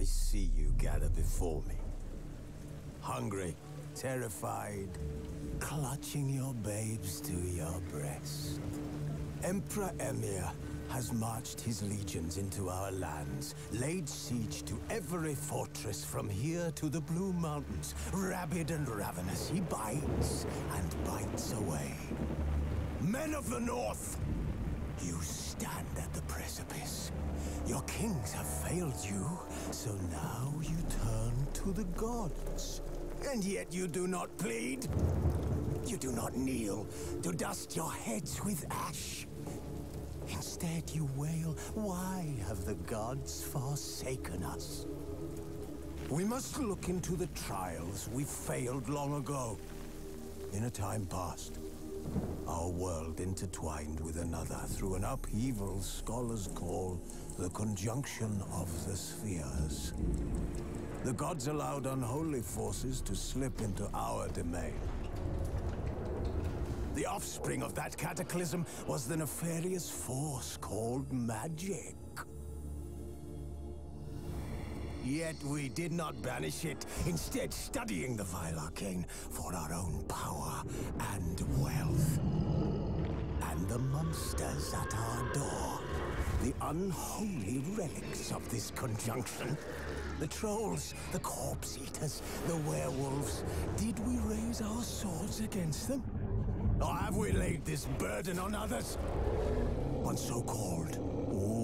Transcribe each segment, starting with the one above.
see you gather before me. Hungry, terrified, clutching your babes to your breast. Emperor Emir has marched his legions into our lands, laid siege to every fortress from here to the Blue Mountains. Rabid and ravenous, he bites and bites away. Men of the North, you stand at the precipice. Your kings have failed you, so now you turn to the gods. And yet you do not plead. You do not kneel to dust your heads with ash. Instead you wail, why have the gods forsaken us? We must look into the trials we failed long ago. In a time past, our world intertwined with another through an upheaval scholars call the conjunction of the spheres. The gods allowed unholy forces to slip into our domain. The offspring of that cataclysm was the nefarious force called magic. Yet we did not banish it, instead studying the vile arcane for our own power and wealth. And the monsters at our door, the unholy relics of this conjunction. The trolls, the corpse eaters, the werewolves. Did we raise our swords against them? Or have we laid this burden on others? On so-called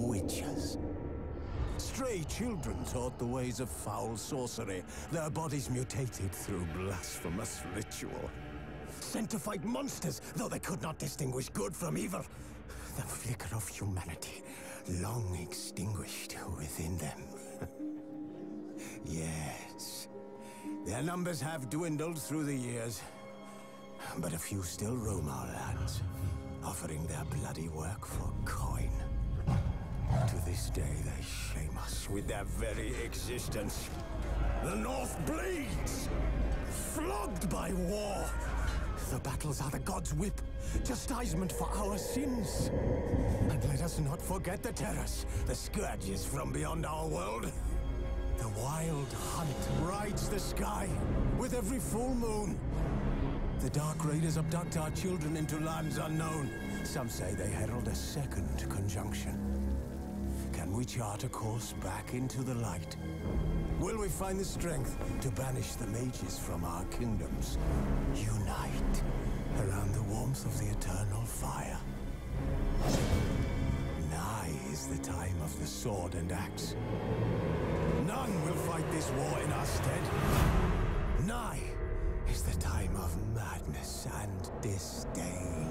witches. Stray children taught the ways of foul sorcery, their bodies mutated through blasphemous ritual. Sent to fight monsters, though they could not distinguish good from evil. The flicker of humanity, long extinguished within them. Yes, their numbers have dwindled through the years. But a few still roam our lands, offering their bloody work for coin. To this day, they shame us with their very existence. The North bleeds, flogged by war. The battles are the gods' whip, chastisement for our sins. And let us not forget the terrors, the scourges from beyond our world. The wild hunt rides the sky with every full moon. The Dark Raiders abduct our children into lands unknown. Some say they herald a second conjunction. Can we chart a course back into the light? Will we find the strength to banish the mages from our kingdoms? Unite around the warmth of the eternal fire. Nigh is the time of the sword and axe. None will fight this war in our stead. Nigh is the time of madness and disdain.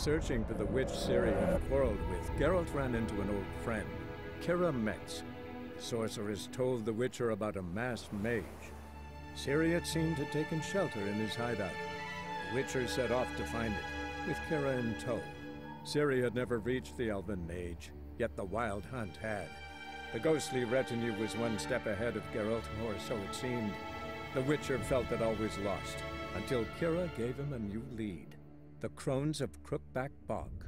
searching for the witch Ciri had quarreled with, Geralt ran into an old friend, Kira Metz. The sorceress told the Witcher about a masked mage. Ciri had seemed to have taken shelter in his hideout. The Witcher set off to find it, with Kira in tow. Ciri had never reached the elven mage, yet the wild hunt had. The ghostly retinue was one step ahead of Geralt, or so it seemed. The Witcher felt that all was lost, until Kira gave him a new lead. The Crones of Crookback Bog.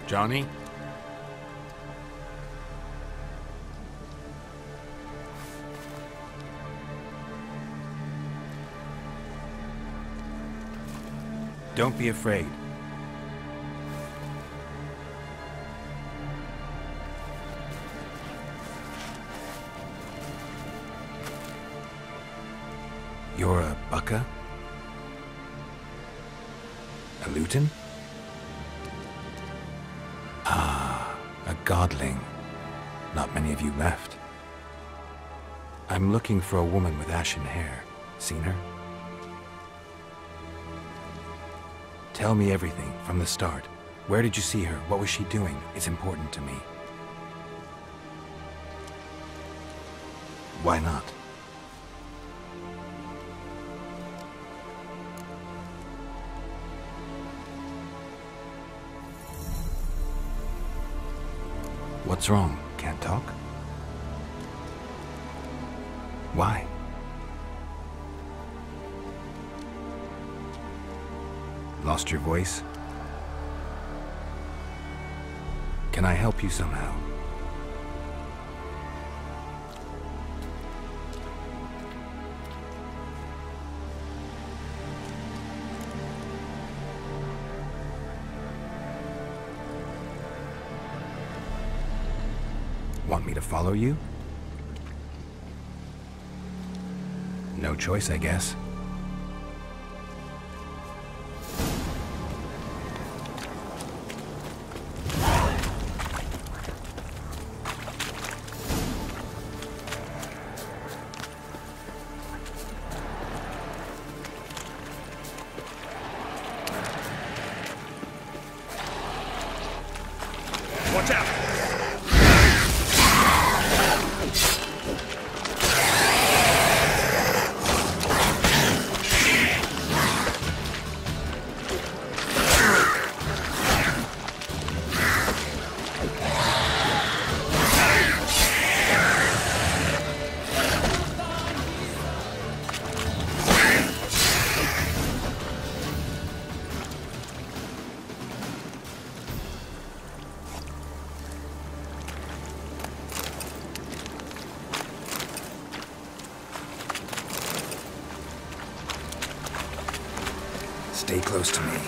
Johnny? Don't be afraid. You're a Bucca? A Luton? Ah, a godling. Not many of you left. I'm looking for a woman with ashen hair. Seen her? Tell me everything, from the start. Where did you see her? What was she doing? It's important to me. Why not? What's wrong? Can't talk? Why? Lost your voice? Can I help you somehow? Want me to follow you? No choice, I guess. Watch out! Stay close to me.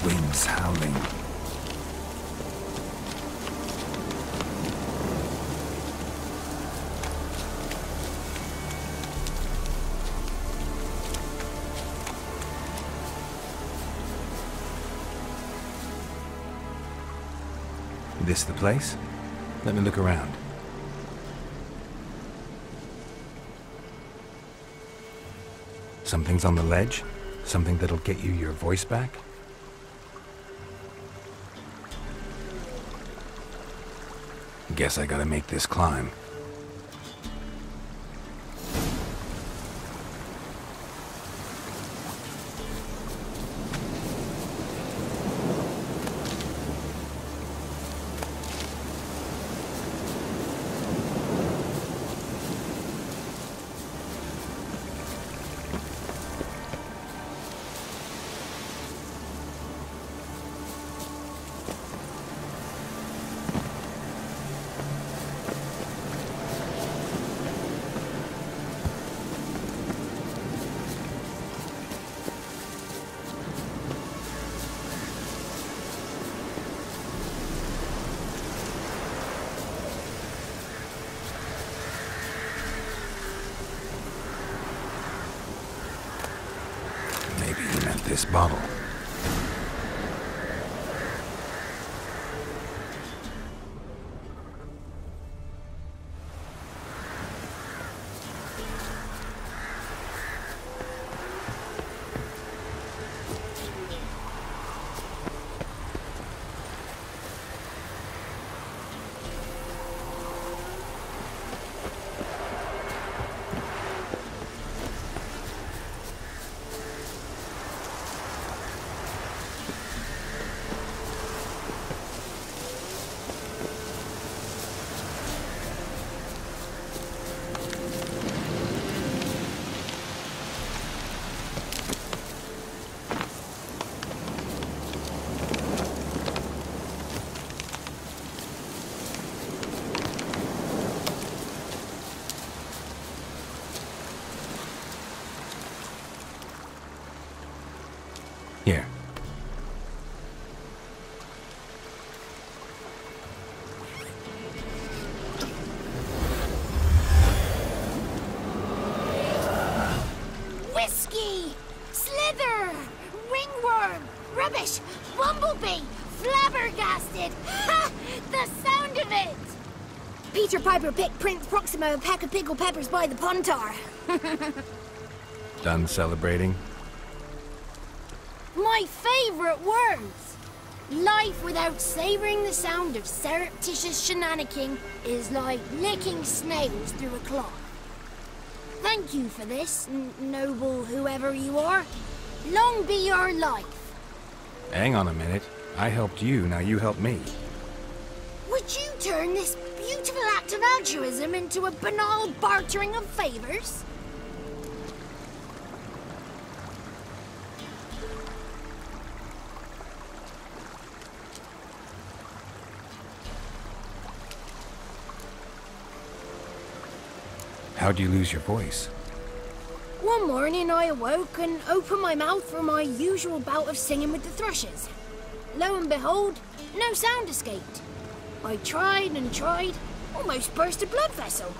Winds howling. This the place? Let me look around. Something's on the ledge? Something that'll get you your voice back? Guess I gotta make this climb. Maybe he meant this bottle. Here. Whiskey! Slither! Ringworm! Rubbish! Bumblebee! Flabbergasted! Ha! The sound of it! Peter Piper picked Prince Proximo a pack of pickled peppers by the Pontar. Done celebrating? My favorite words! Life without savoring the sound of surreptitious shenanigans is like licking snails through a cloth. Thank you for this, noble whoever you are. Long be your life. Hang on a minute. I helped you, now you help me. Would you turn this beautiful act of altruism into a banal bartering of favors? How'd you lose your voice? One morning I awoke and opened my mouth for my usual bout of singing with the thrushes. Lo and behold, no sound escaped. I tried and tried, almost burst a blood vessel.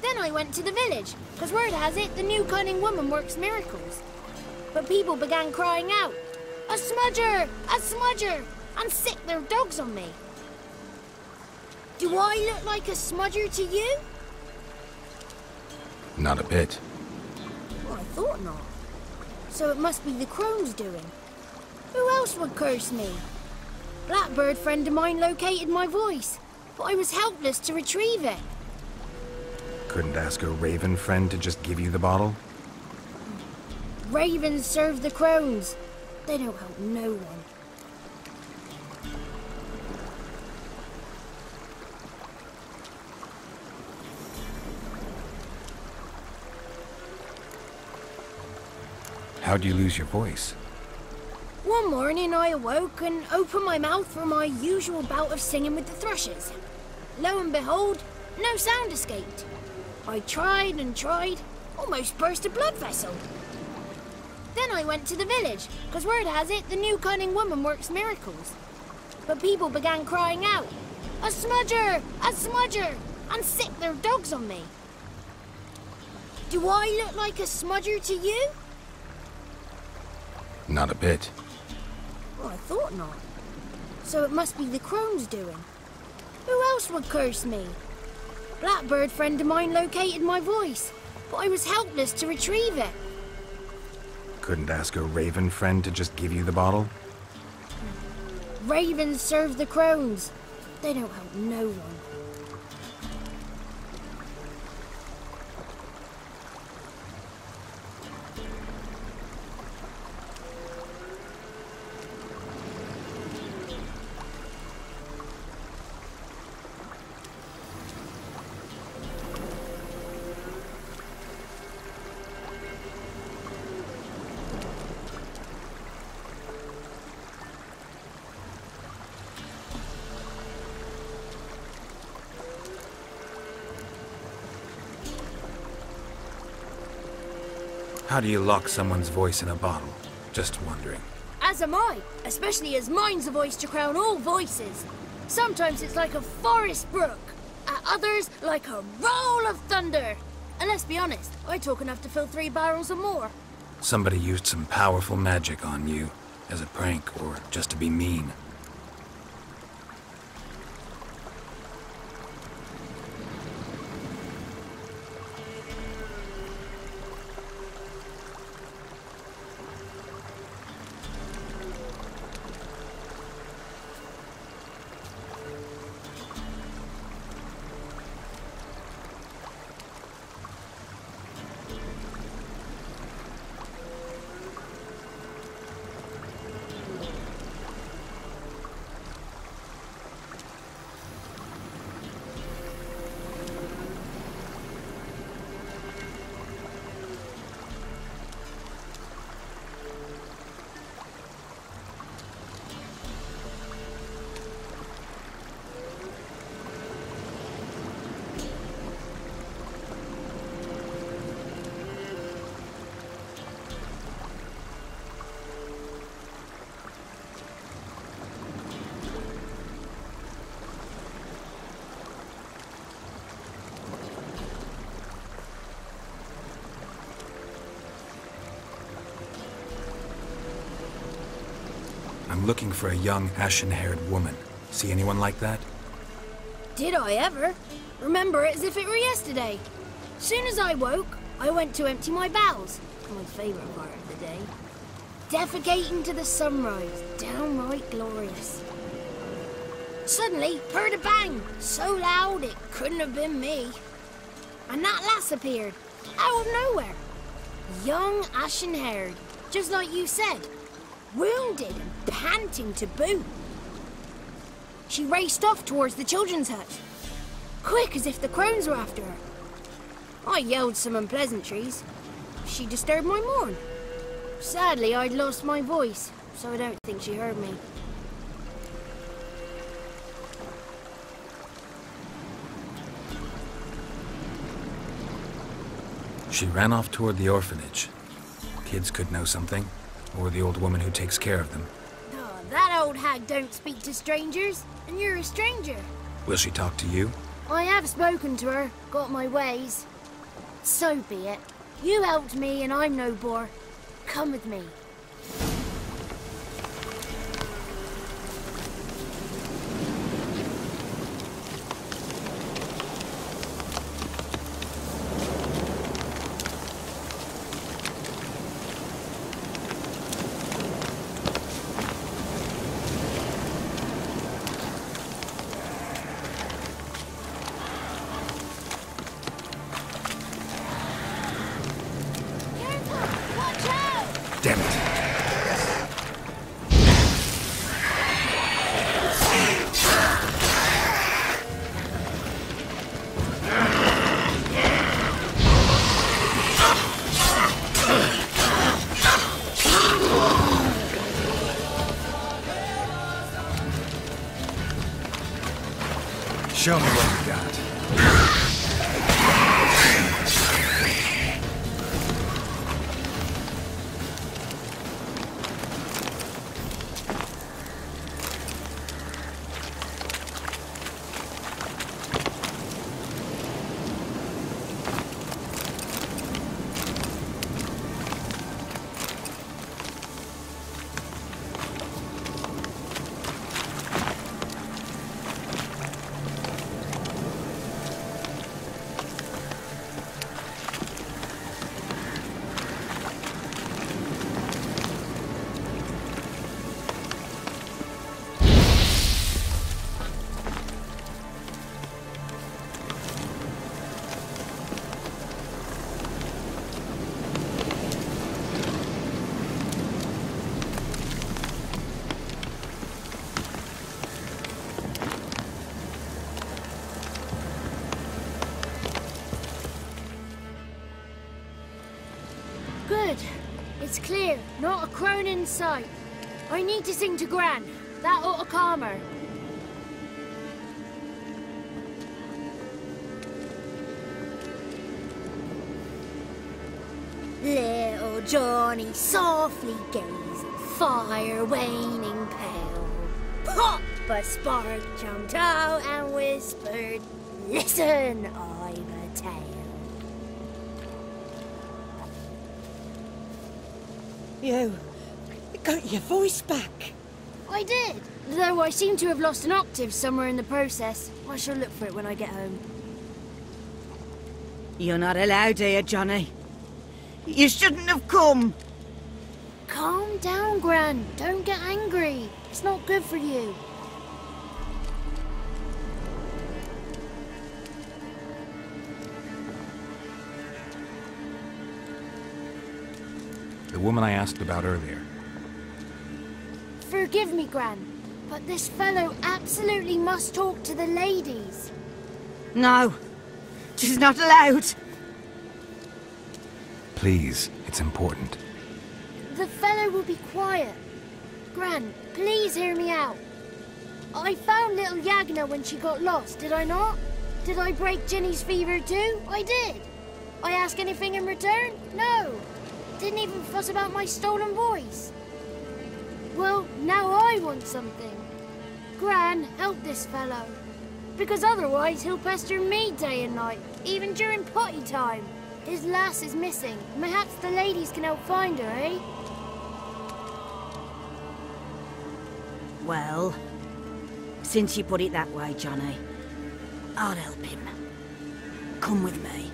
Then I went to the village, because word has it the new cunning woman works miracles. But people began crying out, "A smudger! A smudger!" and sick their dogs on me. Do I look like a smudger to you? Not a bit. Well, I thought not. So it must be the crone's doing. Who else would curse me? Blackbird friend of mine located my voice, but I was helpless to retrieve it. Couldn't ask a raven friend to just give you the bottle? Ravens serve the crones. They don't help no one. How'd you lose your voice? One morning I awoke and opened my mouth for my usual bout of singing with the thrushes. Lo and behold, no sound escaped. I tried and tried, almost burst a blood vessel. Then I went to the village, because word has it the new cunning woman works miracles. But people began crying out, "A smudger! A smudger!" and sick their dogs on me. Do I look like a smudger to you? Not a bit. Well, I thought not. So it must be the crone's doing. Who else would curse me? Blackbird friend of mine located my voice, but I was helpless to retrieve it. Couldn't ask a raven friend to just give you the bottle? Ravens serve the crones. They don't help no one. How do you lock someone's voice in a bottle? Just wondering. As am I, especially as mine's a voice to crown all voices. Sometimes it's like a forest brook, at others like a roll of thunder. And let's be honest, I talk enough to fill 3 barrels or more. Somebody used some powerful magic on you, as a prank or just to be mean. I'm looking for a young, ashen-haired woman. See anyone like that? Did I ever? Remember it as if it were yesterday. Soon as I woke, I went to empty my bowels. My favourite part of the day. Defecating to the sunrise. Downright glorious. Suddenly, heard a bang. So loud it couldn't have been me. And that lass appeared. Out of nowhere. Young, ashen-haired. Just like you said. Wounded and panting to boot. She raced off towards the children's hut. Quick as if the crones were after her. I yelled some unpleasantries. She disturbed my morn. Sadly, I'd lost my voice, so I don't think she heard me. She ran off toward the orphanage. Kids could know something, or the old woman who takes care of them. Oh, that old hag don't speak to strangers, and you're a stranger. Will she talk to you? I have spoken to her, got my ways. So be it. You helped me and I'm no bore. Come with me. Damn it. Show me what you got. Good. It's clear. Not a crone in sight. I need to sing to Gran. That ought to calm her. Little Johnny softly gazing, fire waning pale. Pop! A spark jumped out and whispered, "Listen, I've a tale." You got your voice back. I did, though I seem to have lost an octave somewhere in the process. I shall look for it when I get home. You're not allowed here, Johnny. You shouldn't have come. Calm down, Gran. Don't get angry. It's not good for you. The woman I asked about earlier. Forgive me, Gran, but this fellow absolutely must talk to the ladies. No, she's not allowed. Please, it's important. The fellow will be quiet. Gran, please hear me out. I found little Yagna when she got lost, did I not? Did I break Ginny's fever too? I did. I ask anything in return? No. Didn't even fuss about my stolen voice. Well, now I want something. Gran, help this fellow. Because otherwise he'll pester me day and night, even during potty time. His lass is missing. Perhaps the ladies can help find her, eh? Well, since you put it that way, Johnny, I'll help him. Come with me.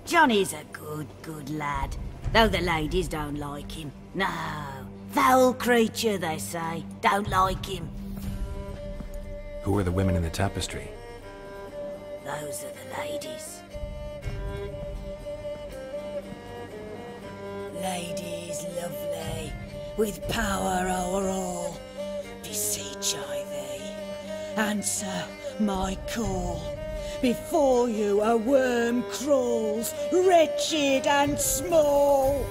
Johnny's a good lad, though the ladies don't like him. No, foul creature, they say. Don't like him. Who are the women in the tapestry? Those are the ladies. Ladies lovely, with power o'er all. Beseech I thee, answer my call. Before you a worm crawls, wretched and small.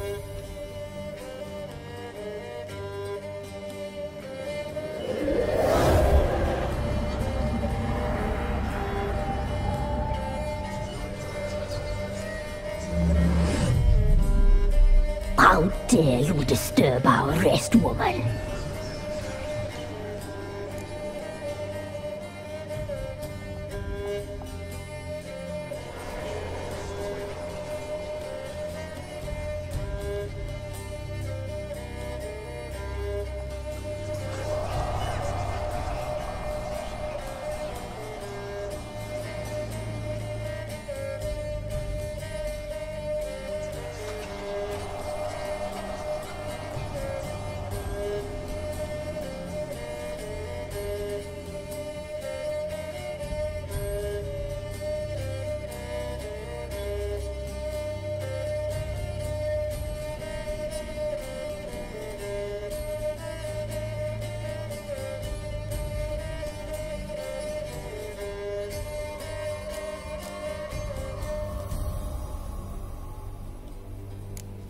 How dare you disturb our rest, woman?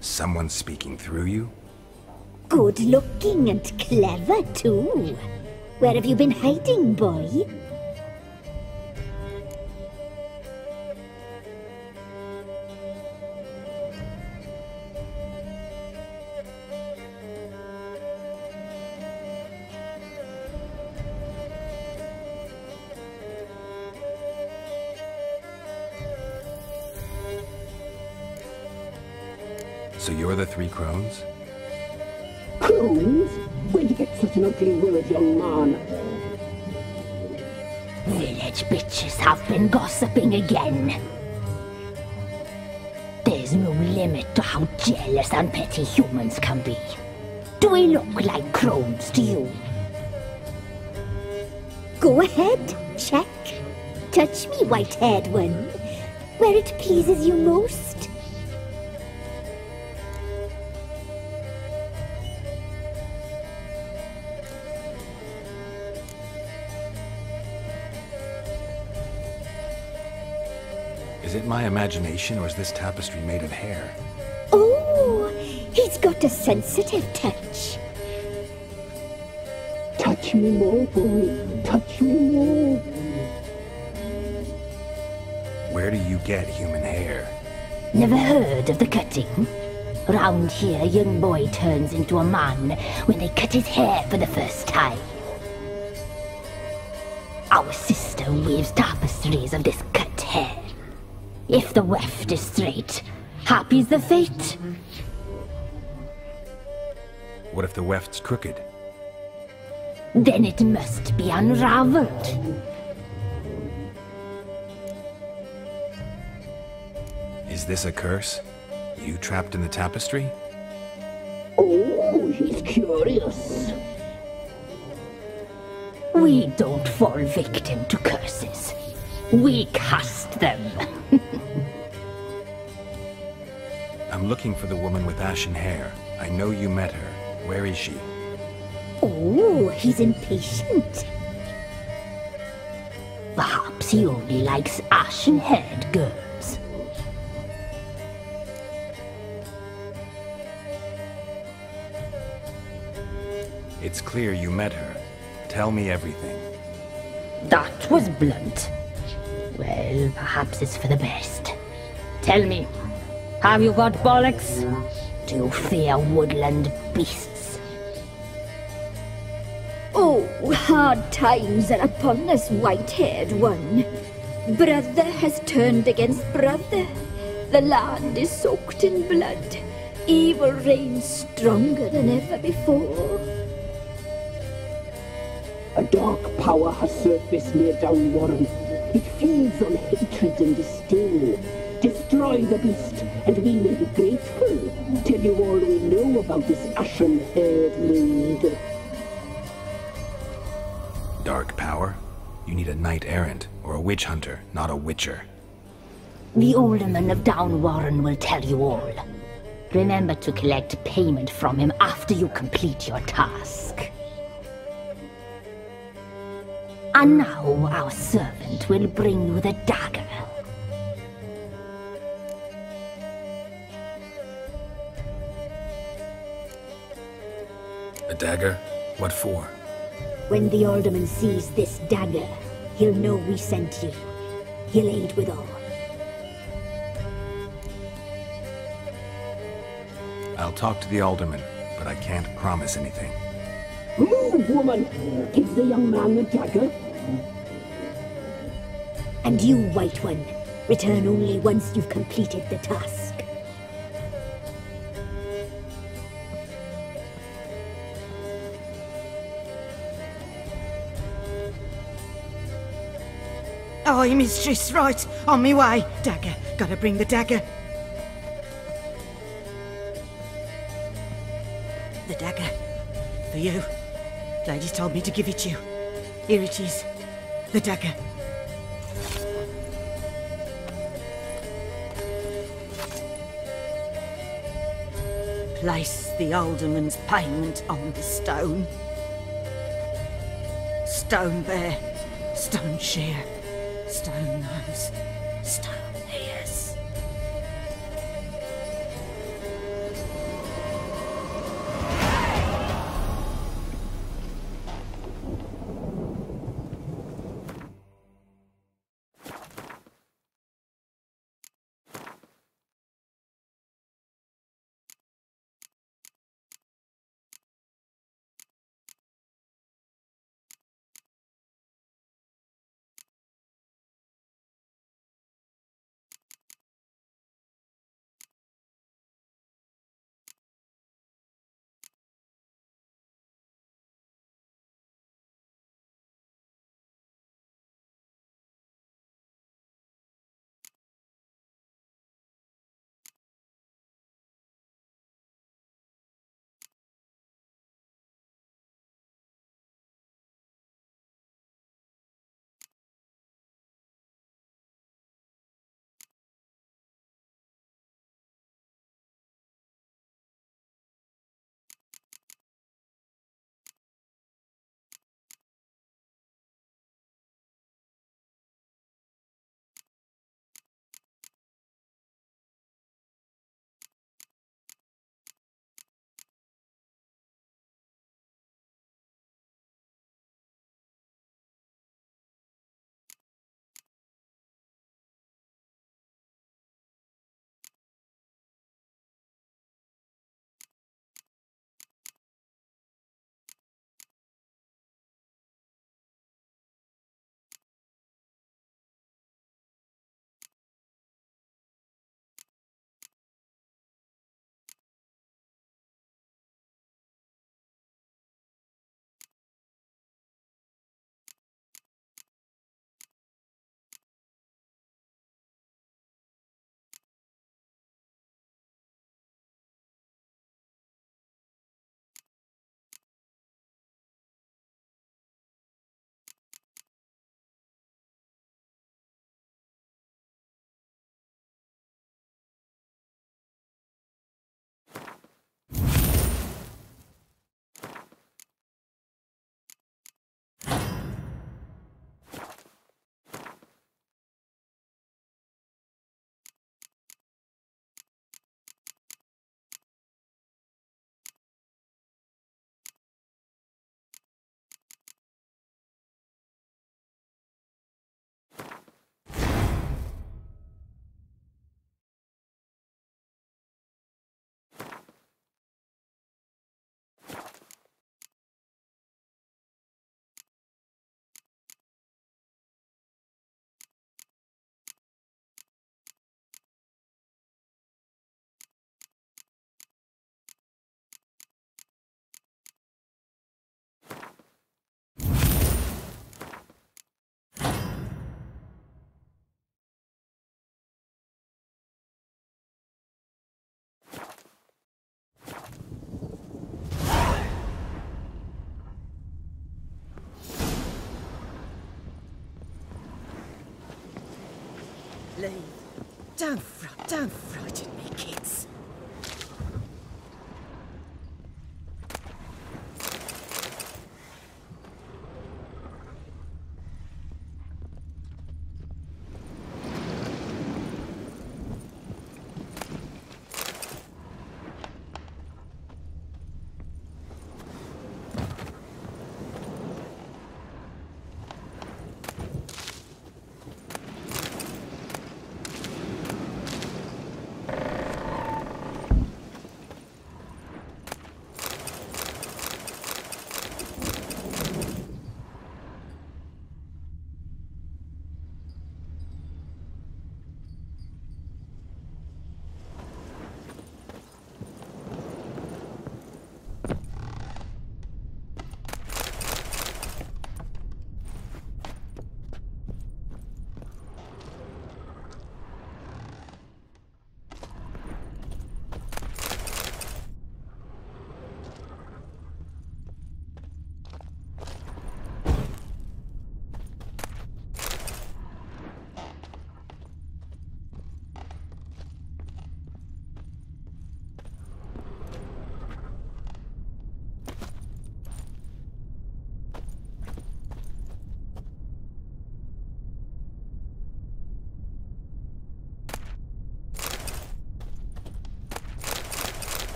Someone speaking through you? Good looking and clever, too. Where have you been hiding, boy? So you're the Three Crones? Crones? Where'd you get such an ugly word, young man? Village bitches have been gossiping again. There's no limit to how jealous and petty humans can be. Do we look like crones to you? Go ahead, check. Touch me, white-haired one, where it pleases you most. Is it my imagination, or is this tapestry made of hair? Oh, he's got a sensitive touch. Touch me more, boy. Touch me more. Where Where do you get human hair? Never heard of the cutting? Round here, a young boy turns into a man when they cut his hair for the first time. Our sister weaves tapestries of this cut hair. If the weft is straight, happy's the fate. What if the weft's crooked? Then it must be unraveled. Is this a curse? You trapped in the tapestry? Oh, he's curious. We don't fall victim to curses. We cast them. I'm looking for the woman with ashen hair. I know you met her. Where is she? Oh, he's impatient. Perhaps he only likes ashen-haired girls. It's clear you met her. Tell me everything. That was blunt. Well, perhaps it's for the best. Tell me, have you got bollocks? Do you fear woodland beasts? Oh, hard times are upon us, white-haired one. Brother has turned against brother. The land is soaked in blood. Evil reigns stronger than ever before. A dark power has surfaced near Down Warren. It feeds on hatred and disdain. Destroy the beast, and we will be grateful. Tell you all we know about this ashen-haired maid. Dark power? You need a knight-errant or a witch hunter, not a witcher. The alderman of Down Warren will tell you all. Remember to collect payment from him after you complete your task. And now our servant will bring you the dagger. A dagger? What for? When the alderman sees this dagger, he'll know we sent you. He'll aid with all. I'll talk to the alderman, but I can't promise anything. Move, woman! Give the young man the dagger. And you, White One, return only once you've completed the task. Aye, mistress, right. On me way. Dagger. Gotta bring the dagger. The dagger. For you. Ladies told me to give it you. Here it is. The dagger. Place the alderman's payment on the stone. Stone bear. Stone shear. Stone nose, stone ears. leave. Don't frighten me, kids.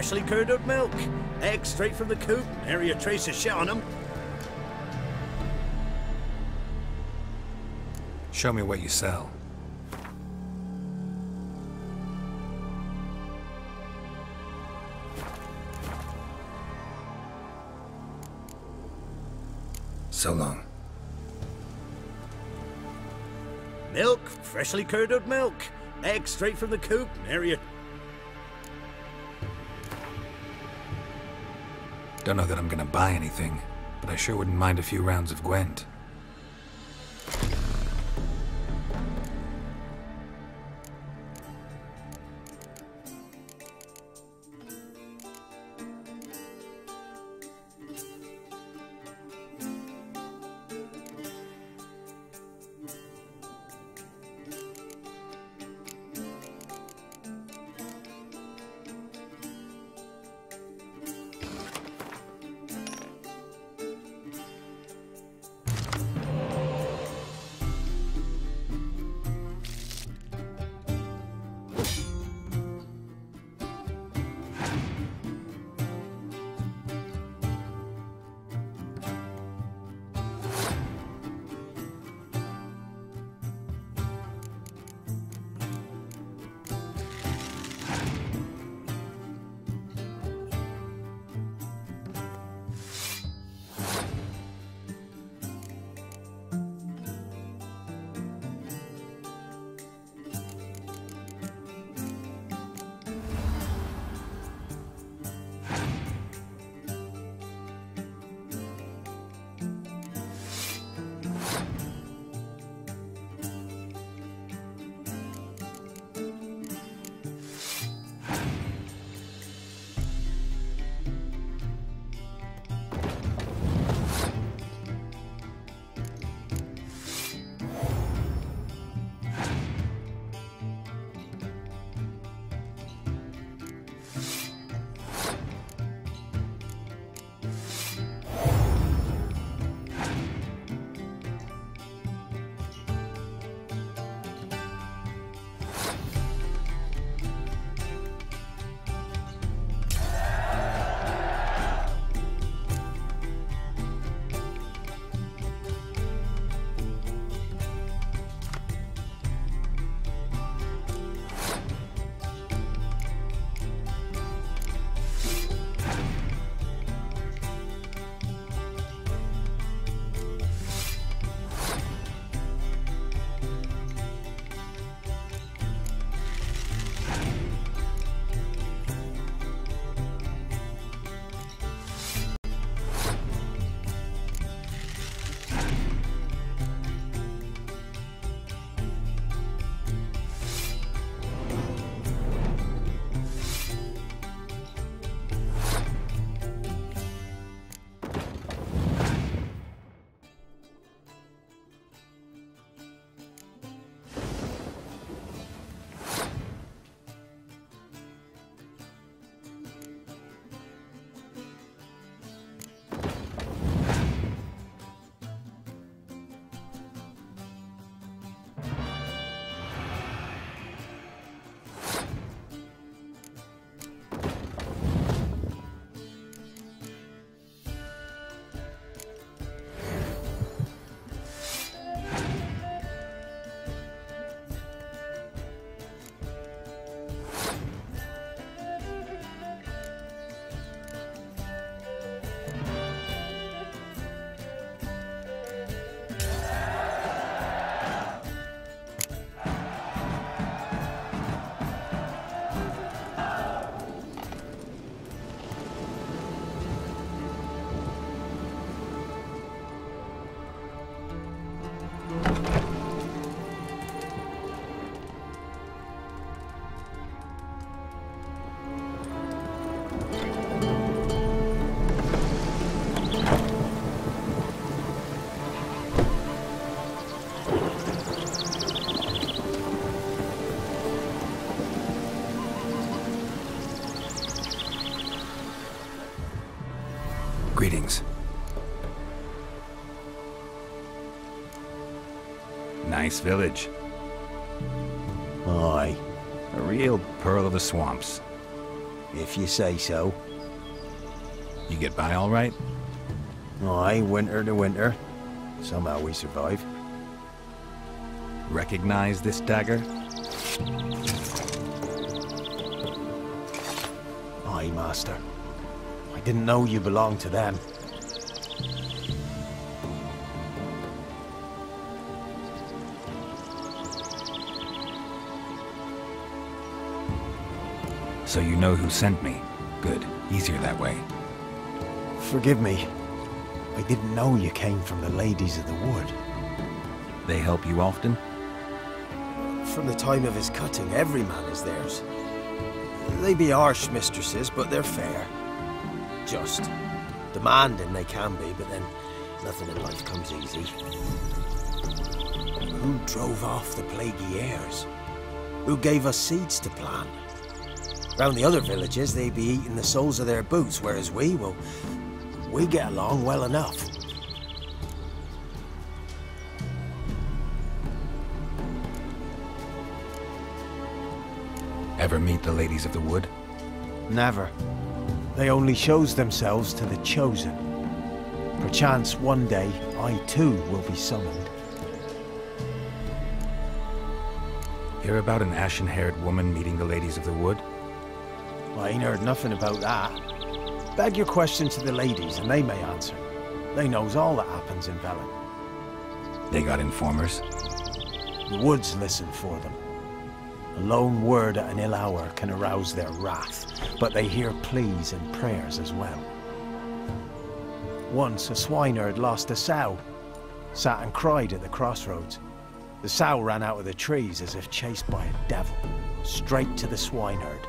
freshly curdled milk. Eggs straight from the coop, nary a trace of shit on them. Show me what you sell. So long. Milk, freshly curdled milk. Eggs straight from the coop, nary a... Don't know that I'm gonna buy anything, but I sure wouldn't mind a few rounds of Gwent. Greetings. Nice village. Aye. A real pearl of the swamps. if you say so. You get by all right? Aye, winter to winter. Somehow we survive. Recognize this dagger? Aye, Master. I didn't know you belonged to them. So you know who sent me. Good. Easier that way. Forgive me. I didn't know you came from the Ladies of the Wood. They help you often? From the time of his cutting, every man is theirs. They be harsh mistresses, but they're fair. Just. Demanding they can be, but then nothing in life comes easy. Who drove off the plaguey heirs? Who gave us seeds to plant? Round the other villages, they be eating the soles of their boots, whereas we, well, we get along well enough. Ever meet the Ladies of the Wood? Never. They only shows themselves to the chosen. Perchance one day, I too will be summoned. Hear about an ashen-haired woman meeting the Ladies of the Wood? I ain't heard nothing about that. Beg your question to the ladies, and they may answer. They knows all that happens in Velen. They got informers? The woods listen for them. A lone word at an ill hour can arouse their wrath, but they hear pleas and prayers as well. Once a swineherd lost a sow, sat and cried at the crossroads. The sow ran out of the trees as if chased by a devil, straight to the swineherd.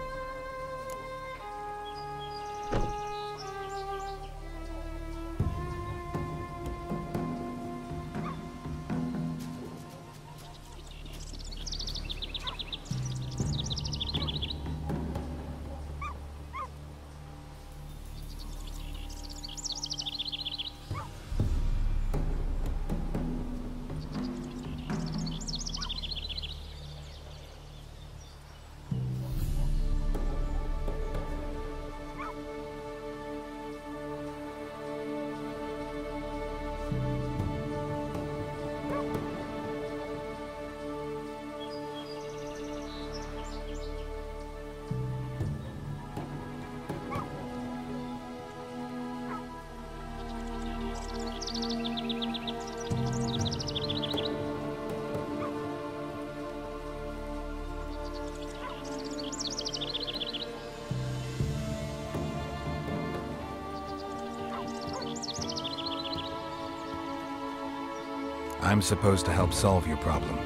I'm supposed to help solve your problem.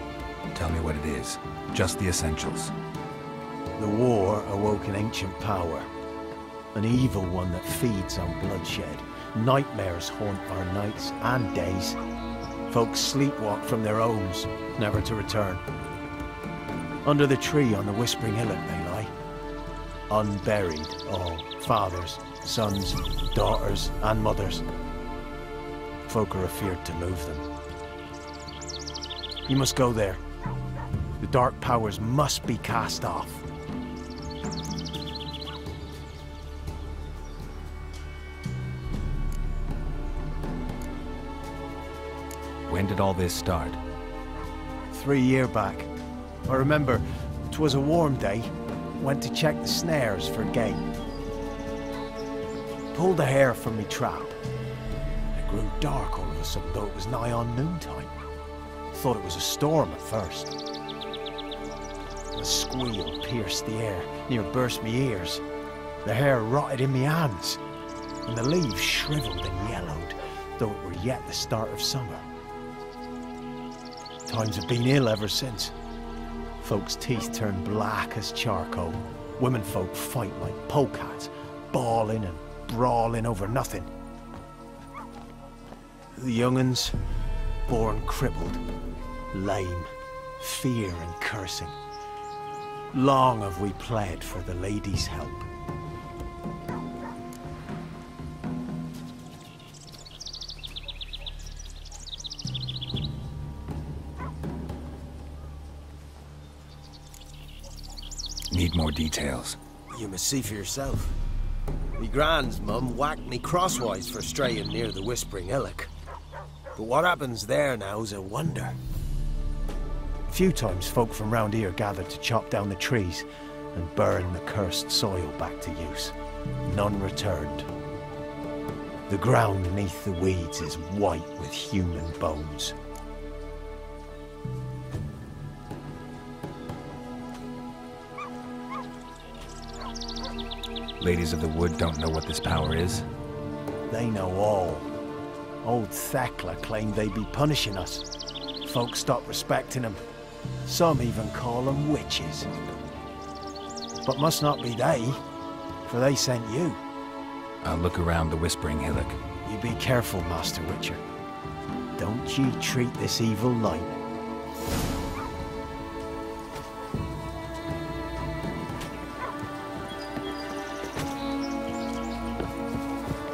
Tell me what it is. Just the essentials. The war awoke an ancient power. An evil one that feeds on bloodshed. Nightmares haunt our nights and days. Folks sleepwalk from their homes, never to return. Under the tree on the Whispering Hillock they lie. Unburied all, fathers, sons, daughters and mothers. Folk are afeard to move them. You must go there. The dark powers must be cast off. When did all this start? 3 years back. I remember 'twas a warm day. Went to check the snares for game. Pulled the hair from me trap. It grew dark all of a sudden, though it was nigh on noontime. Thought it was a storm at first. A squeal pierced the air, near burst me ears. The hair rotted in me hands, and the leaves shriveled and yellowed, though it were yet the start of summer. Times have been ill ever since. Folks' teeth turn black as charcoal. Womenfolk fight like polecats, bawling and brawling over nothing. The young'uns, born crippled, lame, fear and cursing. Long have we pled for the ladies' help. Need more details. You must see for yourself. Me grand's mum whacked me crosswise for straying near the Whispering Hillock. But what happens there now's a wonder. Few times folk from round here gathered to chop down the trees and burn the cursed soil back to use. None returned. The ground beneath the weeds is white with human bones. Ladies of the Wood don't know what this power is? They know all. Old Thekla claimed they'd be punishing us. Folk stopped respecting them. Some even call them witches. But must not be they, for they sent you. I'll look around the Whispering Hillock. You be careful, Master Witcher. Don't ye treat this evil light.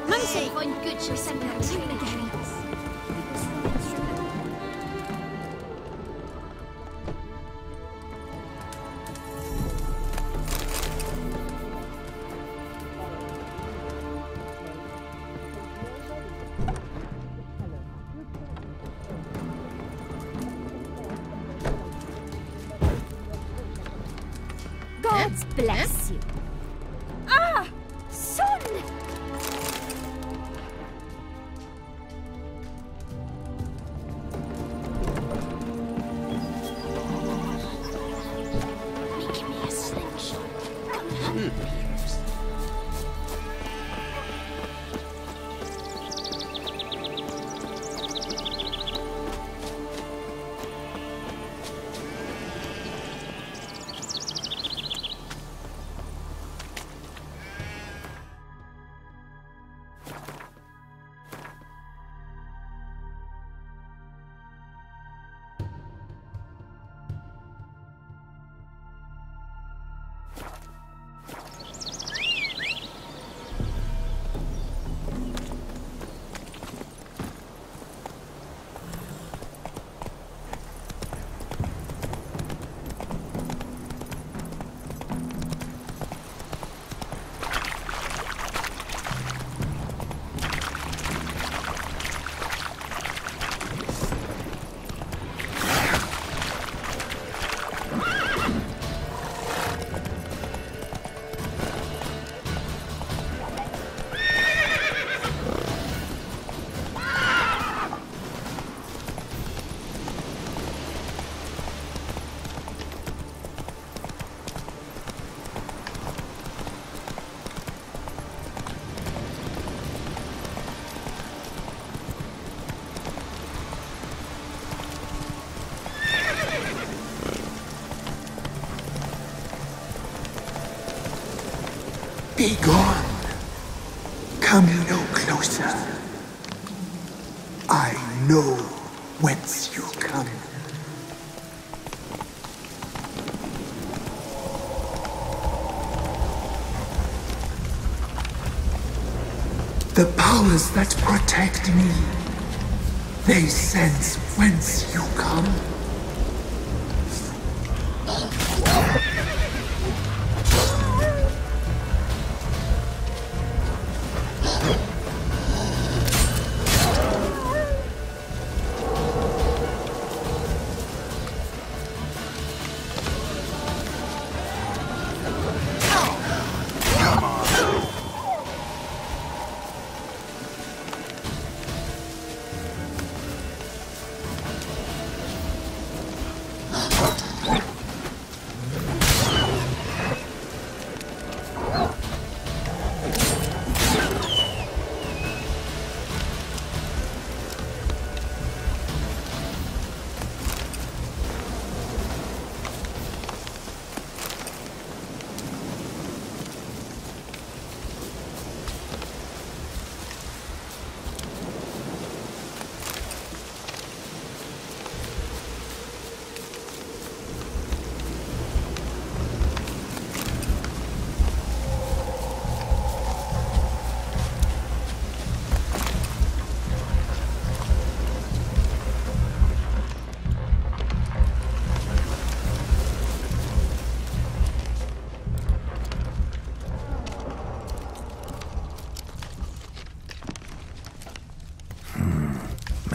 Lucy, find good she sent that tune again. God bless you. Ah! Son! Give me a slingshot. Come on. Be gone. Come no closer. I know whence you come. The powers that protect me, they sense whence you come.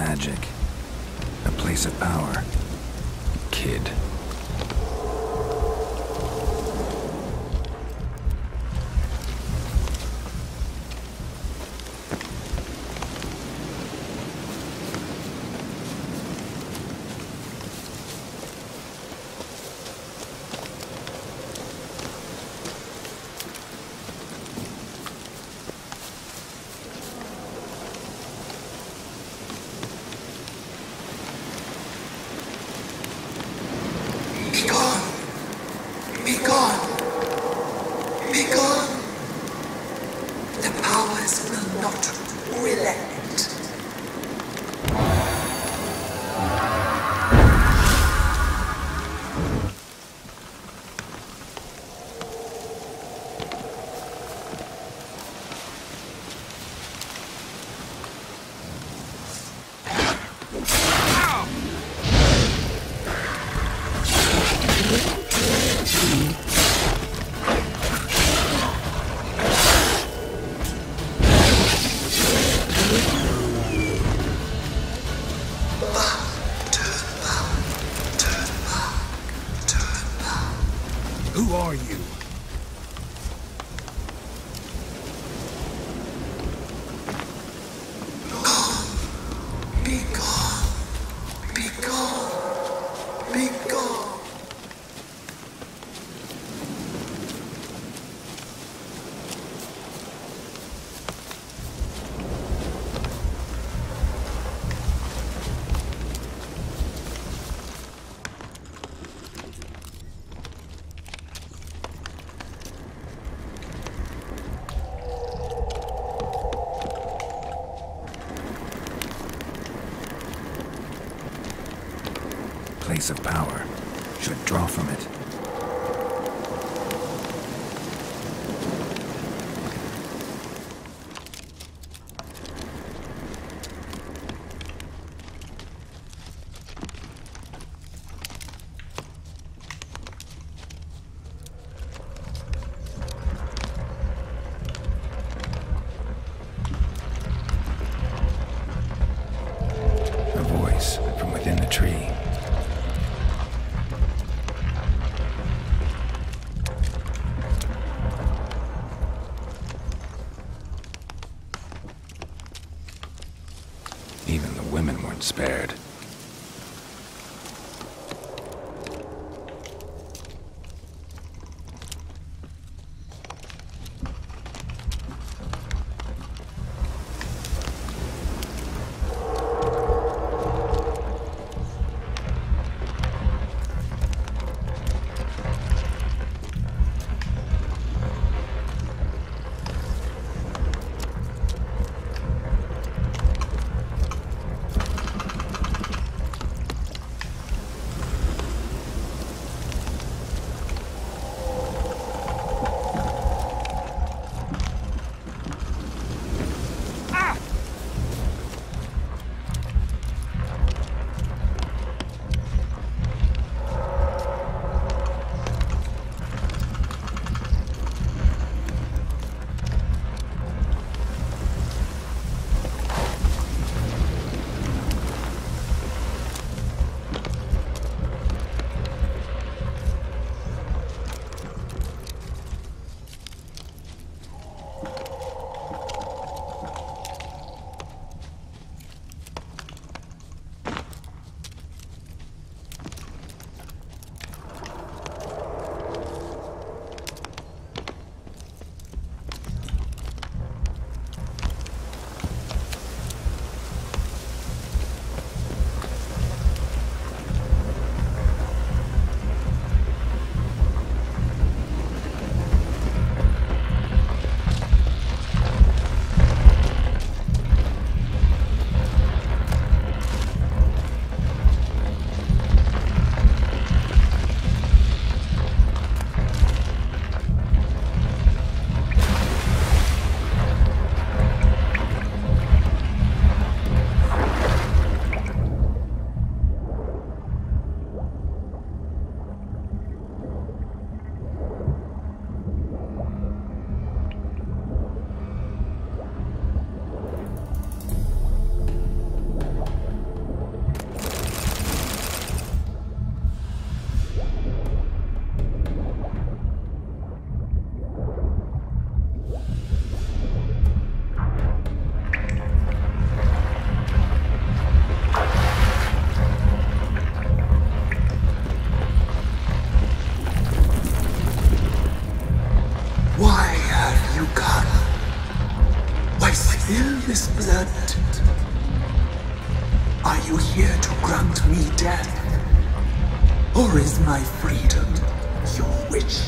Magic. A place of power. Kid. Who are you? Be gone. Be gone. Be gone. Place of power. Should draw from it. A voice from within the tree. Even the women weren't spared. blood? Are you here to grant me death? Or is my freedom your wish?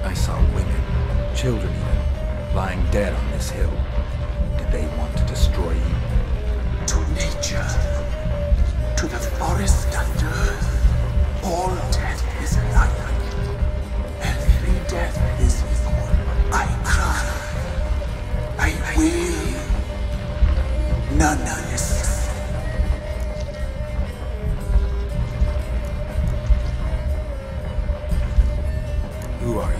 I saw women, children even, lying dead on this hill. Did they want to destroy you? To nature, to the forest and earth, all death is alike. Every death is equal. I cry. I wail. None listens. Who are you?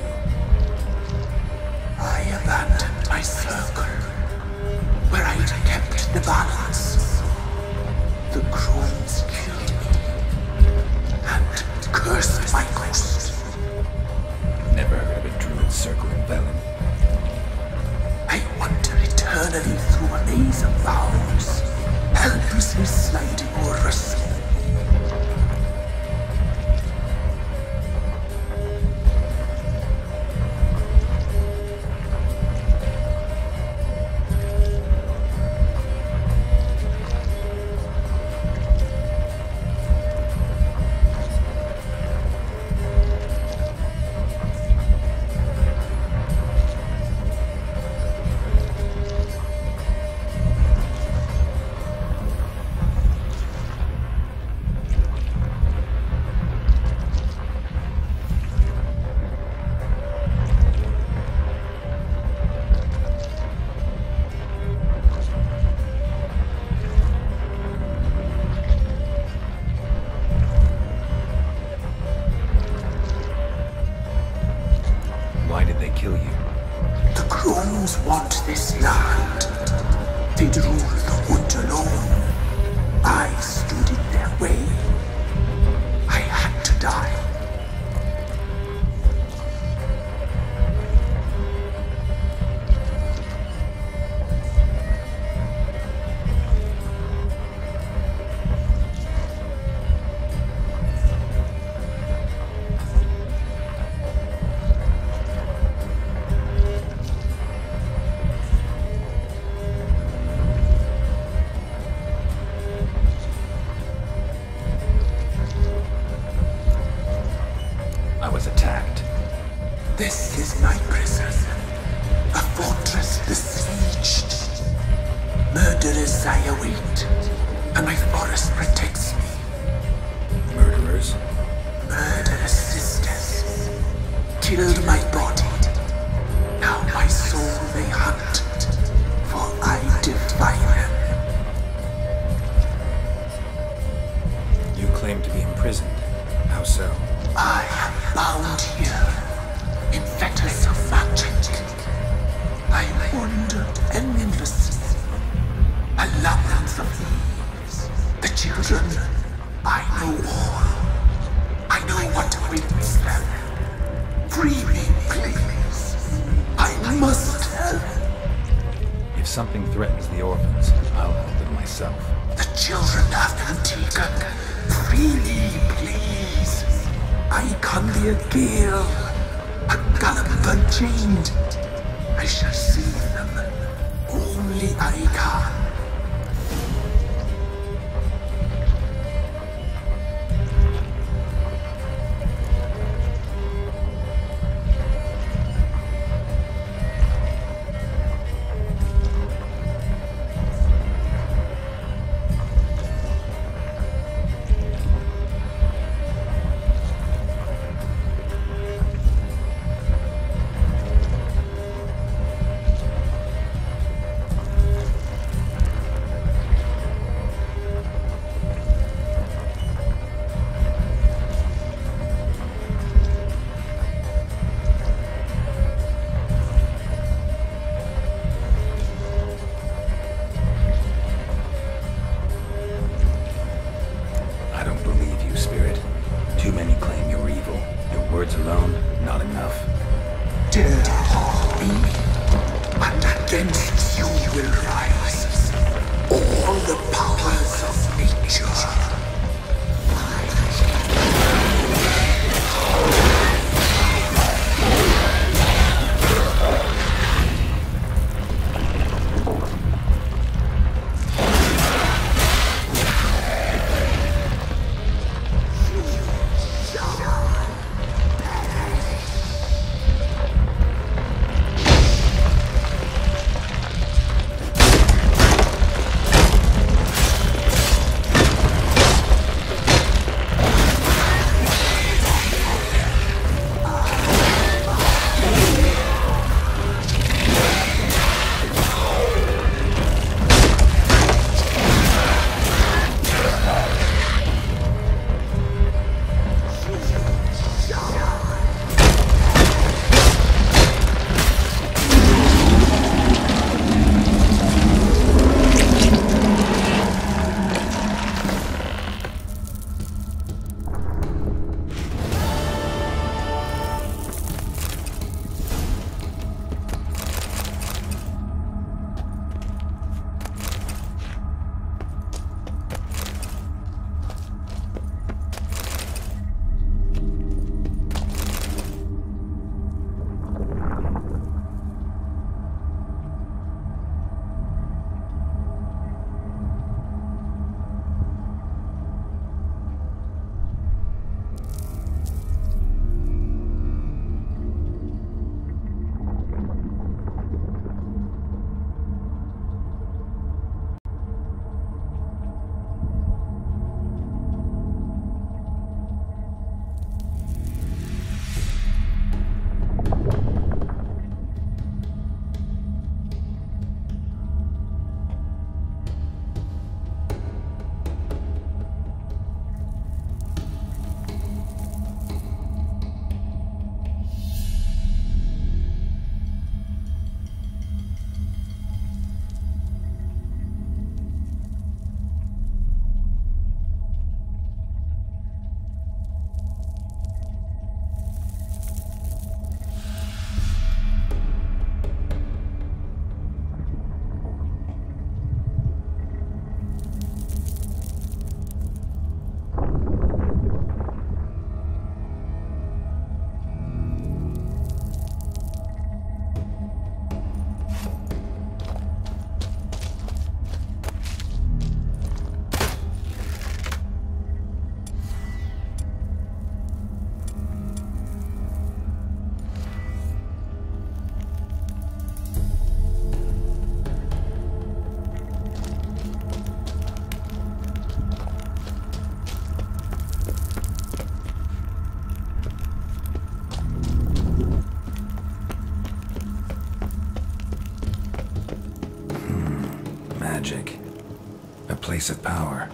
I abandoned my circle, where I'd kept the balance. The crones killed me, and cursed my ghost. Never heard of a druid circle in Velen. I wander eternally through a maze of vows, helplessly sliding over a sea. Why did they kill you? The crones want this land. They'd rule the wood alone. I stood in their way. I had to die. I was attacked. This is my prison. A fortress besieged. Murderers I await, and my forest protects me. Murderers? Murderous sisters killed my body. Now my soul they hunt, for I defy them. You claim to be imprisoned. How so? I am bound here in fetters of magic. I wandered endlessly, a labyrinth of leaves. The children, I know all. I know what awaits them. Free me, please. I must help. If something threatens the orphans, I'll help them myself. The children have been taken. Free me, please. I can be a gale, a galloper chained. I shall save them. Only I can. Too many claim you're evil. Your words alone, not enough. Dare harm me, and against you will rise all the powers of nature. place of power.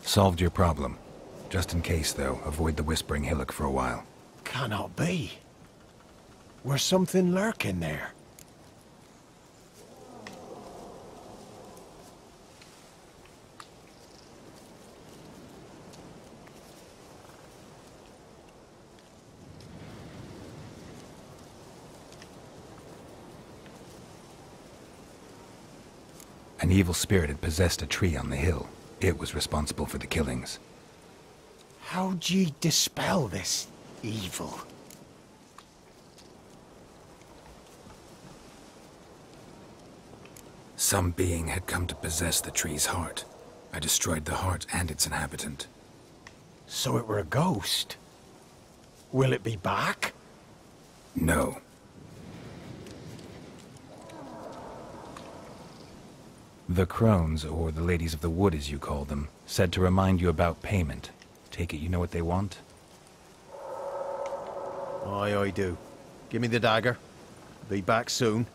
Solved your problem. Just in case, though, avoid the Whispering Hillock for a while. Cannot be. Where's something lurking there? An evil spirit had possessed a tree on the hill. It was responsible for the killings. How'd ye dispel this evil? Some being had come to possess the tree's heart. I destroyed the heart and its inhabitant. So it were a ghost? Will it be back? No. The crones, or the ladies of the wood as you call them, said to remind you about payment. Take it you know what they want? Aye, I do. Give me the dagger. Be back soon.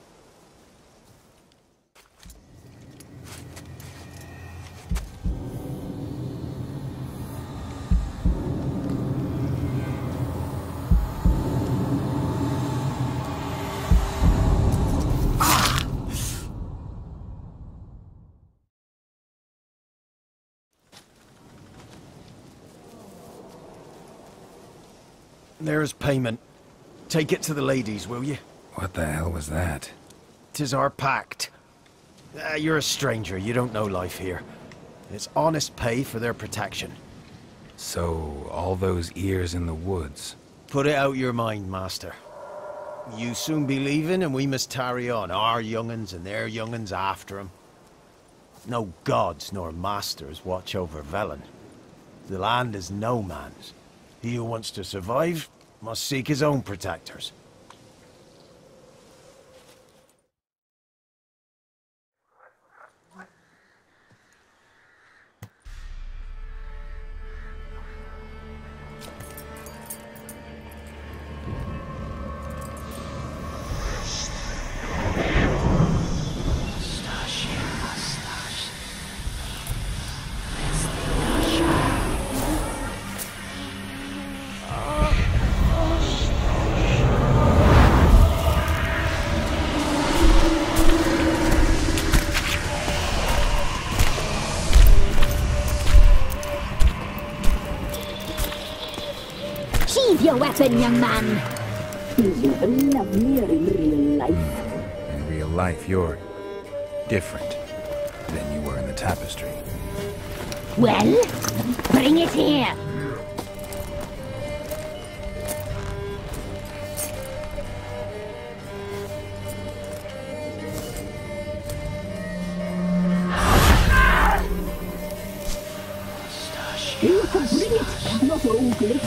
There's payment. Take it to the ladies, will you? What the hell was that? 'Tis our pact. You're a stranger, you don't know life here. It's honest pay for their protection. So, all those ears in the woods. Put it out your mind, master. You soon be leaving and we must tarry on, our young'uns and their young'uns after 'em. No gods nor masters watch over Velen. The land is no man's. He who wants to survive must seek his own protectors. Sheathe your weapon, young man. Is you lovelier in real life? In real life, you're different than you were in the tapestry. Well, bring it here. You can bring it, not ugly.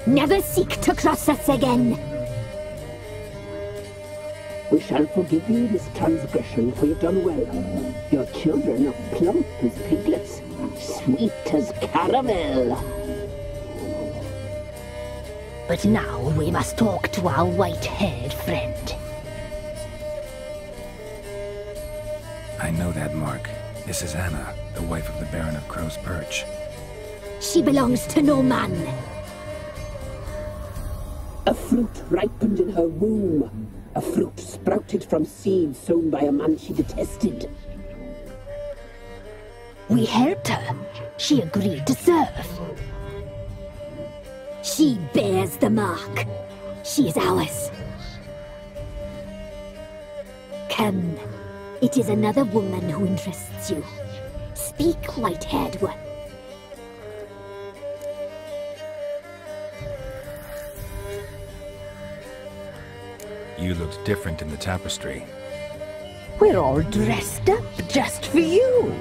Never seek to cross us again. We shall forgive you this transgression, for you've done well. Your children are plump as piglets, sweet as caramel. But now we must talk to our white-haired friend. I know that mark. This is Anna, the wife of the Baron of Crow's Perch. She belongs to no man. A fruit ripened in her womb. A fruit sprouted from seeds sown by a man she detested. We helped her. She agreed to serve. She bears the mark. She is ours. Come. It is another woman who interests you. Speak, white-haired one. You looked different in the tapestry. We're all dressed up just for you.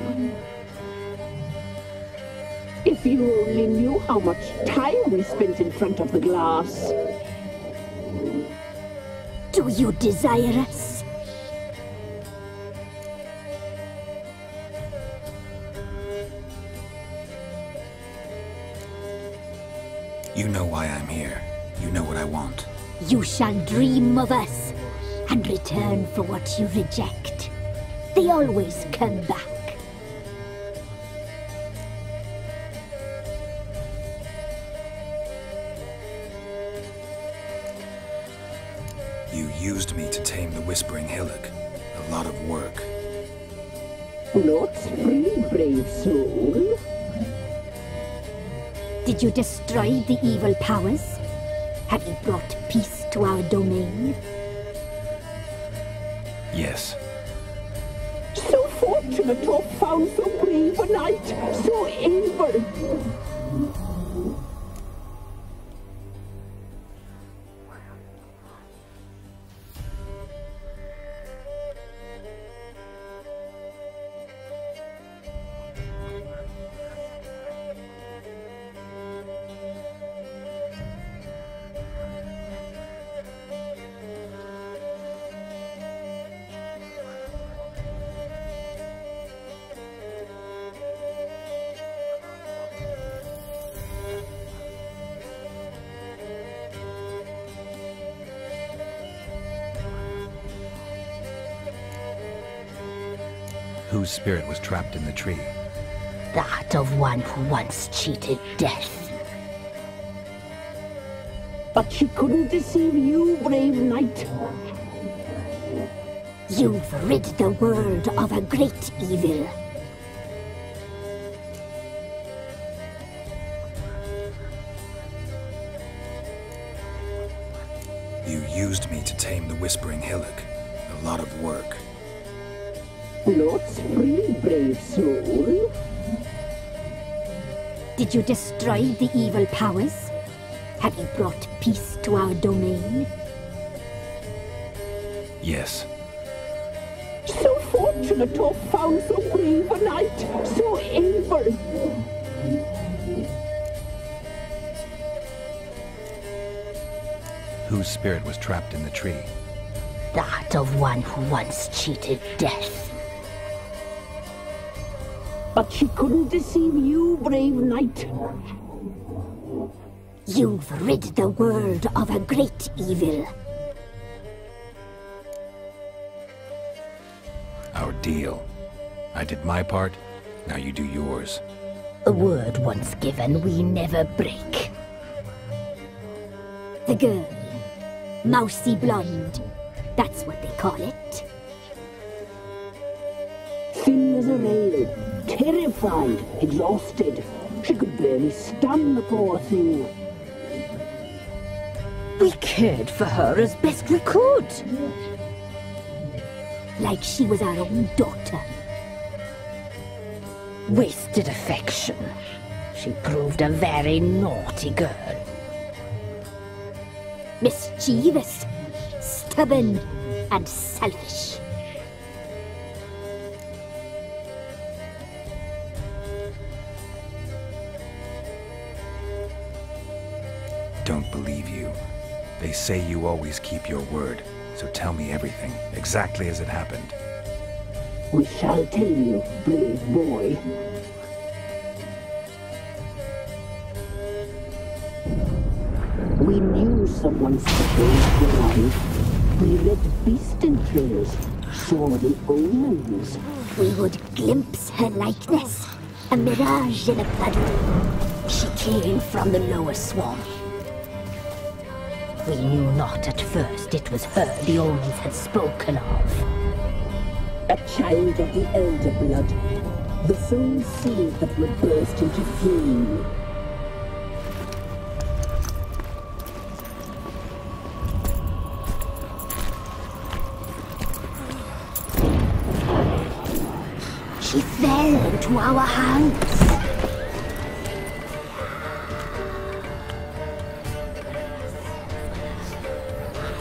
If you only knew how much time we spent in front of the glass. Do you desire us? You know why I'm here. You know what I want. You shall dream of us and return for what you reject. They always come back. You used me to tame the Whispering Hillock. A lot of work. Not free, brave soul. Did you destroy the evil powers? Have you brought peace to our domain? Yes. So fortunate to have found so brave a knight, so able. Whose spirit was trapped in the tree? That of one who once cheated death. But she couldn't deceive you, brave knight. You've rid the world of a great evil. You used me to tame the Whispering Hillock. A lot of work. Not free, brave soul. Did you destroy the evil powers? Have you brought peace to our domain? Yes. So fortunate to have found so brave a knight, so able. Whose spirit was trapped in the tree? That of one who once cheated death. But she couldn't deceive you, brave knight. You've rid the world of a great evil. Our deal. I did my part, now you do yours. A word once given, we never break. The girl. Mousy blonde. That's what they call it. Thin as a rail, terrified, exhausted. She could barely stand, the poor thing. We cared for her as best we could. Like she was our own daughter. Wasted affection. She proved a very naughty girl. Mischievous, stubborn, and selfish. Don't believe you. They say you always keep your word, so tell me everything, exactly as it happened. We shall tell you, brave boy. We knew someone special was alive. We read beast entrails, saw the omens. We would glimpse her likeness, a mirage in a puddle. She came from the lower swamp. We knew not at first it was her the omens had spoken of. A child of the elder blood, The soul seed that would burst into flame. She fell into our hands.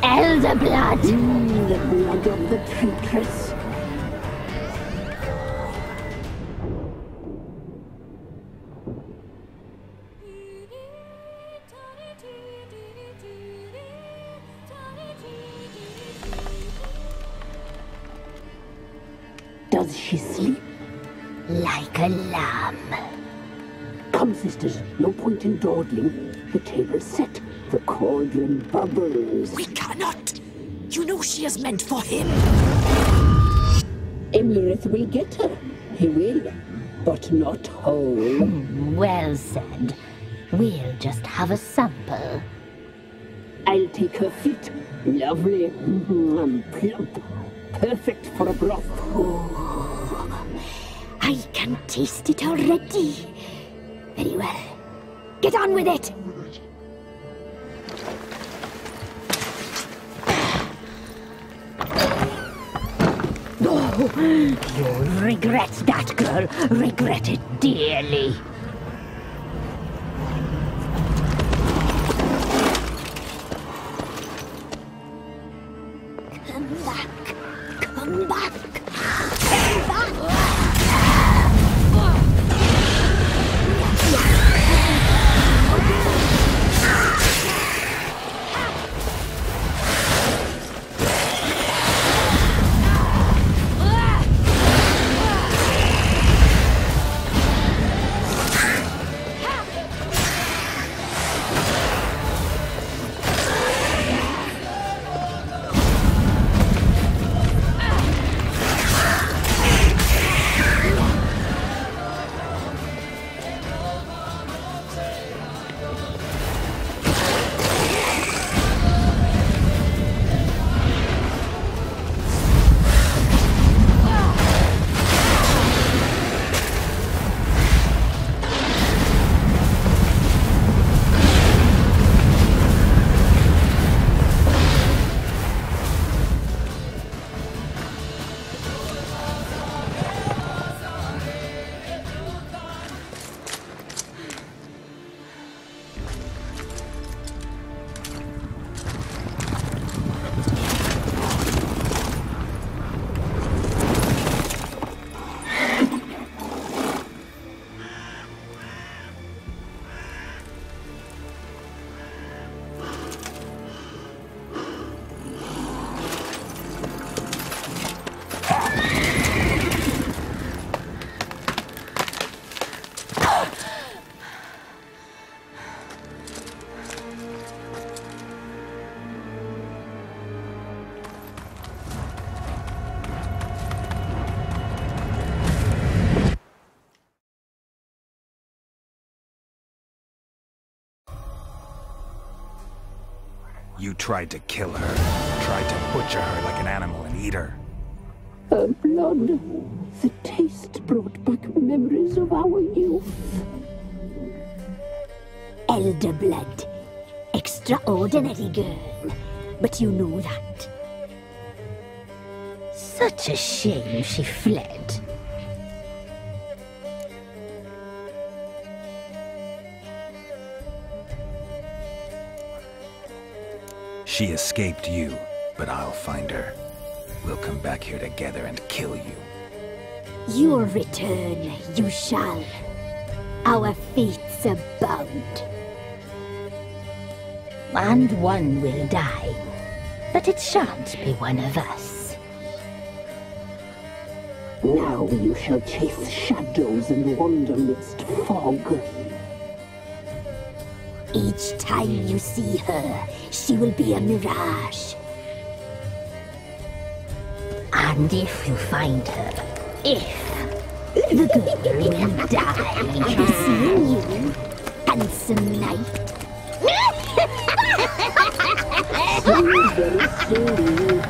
Elder blood! The blood of the traitress. Does she sleep? Like a lamb. Come, sisters, no point in dawdling. The table's set. The cauldron bubbles. We cannot! You know she is meant for him! Emirith will get her. He will. But not whole. Well said. We'll just have a sample. I'll take her feet. Lovely. Plump. Perfect for a broth. Oh, I can taste it already. Very well. Get on with it! Oh, you'll regret that, girl. Regret it dearly. Come back. Come back. Come back. You tried to kill her. Tried to butcher her like an animal and eat her. Her blood. The taste brought back memories of our youth. Elder blood. Extraordinary girl. But you know that. Such a shame she fled. She escaped you, but I'll find her. We'll come back here together and kill you. Your return, you shall. Our fates are bound. And one will die, but it shan't be one of us. Now you shall chase shadows and wander midst fog. Each time you see her, she will be a mirage. And if you find her, the girl will die. Seeing you, handsome knight. Very slowly.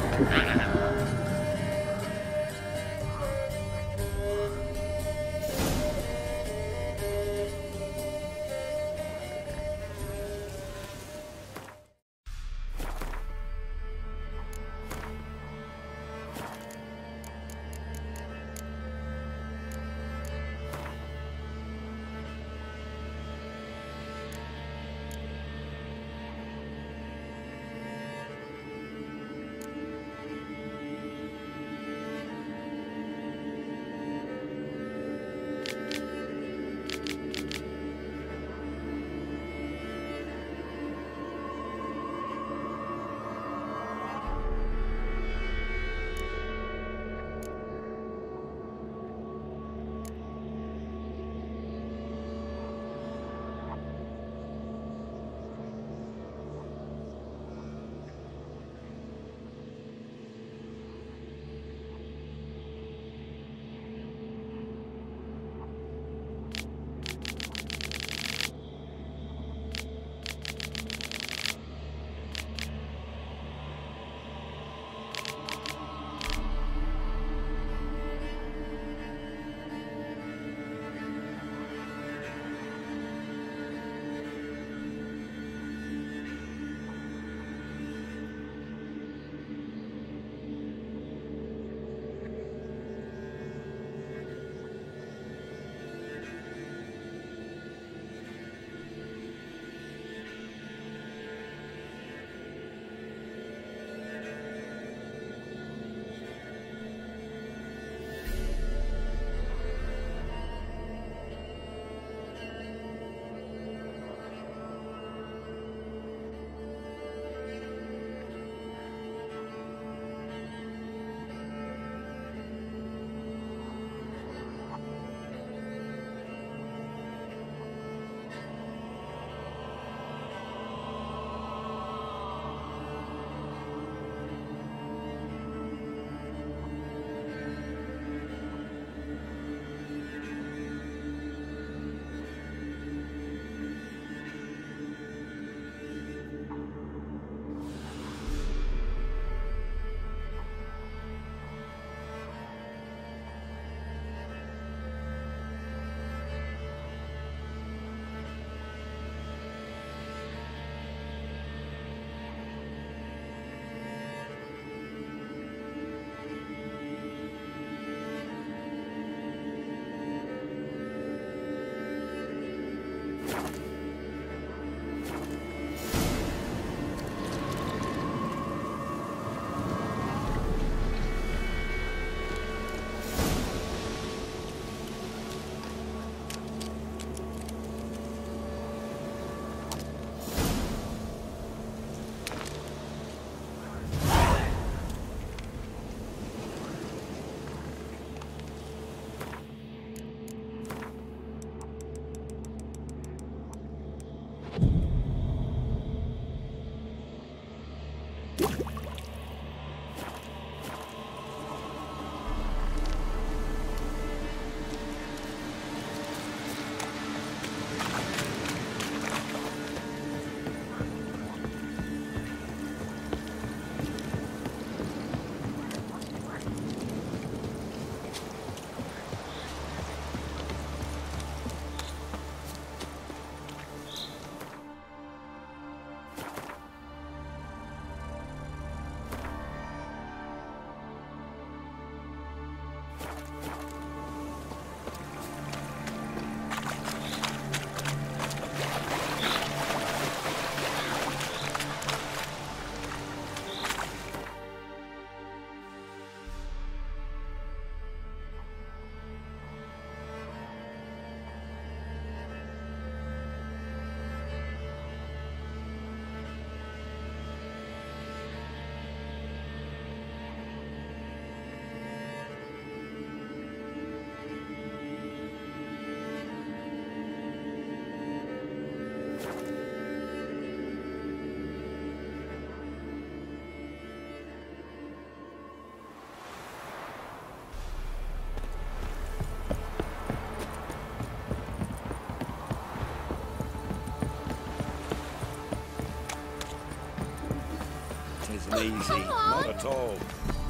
Easy, not at all.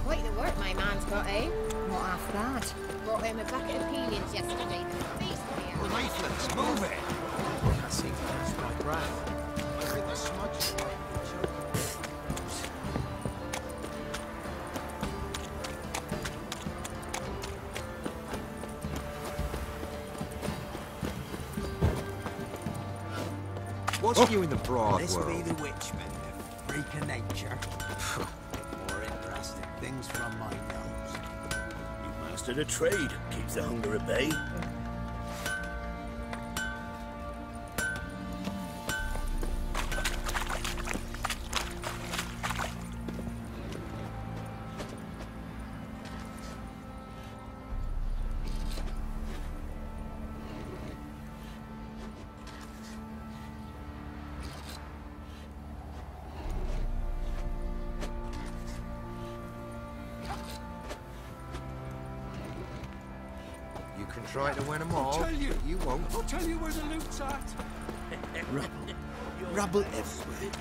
Quite the work my man's got, eh? What after that? Brought him a bucket of peelings yesterday. Leaflets, move it! I can't seem to catch my breath. I think the smudge... What's you in the broad This world? be the witchman, the freak of nature. More interesting things from my nose. You mastered a trade. Keeps the hunger at bay. Try to win them all. I'll tell you. You won't. I'll tell you where the loot's at. Rubble everywhere.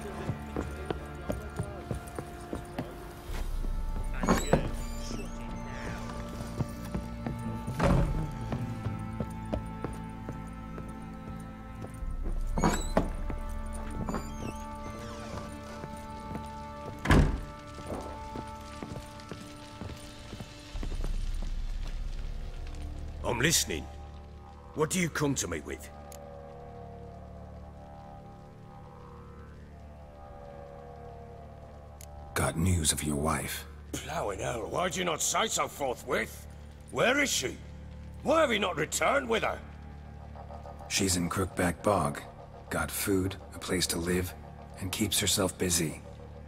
I'm listening. What do you come to me with? Got news of your wife. Plowing hell, why'd you not say so forthwith? Where is she? Why have you not returned with her? She's in Crookback Bog. Got food, a place to live, and keeps herself busy.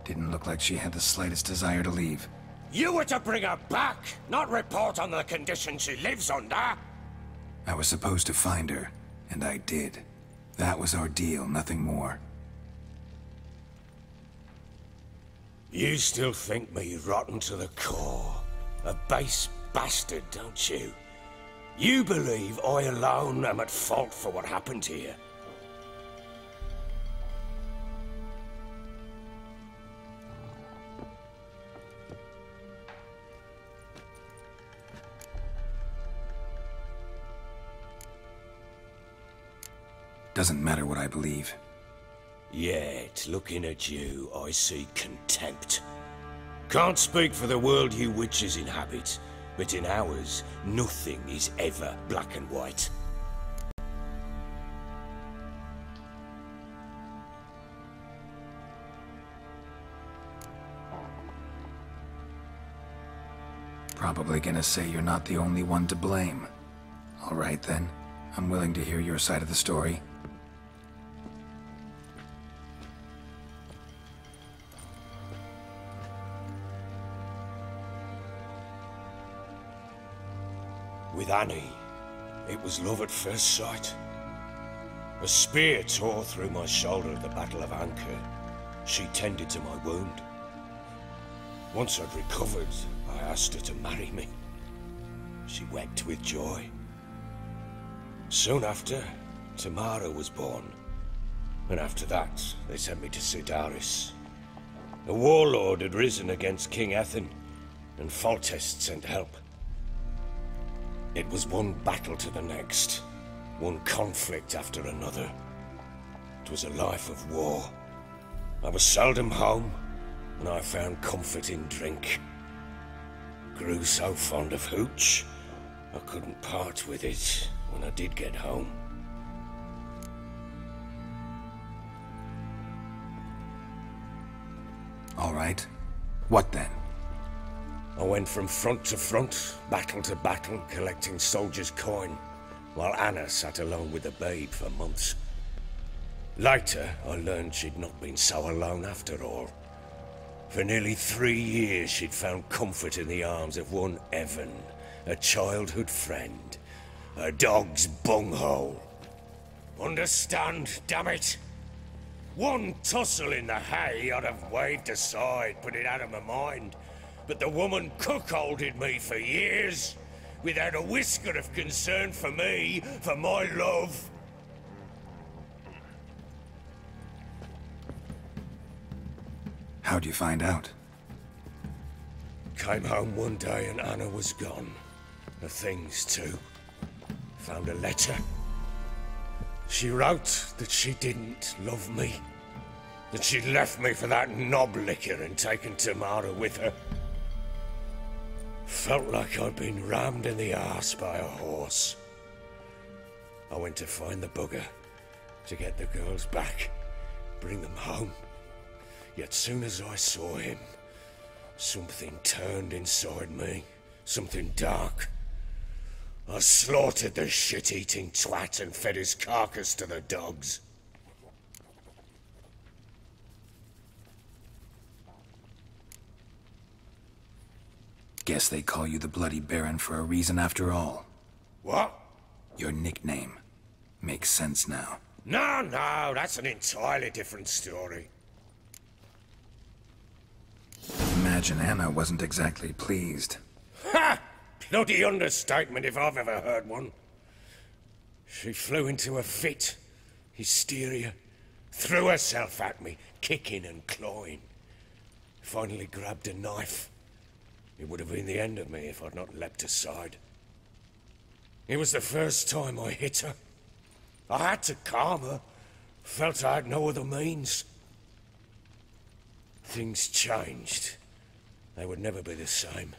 Didn't look like she had the slightest desire to leave. You were to bring her back, not report on the conditions she lives under. I was supposed to find her, and I did. That was our deal, nothing more. You still think me rotten to the core. A base bastard, don't you? You believe I alone am at fault for what happened here. Doesn't matter what I believe. Yet, looking at you, I see contempt. Can't speak for the world you witches inhabit, but in ours, nothing is ever black and white. Probably gonna say you're not the only one to blame. All right then, I'm willing to hear your side of the story. With Annie, it was love at first sight. A spear tore through my shoulder at the Battle of Anchor. She tended to my wound. Once I'd recovered, I asked her to marry me. She wept with joy. Soon after, Tamara was born. And after that, they sent me to Sidaris. A warlord had risen against King Ethan, and Foltest sent help. It was one battle to the next, one conflict after another. It was a life of war. I was seldom home, and I found comfort in drink. Grew so fond of hooch, I couldn't part with it when I did get home. All right. What then? I went from front to front, battle to battle, collecting soldiers' coin, while Anna sat alone with the babe for months. Later, I learned she'd not been so alone after all. For nearly 3 years, she'd found comfort in the arms of one Evan, a childhood friend, a dog's bunghole. Understand, damn it? One tussle in the hay I'd have waved aside, put it out of my mind. But the woman cuckolded me for years, without a whisker of concern for me, for my love. How'd you find out? Came home one day and Anna was gone. The things too. Found a letter. She wrote that she didn't love me. That she'd left me for that knob licker and taken Tamara with her. Felt like I'd been rammed in the arse by a horse. I went to find the bugger, to get the girls back, bring them home. Yet soon as I saw him, something turned inside me, something dark. I slaughtered the shit-eating twat and fed his carcass to the dogs. Guess they call you the Bloody Baron for a reason after all. What? Your nickname. Makes sense now. No, that's an entirely different story. Imagine Anna wasn't exactly pleased. Ha! Bloody understatement if I've ever heard one. She flew into a fit. Hysteria. Threw herself at me, kicking and clawing. Finally grabbed a knife. It would have been the end of me if I'd not leapt aside. It was the first time I hit her. I had to calm her. Felt I had no other means. Things changed. They would never be the same.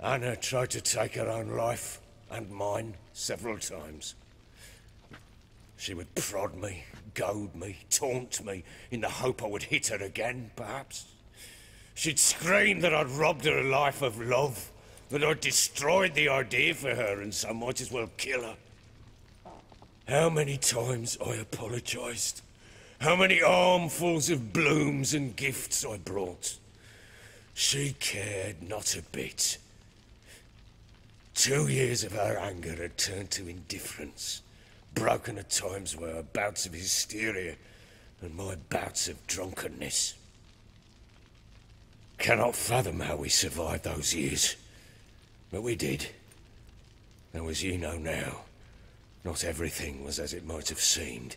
Anna tried to take her own life, and mine, several times. She would prod me, goad me, taunt me, in the hope I would hit her again, perhaps. She'd scream that I'd robbed her life of love, that I'd destroyed the idea for her and so might as well kill her. How many times I apologized. How many armfuls of blooms and gifts I brought. She cared not a bit. 2 years of her anger had turned to indifference, broken at times by her bouts of hysteria and my bouts of drunkenness. Cannot fathom how we survived those years, but we did. Though as you know now, not everything was as it might have seemed.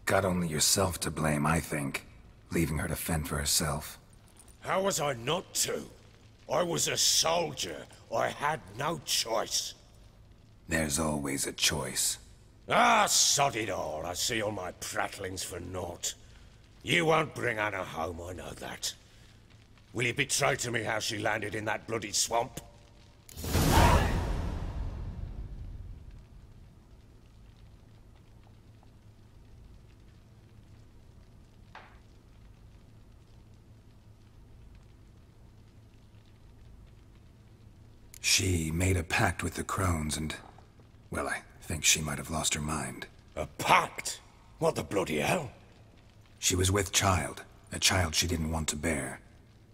Got only yourself to blame, I think. Leaving her to fend for herself. How was I not to? I was a soldier. I had no choice. There's always a choice. Ah, sod it all. I see all my prattlings for naught. You won't bring Anna home, I know that. Will you betray to me how she landed in that bloody swamp? She made a pact with the crones and, well, I think she might have lost her mind. A pact? What the bloody hell? She was with child, a child she didn't want to bear.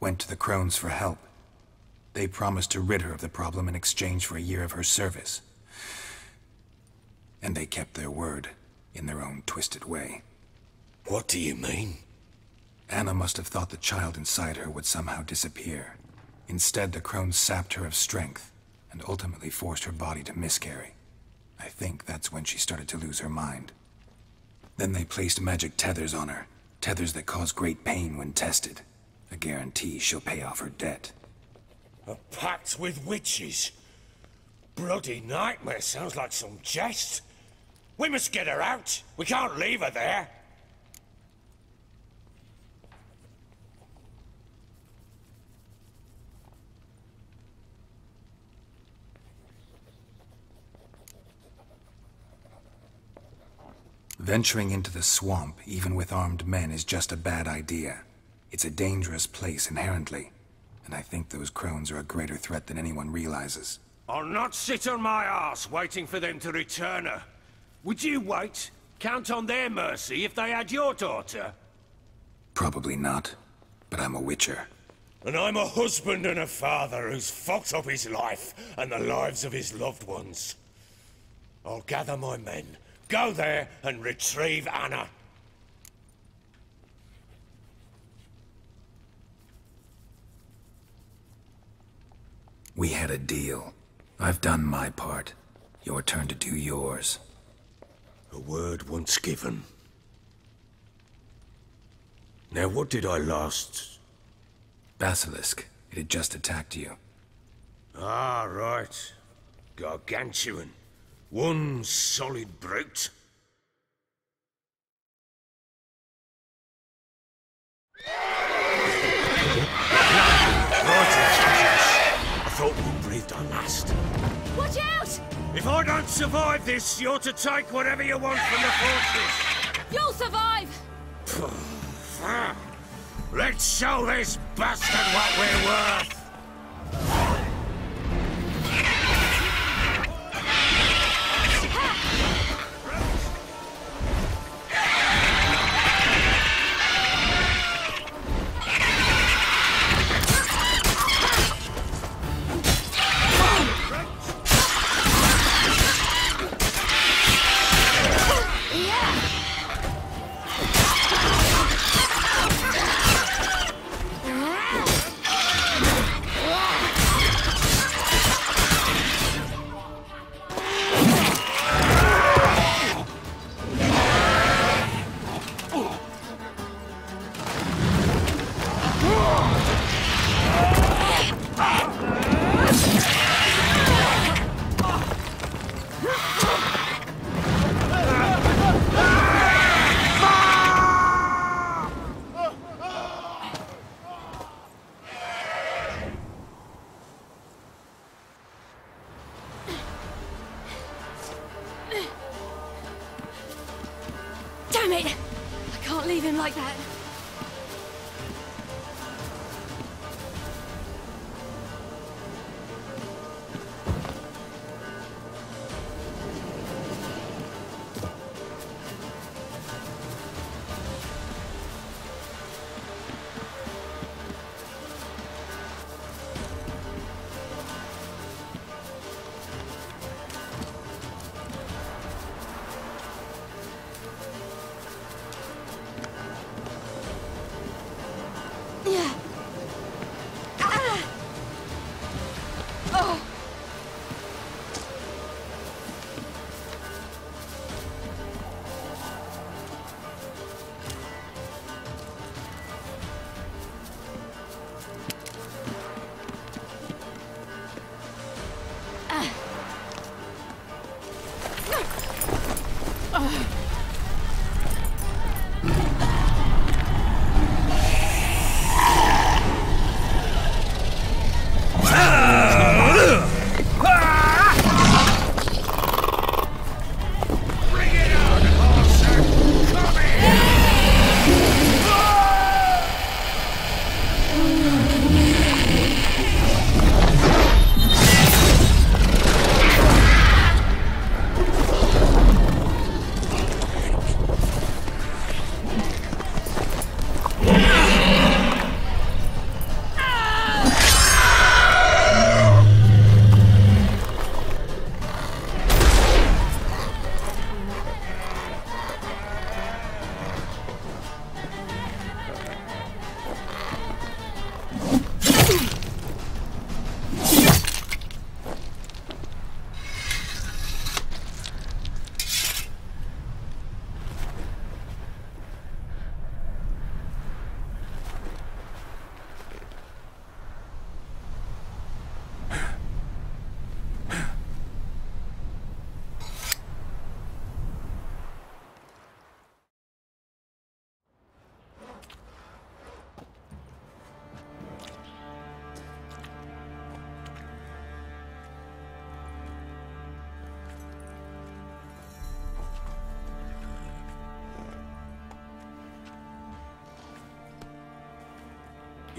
Went to the crones for help. They promised to rid her of the problem in exchange for a year of her service. And they kept their word, in their own twisted way. What do you mean? Anna must have thought the child inside her would somehow disappear. Instead, the crones sapped her of strength, and ultimately forced her body to miscarry. I think that's when she started to lose her mind. Then they placed magic tethers on her, tethers that cause great pain when tested. A guarantee she'll pay off her debt. A pact with witches? Bloody nightmare, sounds like some jest. We must get her out. We can't leave her there. Venturing into the swamp, even with armed men, is just a bad idea. It's a dangerous place inherently, and I think those crones are a greater threat than anyone realizes. I'll not sit on my arse waiting for them to return her. Would you wait? Count on their mercy if they had your daughter? Probably not, but I'm a witcher. And I'm a husband and a father who's fucked up his life and the lives of his loved ones. I'll gather my men, go there and retrieve Anna. We had a deal. I've done my part. Your turn to do yours. A word once given. Now what did I last... Basilisk. It had just attacked you. Ah, right. Gargantuan. One solid brute. I thought we breathed our last. Watch out! If I don't survive this, you're to take whatever you want from the fortress. You'll survive! Let's show this bastard what we're worth! Damn it! I can't leave him like that.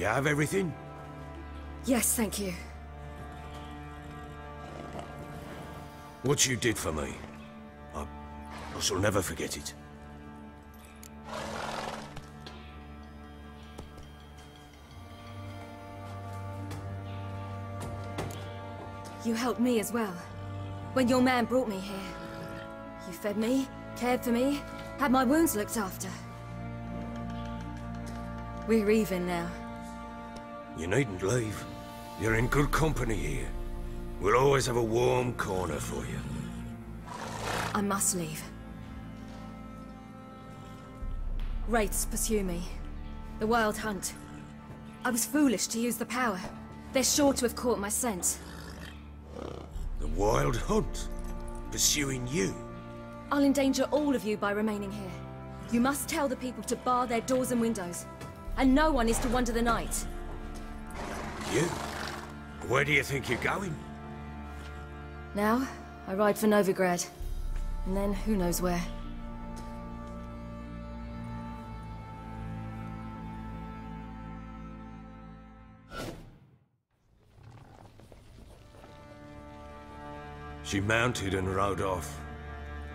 You have everything? Yes, thank you. What you did for me, I shall never forget it. You helped me as well. When your man brought me here. You fed me, cared for me, had my wounds looked after. We're even now. You needn't leave. You're in good company here. We'll always have a warm corner for you. I must leave. Wraiths pursue me. The Wild Hunt. I was foolish to use the power. They're sure to have caught my scent. The Wild Hunt? Pursuing you? I'll endanger all of you by remaining here. You must tell the people to bar their doors and windows. And no one is to wander the night. You? Where do you think you're going? Now, I ride for Novigrad. And then, who knows where. She mounted and rode off.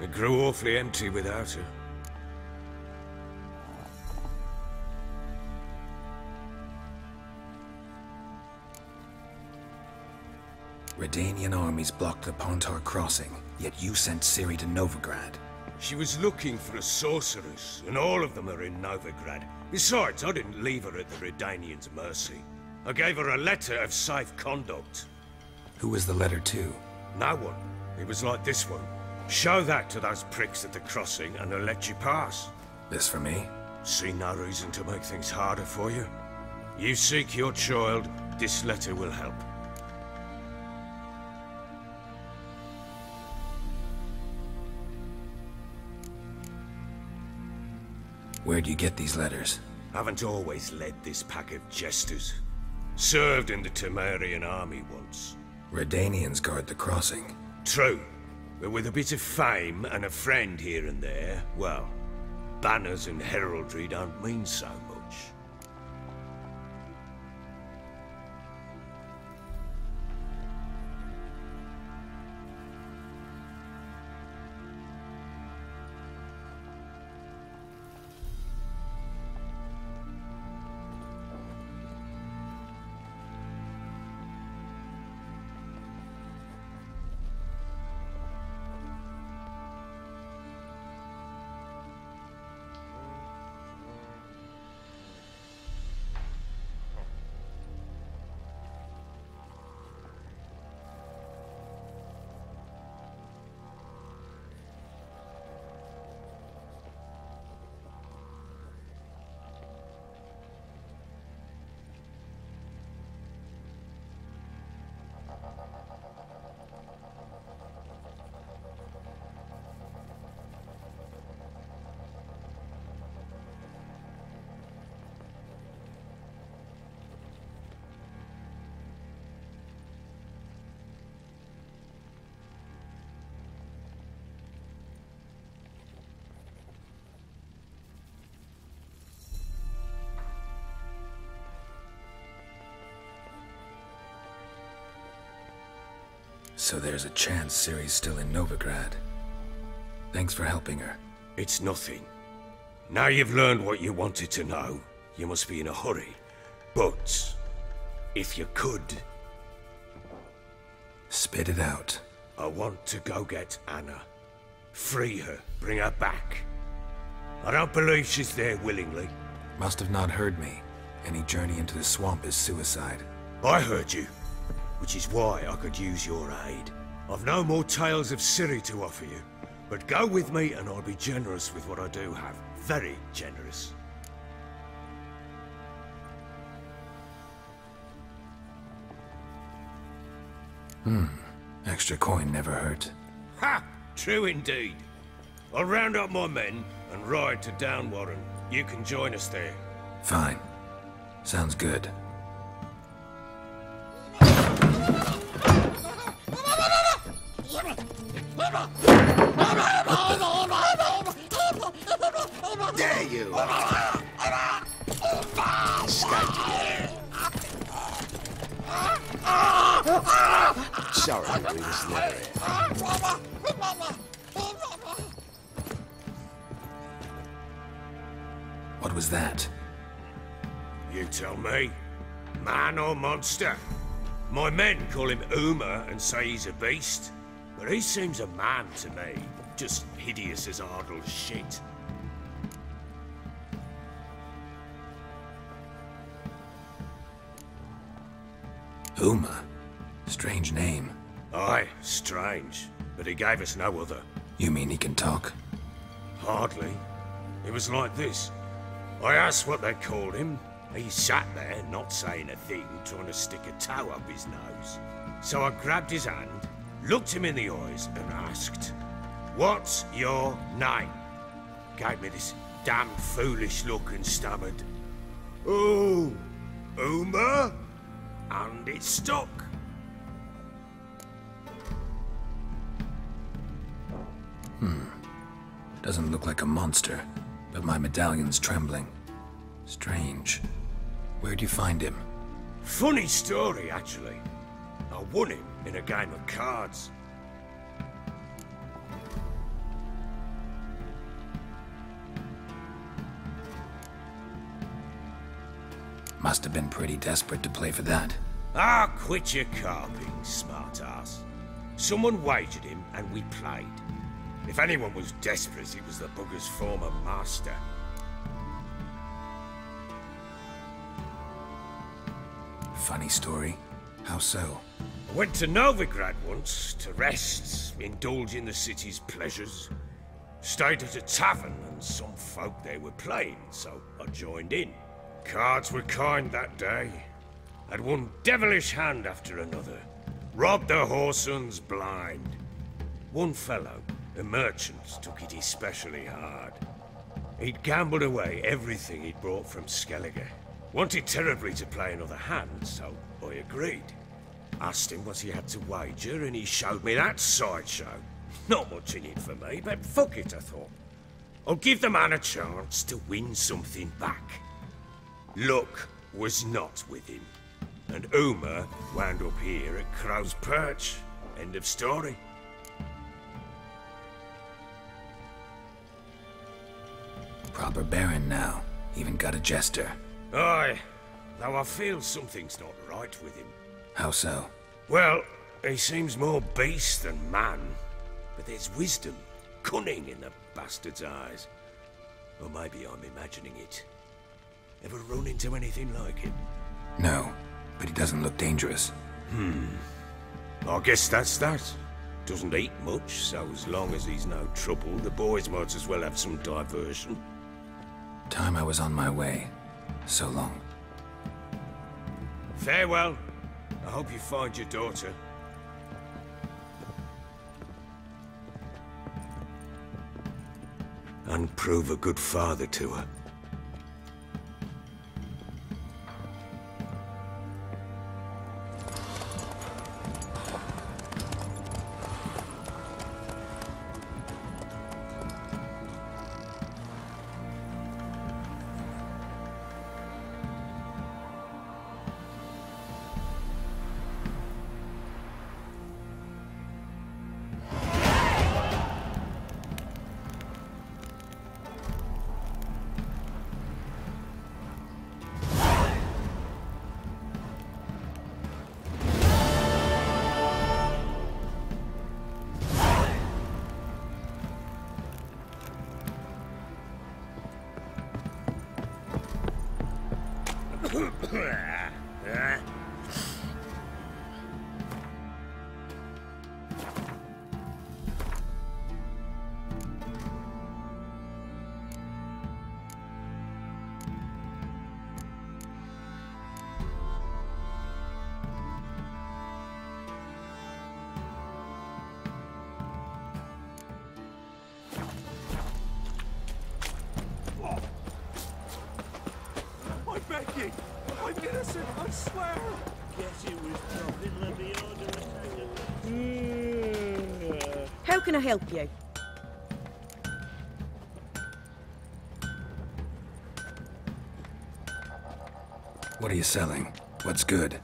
It grew awfully empty without her. Redanian armies blocked the Pontar crossing, yet you sent Ciri to Novigrad. She was looking for a sorceress, and all of them are in Novigrad. Besides, I didn't leave her at the Redanians' mercy. I gave her a letter of safe conduct. Who was the letter to? No one. It was like this one. Show that to those pricks at the crossing, and they'll let you pass. This for me? See no reason to make things harder for you. You seek your child, this letter will help. Where'd you get these letters? Haven't always led this pack of jesters. Served in the Temerian army once. Redanians guard the crossing. True. But with a bit of fame and a friend here and there, well, banners and heraldry don't mean so much. So there's a chance Ciri's still in Novigrad. Thanks for helping her. It's nothing. Now you've learned what you wanted to know, you must be in a hurry. But, if you could... Spit it out. I want to go get Anna. Free her, bring her back. I don't believe she's there willingly. Must have not heard me. Any journey into the swamp is suicide. I heard you, which is why I could use your aid. I've no more tales of Ciri to offer you, but go with me and I'll be generous with what I do have. Very generous. Extra coin never hurt. Ha! True indeed. I'll round up my men and ride to Downwarren. You can join us there. Fine. Sounds good. There you are. Escaped. was that? You tell me. Man or monster? My men call him Uma and say he's a beast. But he seems a man to me. Just hideous as Ardle's shit. Uma? Strange name. Aye, strange. But he gave us no other. You mean he can talk? Hardly. It was like this. I asked what they called him. He sat there, not saying a thing, trying to stick a toe up his nose. So I grabbed his hand, looked him in the eyes, and asked, "What's your name?" Gave me this damn foolish look and stammered, "Oh, Uma?" And it stuck. Doesn't look like a monster, but my medallion's trembling. Strange. Where'd you find him? Funny story, actually. I won him in a game of cards. Must have been pretty desperate to play for that. Ah, quit your carping, smartass. Someone wagered him and we played. If anyone was desperate, it was the bugger's former master. Funny story. How so? I went to Novigrad once to rest, indulge in the city's pleasures. Stayed at a tavern and some folk there were playing, so I joined in. Cards were kind that day. Had one devilish hand after another. Robbed the whoresons blind. One fellow, a merchant, took it especially hard. He'd gambled away everything he'd brought from Skellige. Wanted terribly to play another hand, so I agreed. Asked him what he had to wager, and he showed me that sideshow. Not much in it for me, but fuck it, I thought. I'll give the man a chance to win something back. Luck was not with him, and Uma wound up here at Crow's Perch. End of story. Proper baron now. Even got a jester. Aye, though I feel something's not right with him. How so? Well, he seems more beast than man, but there's wisdom, cunning in the bastard's eyes. Or maybe I'm imagining it. Ever run into anything like him? No, but he doesn't look dangerous. I guess that's that. Doesn't eat much, so as long as he's no trouble, the boys might as well have some diversion. Time I was on my way. So long. Farewell. I hope you find your daughter. And prove a good father to her. I'm innocent, I swear! Guess he was dropping Leviosa. How can I help you? What are you selling? What's good?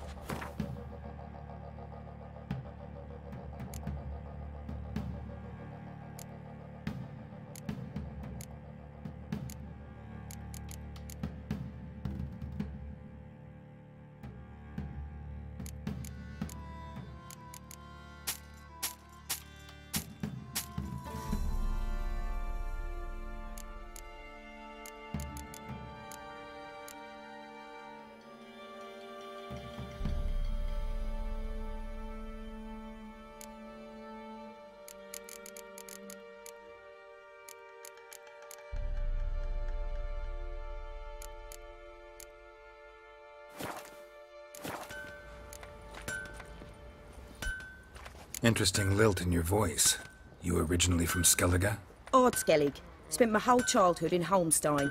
Interesting lilt in your voice. You originally from Skellige? Ardskellig. Spent my whole childhood in Holmstein.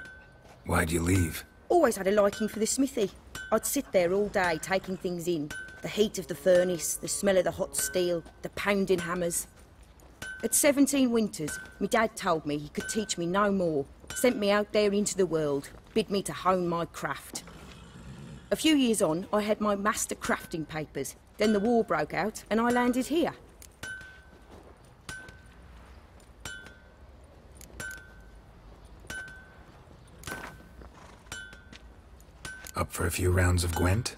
Why'd you leave? Always had a liking for the smithy. I'd sit there all day taking things in. The heat of the furnace, the smell of the hot steel, the pounding hammers. At 17 winters, my dad told me he could teach me no more. Sent me out there into the world, bid me to hone my craft. A few years on, I had my master crafting papers. Then the war broke out and I landed here. Up for a few rounds of Gwent?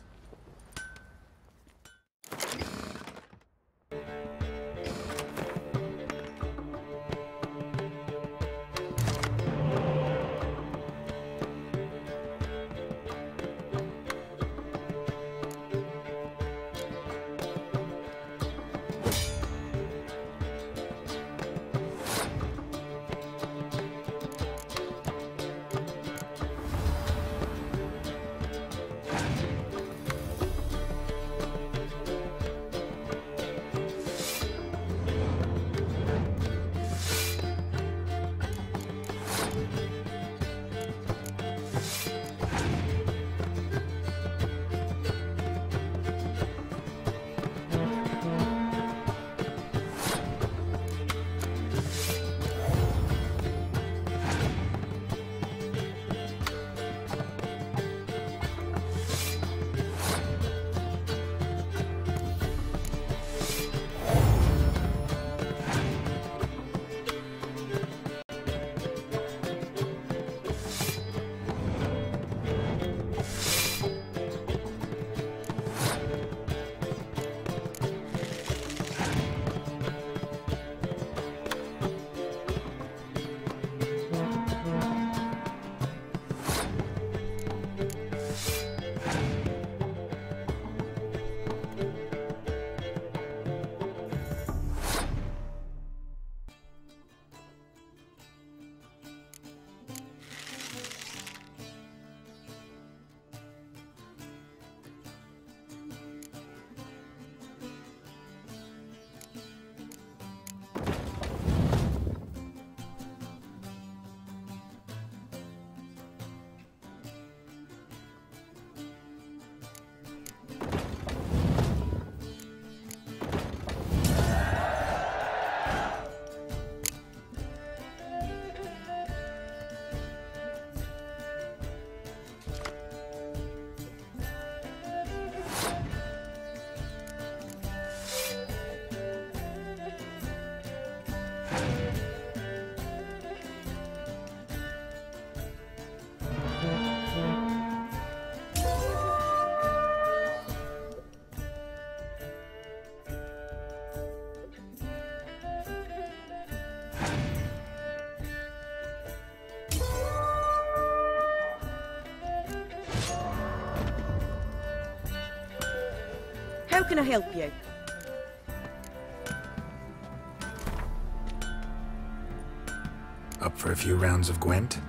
How can I help you? Up for a few rounds of Gwent?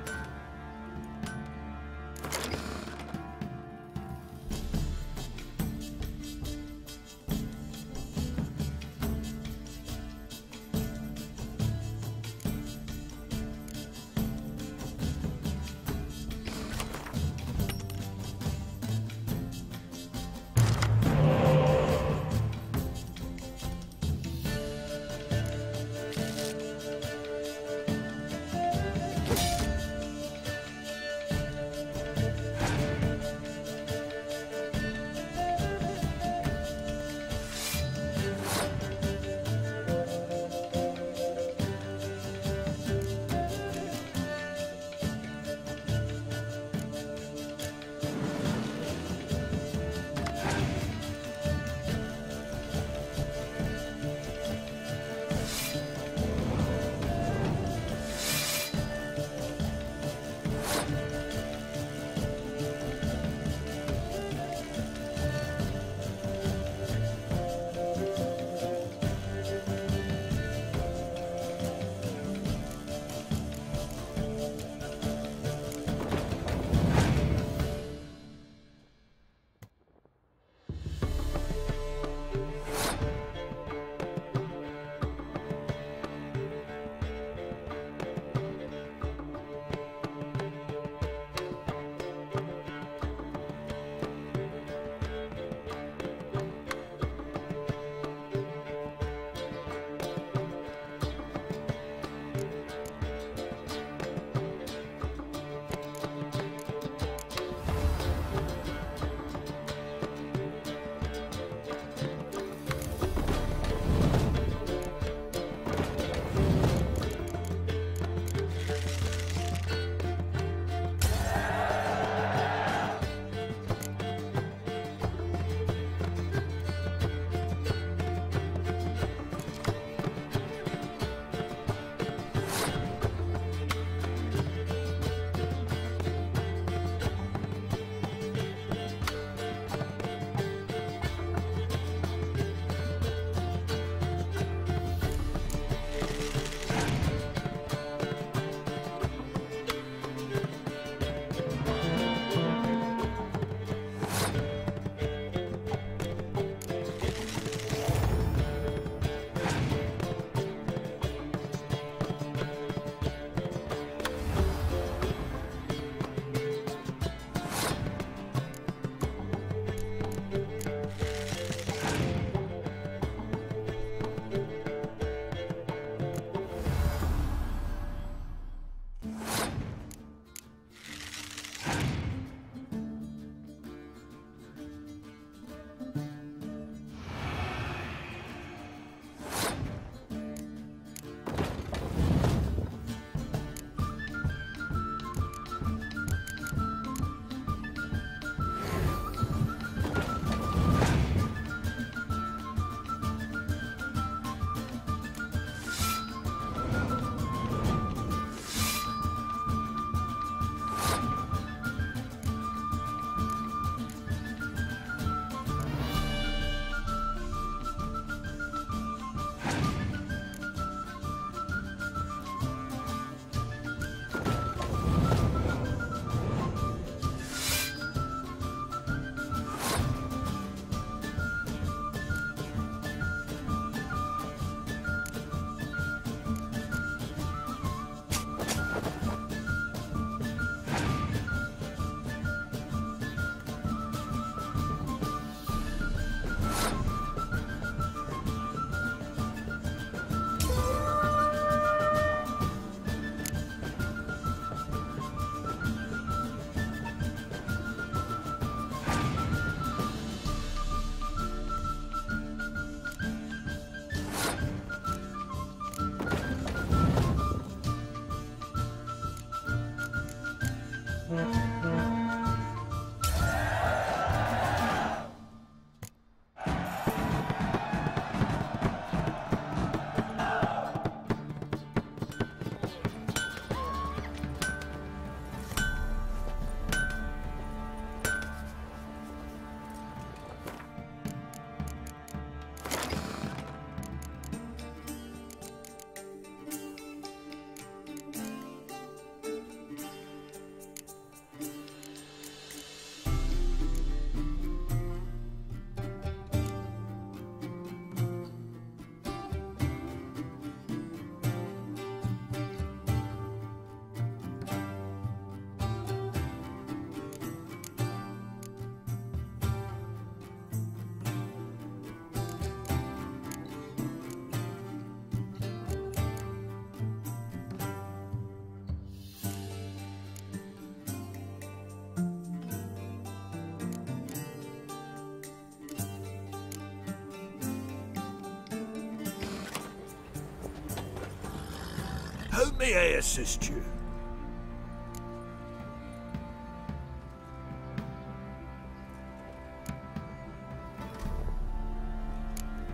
How may I assist you?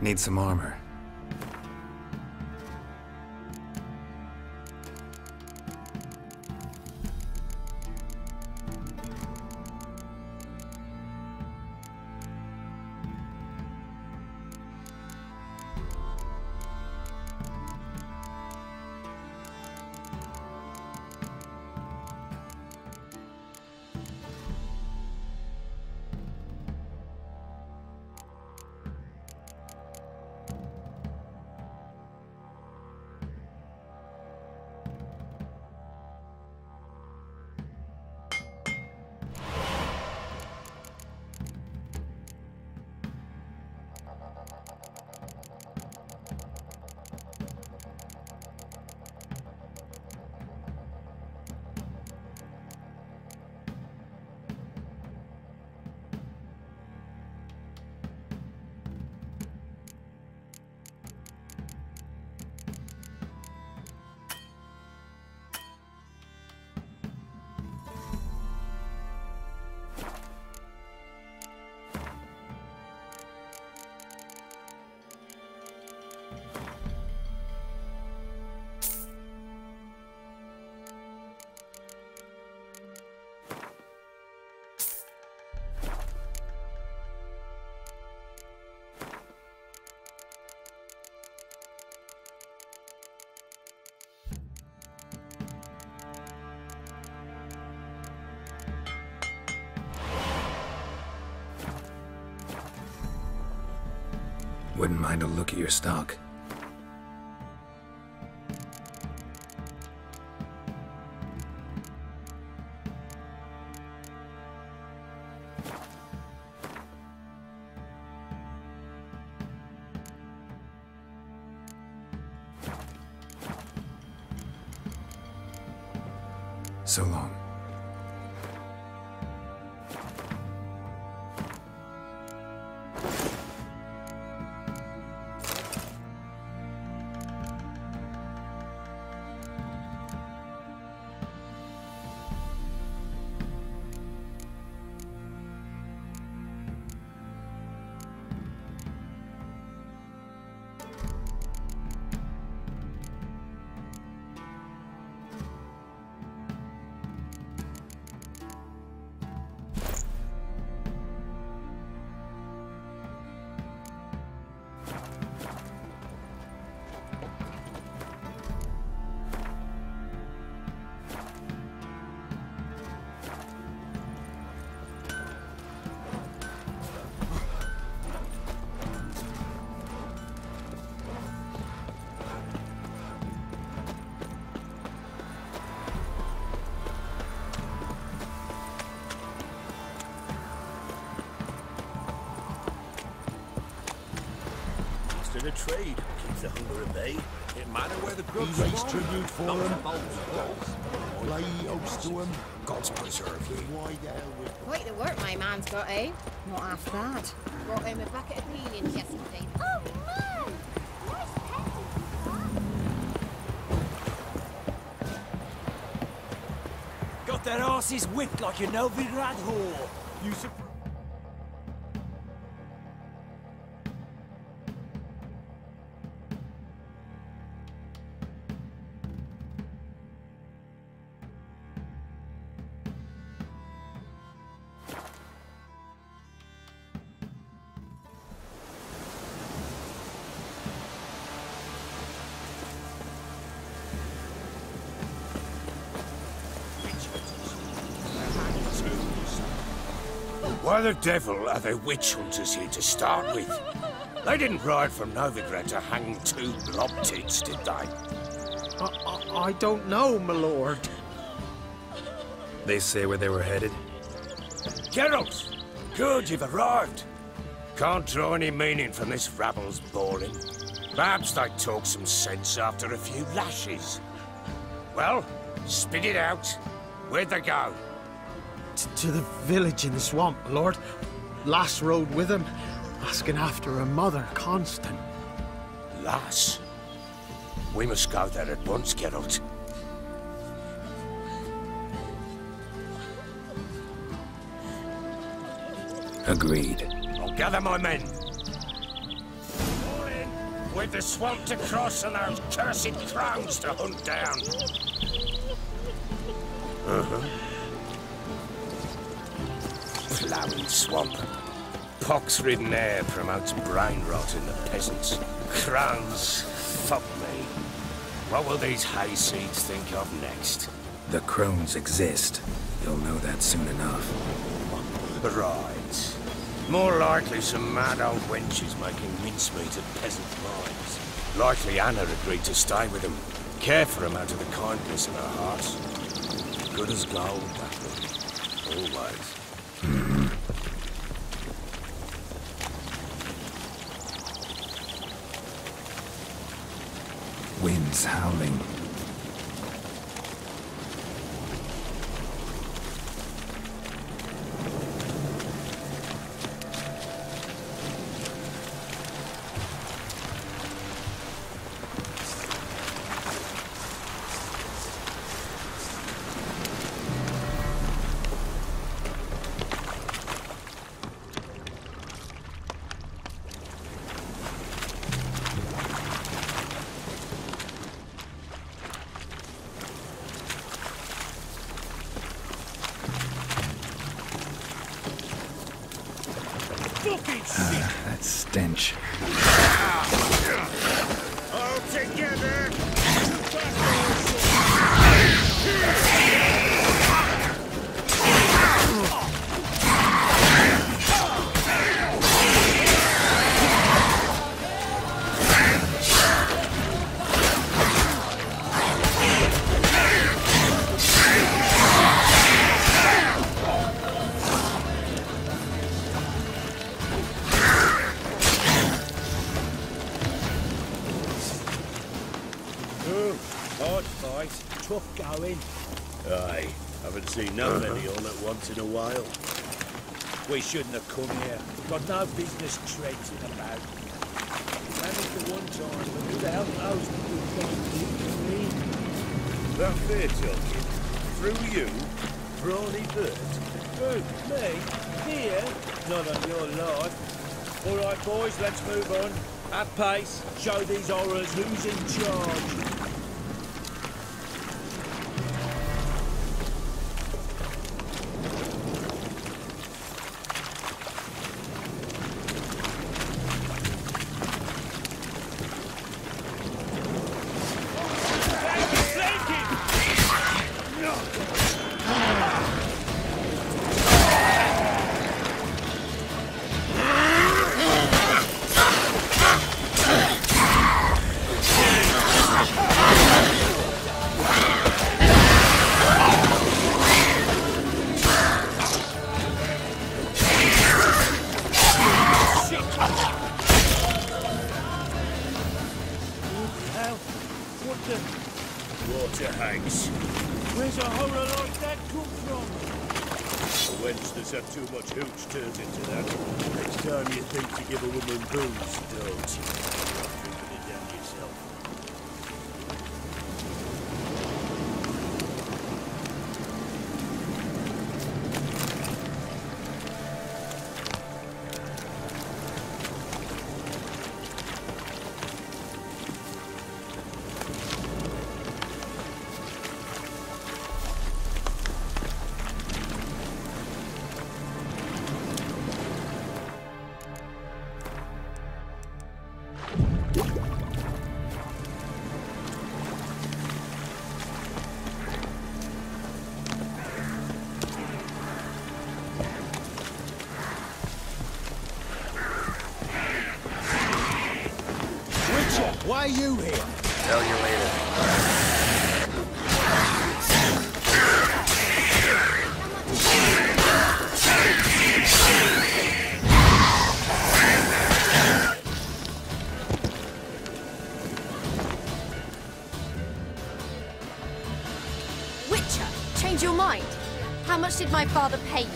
Need some armor. Wouldn't mind a look at your stock. So long. The trade keeps the hunger at bay. It matter where the grubs He lays tribute for him. Lay host to him. God's preserve you. Quite the work my man's got, eh? Not half bad. Brought him a bucket of peelings yesterday. Oh, man! Nice petty. Got their asses whipped like a Novigrad whore. You Why the devil are there witch hunters here to start with? They didn't ride from Novigrad to hang two blob tits, did they? I don't know, my lord. They say where they were headed? Geralt! Good, you've arrived. Can't draw any meaning from this rabble's bawling. Perhaps they talk some sense after a few lashes. Well, spit it out. Where'd they go? To the village in the swamp, my lord. Lass rode with him, asking after her mother, Constant. Lass? We must go there at once, Geralt. Agreed. I'll gather my men. All in, with the swamp to cross and those cursed crowns to hunt down. Ploughing swamp. Pox-ridden air promotes brain rot in the peasants. Crowns, fuck me. What will these hayseeds think of next? The crones exist. You'll know that soon enough. Right. More likely some mad old wenches making mincemeat of peasant wives. Likely Anna agreed to stay with them, care for them out of the kindness in her heart. Good as gold, that one. Always. Winds howling. That stench. All together! Hard fight, tough going. Aye, haven't seen no many all at once in a while. We shouldn't have come here. Got no business traipsing about. Managed at one time, but who the hell knows what we've got to me? That fair talking. Through you? Brawny bird? Who? Me? Here? Not on your life. All right, boys, let's move on. At pace, show these horrors who's in charge. Water hags. Where's a horror like that come from? The wenches have too much hooch turns into that. Next time you think to give a woman booze, don't. You're drinking it down yourself. Why are you here? Tell you later. Witcher, change your mind. How much did my father pay you?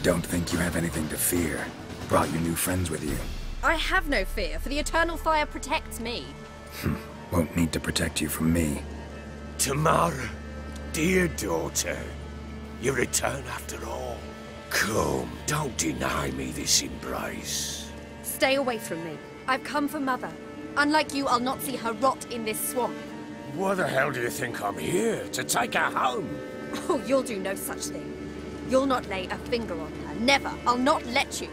Don't think you have anything to fear. Brought your new friends with you. I have no fear, for the eternal fire protects me. Won't need to protect you from me. Tamara, dear daughter, you return after all. Come, don't deny me this embrace. Stay away from me. I've come for Mother. Unlike you, I'll not see her rot in this swamp. Why the hell do you think I'm here? To take her home? Oh, you'll do no such thing. You'll not lay a finger on her. Never. I'll not let you.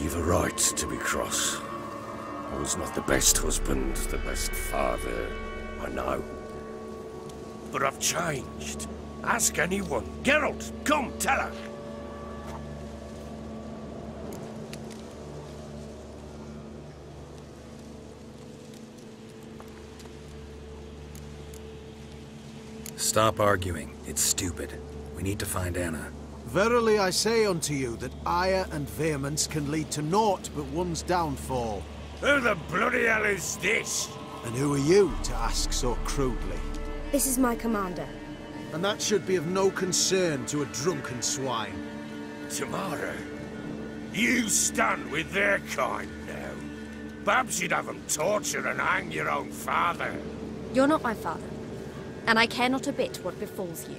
You've a right to be cross. I was not the best husband, the best father, I know. But I've changed. Ask anyone. Geralt, come, tell her. Stop arguing. It's stupid. We need to find Anna. Verily I say unto you that ire and vehemence can lead to naught but one's downfall. Who the bloody hell is this? And who are you to ask so crudely? This is my commander. And that should be of no concern to a drunken swine. Tamara, you stand with their kind now. Perhaps you'd have them torture and hang your own father. You're not my father. And I care not a bit what befalls you.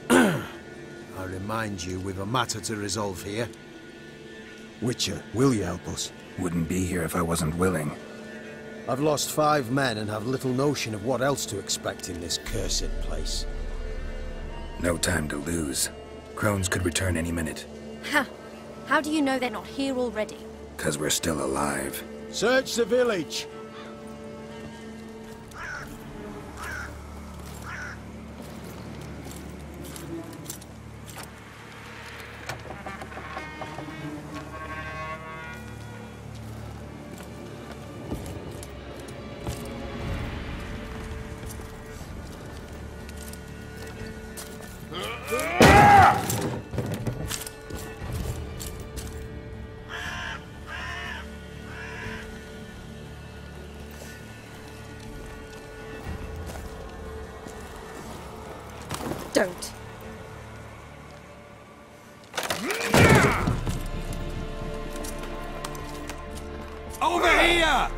I remind you, we've a matter to resolve here. Witcher, will you help us? Wouldn't be here if I wasn't willing. I've lost 5 men and have little notion of what else to expect in this cursed place. No time to lose. Crones could return any minute. Ha! How do you know they're not here already? 'Cause we're still alive. Search the village! Don't. Over here!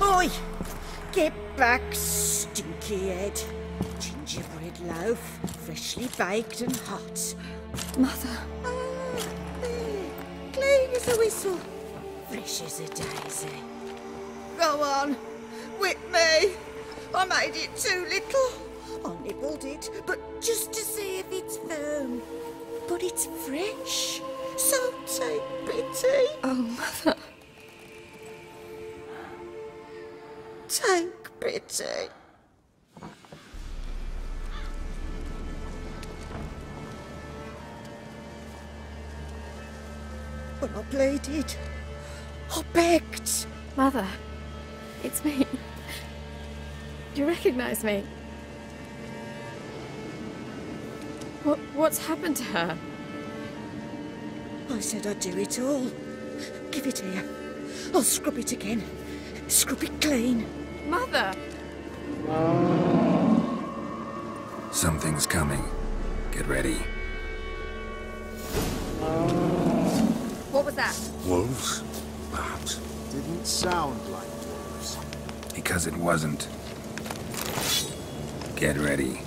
Oi! Get back, stinky head. Gingerbread loaf, freshly baked and hot. Mother. There. Clean as a whistle. Fresh as a daisy. Go on. Whip me. I made it too little. I nibbled it, but just to see if it's firm. But it's fresh. So take pity. Oh, Mother. Take pity. But I pleaded. I begged. Mother. It's me. You recognize me? What's happened to her? I said I'd do it all. Give it here. I'll scrub it again. Scrub it clean. Mother! Something's coming. Get ready. What was that? Wolves? Perhaps. Didn't sound like wolves. Because it wasn't. Get ready.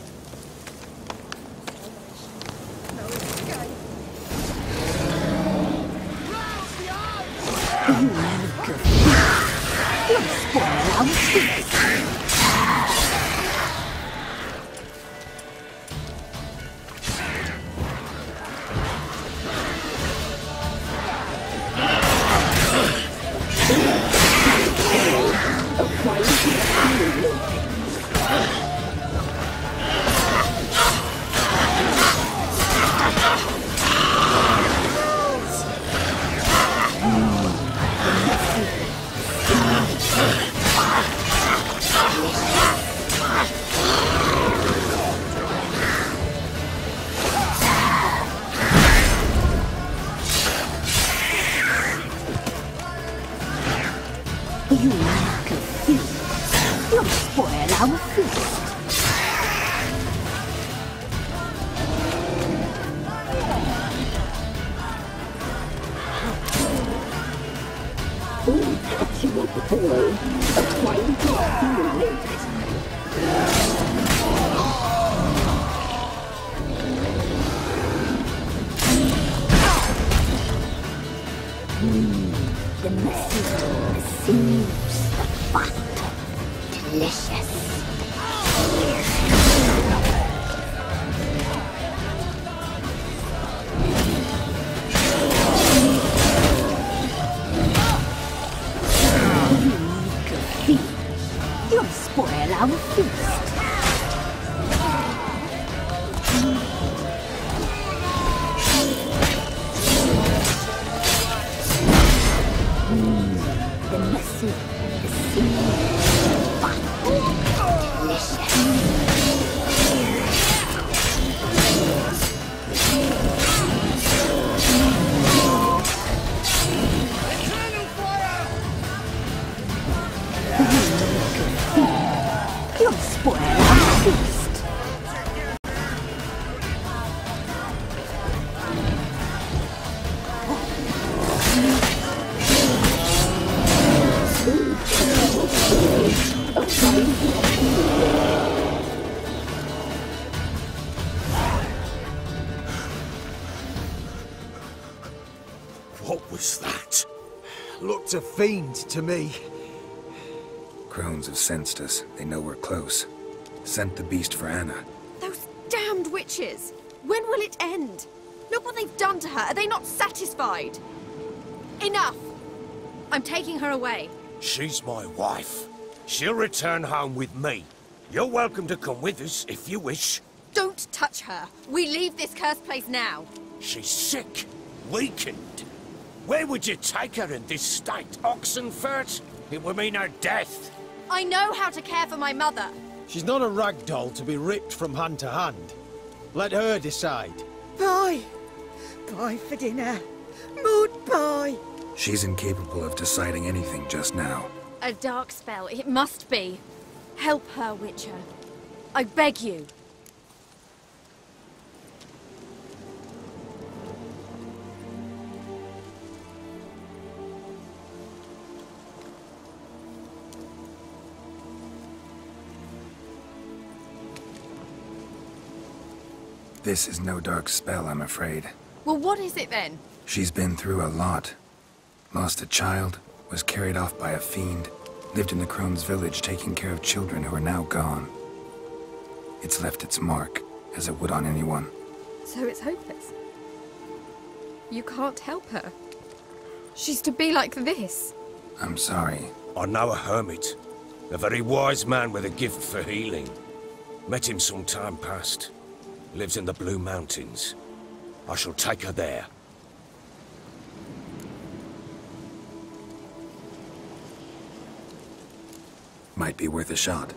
You like a feast. You'll spoil our feast. Oh, catching up, boy. A fine thing late. The messy, the sinews, the fat. Delicious. You'll spoil our feast. The messy, the seed, fat, delicious. You'll spoil our feast. What was that? Looked a fiend to me. Crones have sensed us. They know we're close. Sent the beast for Anna. Those damned witches! When will it end? Look what they've done to her. Are they not satisfied? Enough! I'm taking her away. She's my wife. She'll return home with me. You're welcome to come with us if you wish. Don't touch her. We leave this cursed place now. She's sick, weakened. Where would you take her in this state? Oxenfurt? It would mean her death. I know how to care for my mother. She's not a rag doll to be ripped from hand to hand. Let her decide. Bye. Bye for dinner. Mood bye. She's incapable of deciding anything just now. A dark spell, it must be. Help her, Witcher. I beg you. This is no dark spell, I'm afraid. Well, what is it then? She's been through a lot. Lost a child, was carried off by a fiend, lived in the Crone's village taking care of children who are now gone. It's left its mark, as it would on anyone. So it's hopeless. You can't help her. She's to be like this. I'm sorry. I know a hermit. A very wise man with a gift for healing. Met him some time past. Lives in the Blue Mountains. I shall take her there. Might be worth a shot.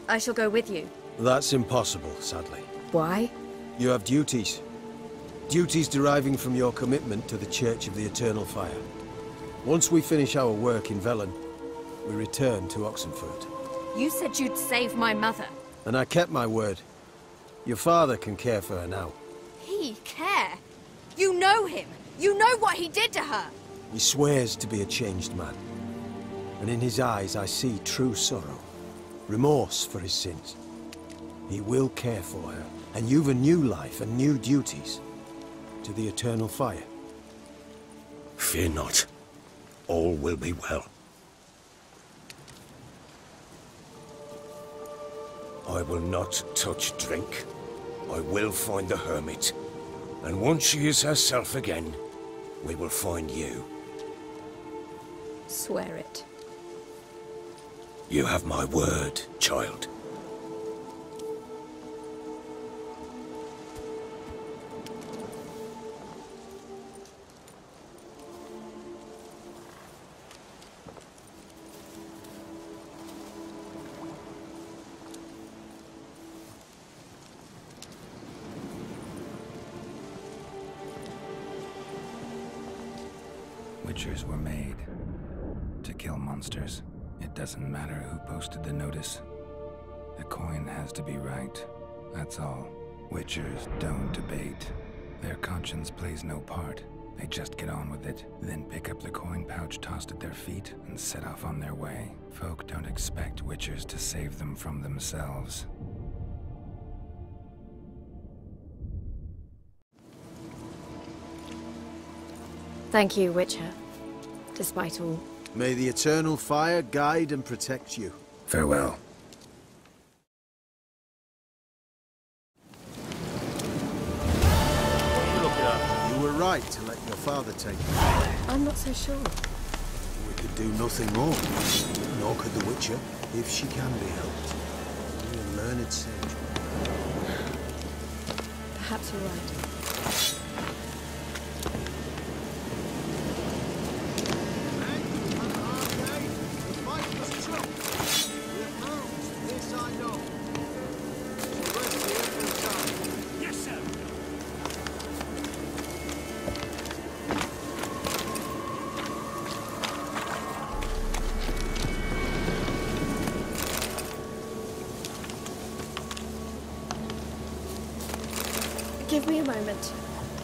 I shall go with you. That's impossible, sadly. Why? You have duties. Duties deriving from your commitment to the Church of the Eternal Fire. Once we finish our work in Velen, we return to Oxenfurt. You said you'd save my mother. And I kept my word. Your father can care for her now. He care? You know him. You know what he did to her. He swears to be a changed man. And in his eyes I see true sorrow. Remorse for his sins. He will care for her. And you've a new life and new duties. To the Eternal Fire. Fear not. All will be well. I will not touch drink. I will find the hermit. And once she is herself again, we will find you. Swear it. You have my word, child. Witchers were made to kill monsters. It doesn't matter who posted the notice. The coin has to be right. That's all. Witchers don't debate. Their conscience plays no part. They just get on with it, then pick up the coin pouch tossed at their feet and set off on their way. Folk don't expect witchers to save them from themselves. Thank you, Witcher. Despite all. May the eternal fire guide and protect you. Farewell. You were right to let your father take you. I'm not so sure. We could do nothing more. Nor could the Witcher, if she can be helped. Only a learned sage. Perhaps you're right. Give me a moment.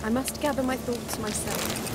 I must gather my thoughts myself.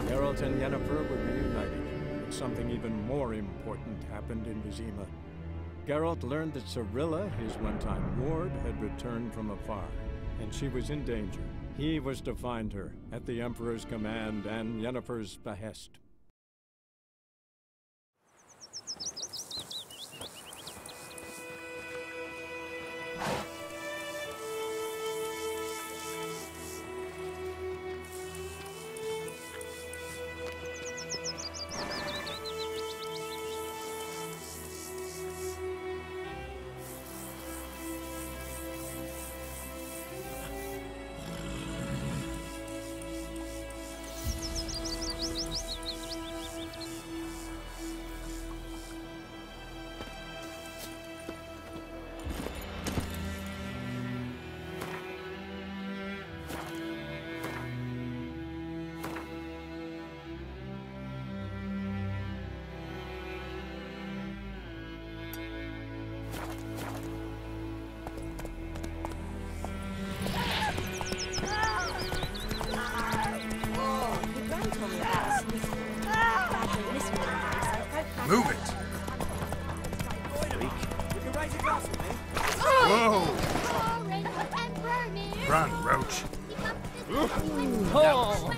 Geralt and Yennefer were reunited, but something even more important happened in Vizima. Geralt learned that Cirilla, his one-time ward, had returned from afar, and she was in danger. He was to find her, at the Emperor's command and Yennefer's behest. Move it! Whoa! Run, Roach. Oh.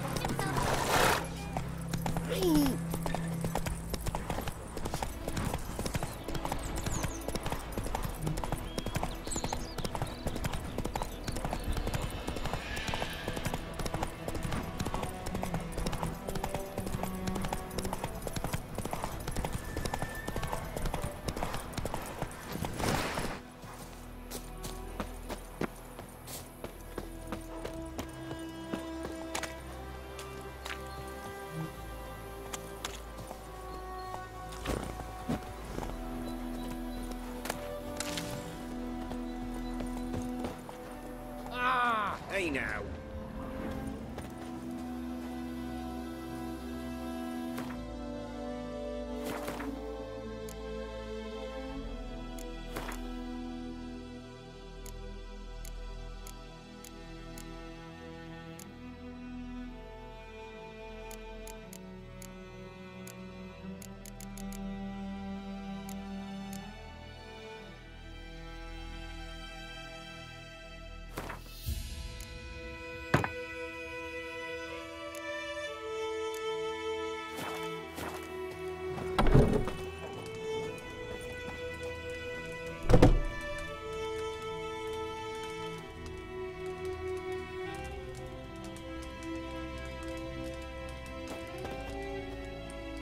me now.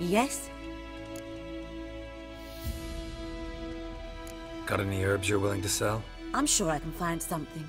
Yes? Got any herbs you're willing to sell? I'm sure I can find something.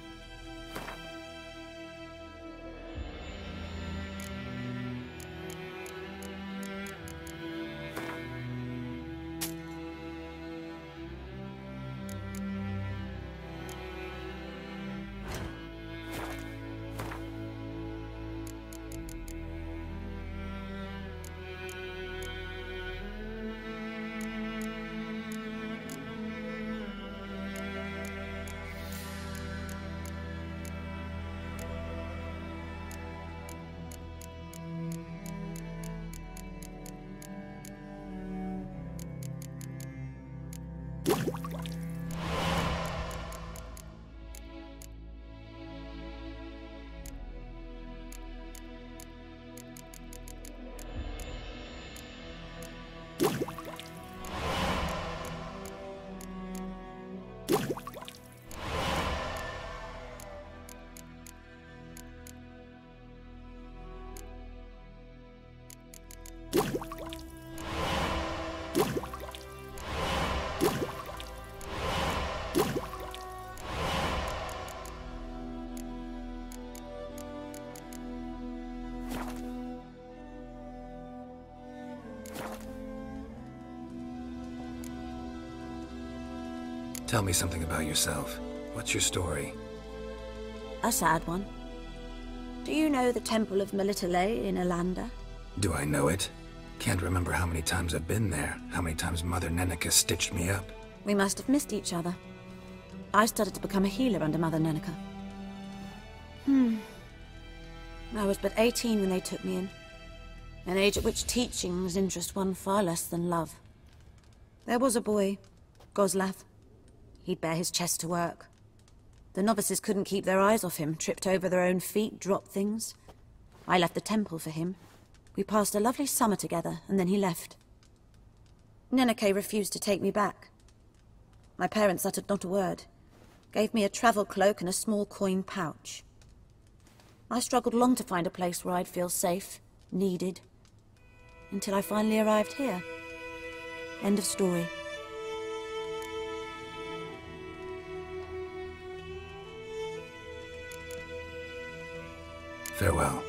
Tell me something about yourself. What's your story? A sad one. Do you know the Temple of Melitele in Alanda? Do I know it? Can't remember how many times I've been there, how many times Mother Nenica stitched me up. We must have missed each other. I started to become a healer under Mother Nenica. I was but 18 when they took me in. An age at which teachings interest one far less than love. There was a boy, Goslav. He'd bare his chest to work. The novices couldn't keep their eyes off him, tripped over their own feet, dropped things. I left the temple for him. We passed a lovely summer together, and then he left. Nenike refused to take me back. My parents uttered not a word, gave me a travel cloak and a small coin pouch. I struggled long to find a place where I'd feel safe, needed, until I finally arrived here. End of story. Farewell.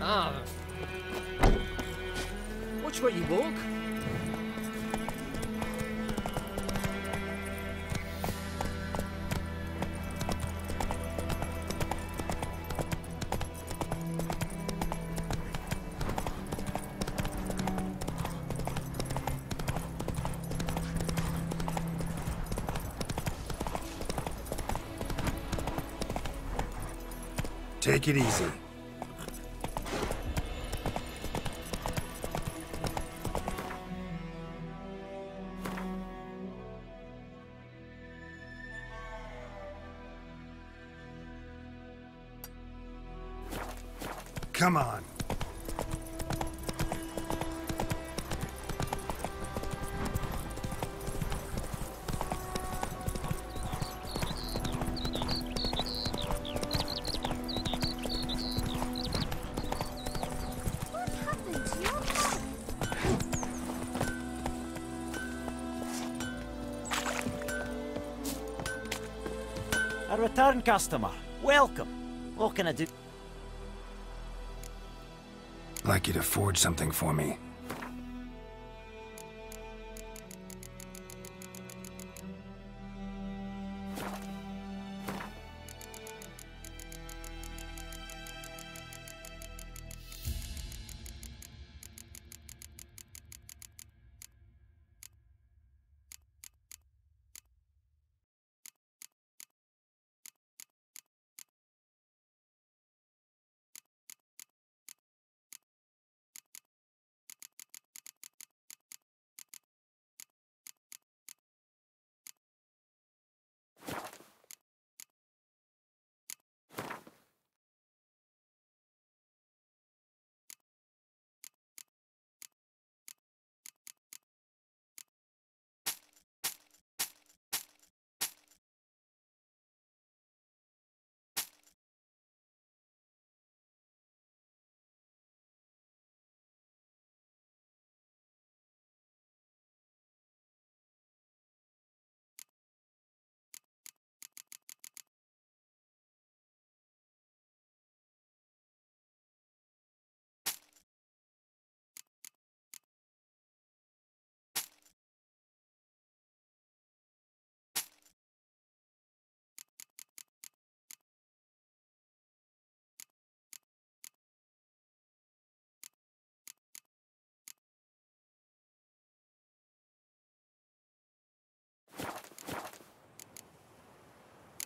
Ah. Watch where you walk. Take it easy. Come on. A return customer. Welcome. What can I do? I'd like you to forge something for me.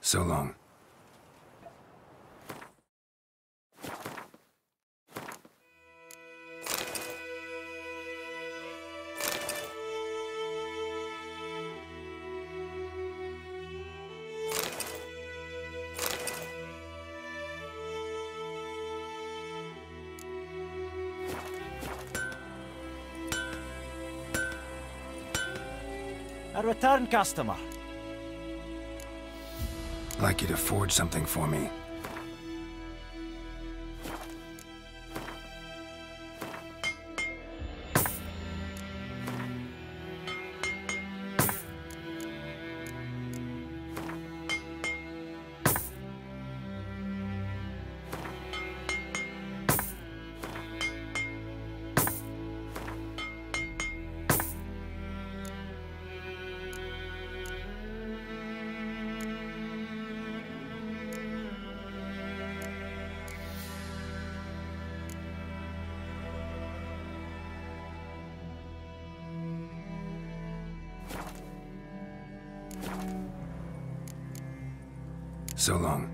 So long. A return customer. I'd like you to forge something for me. So long.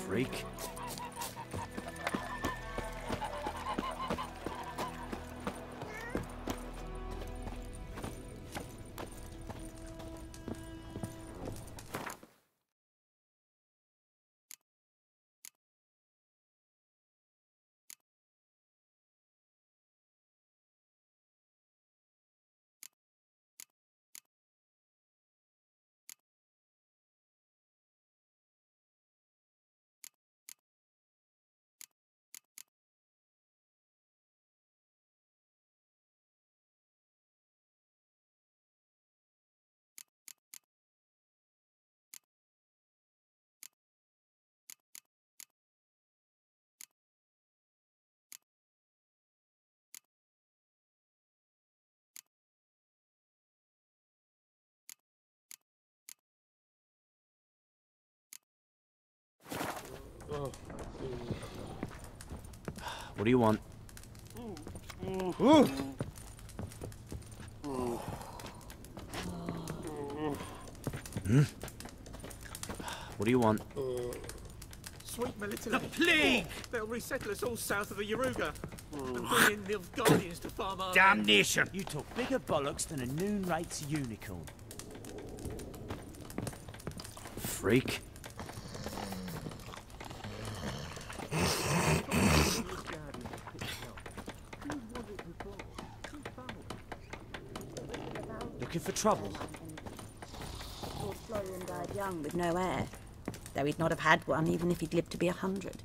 Freak. What do you want? What do you want? Sweet Melitele. The plague! They'll resettle us all south of the Yaruga. And bring in the Guardians to farm our Damnation! You took bigger bollocks than a noon rates unicorn. Freak. Looking for trouble? Lord Florian died young with no heir. Though he'd not have had one even if he'd lived to be 100.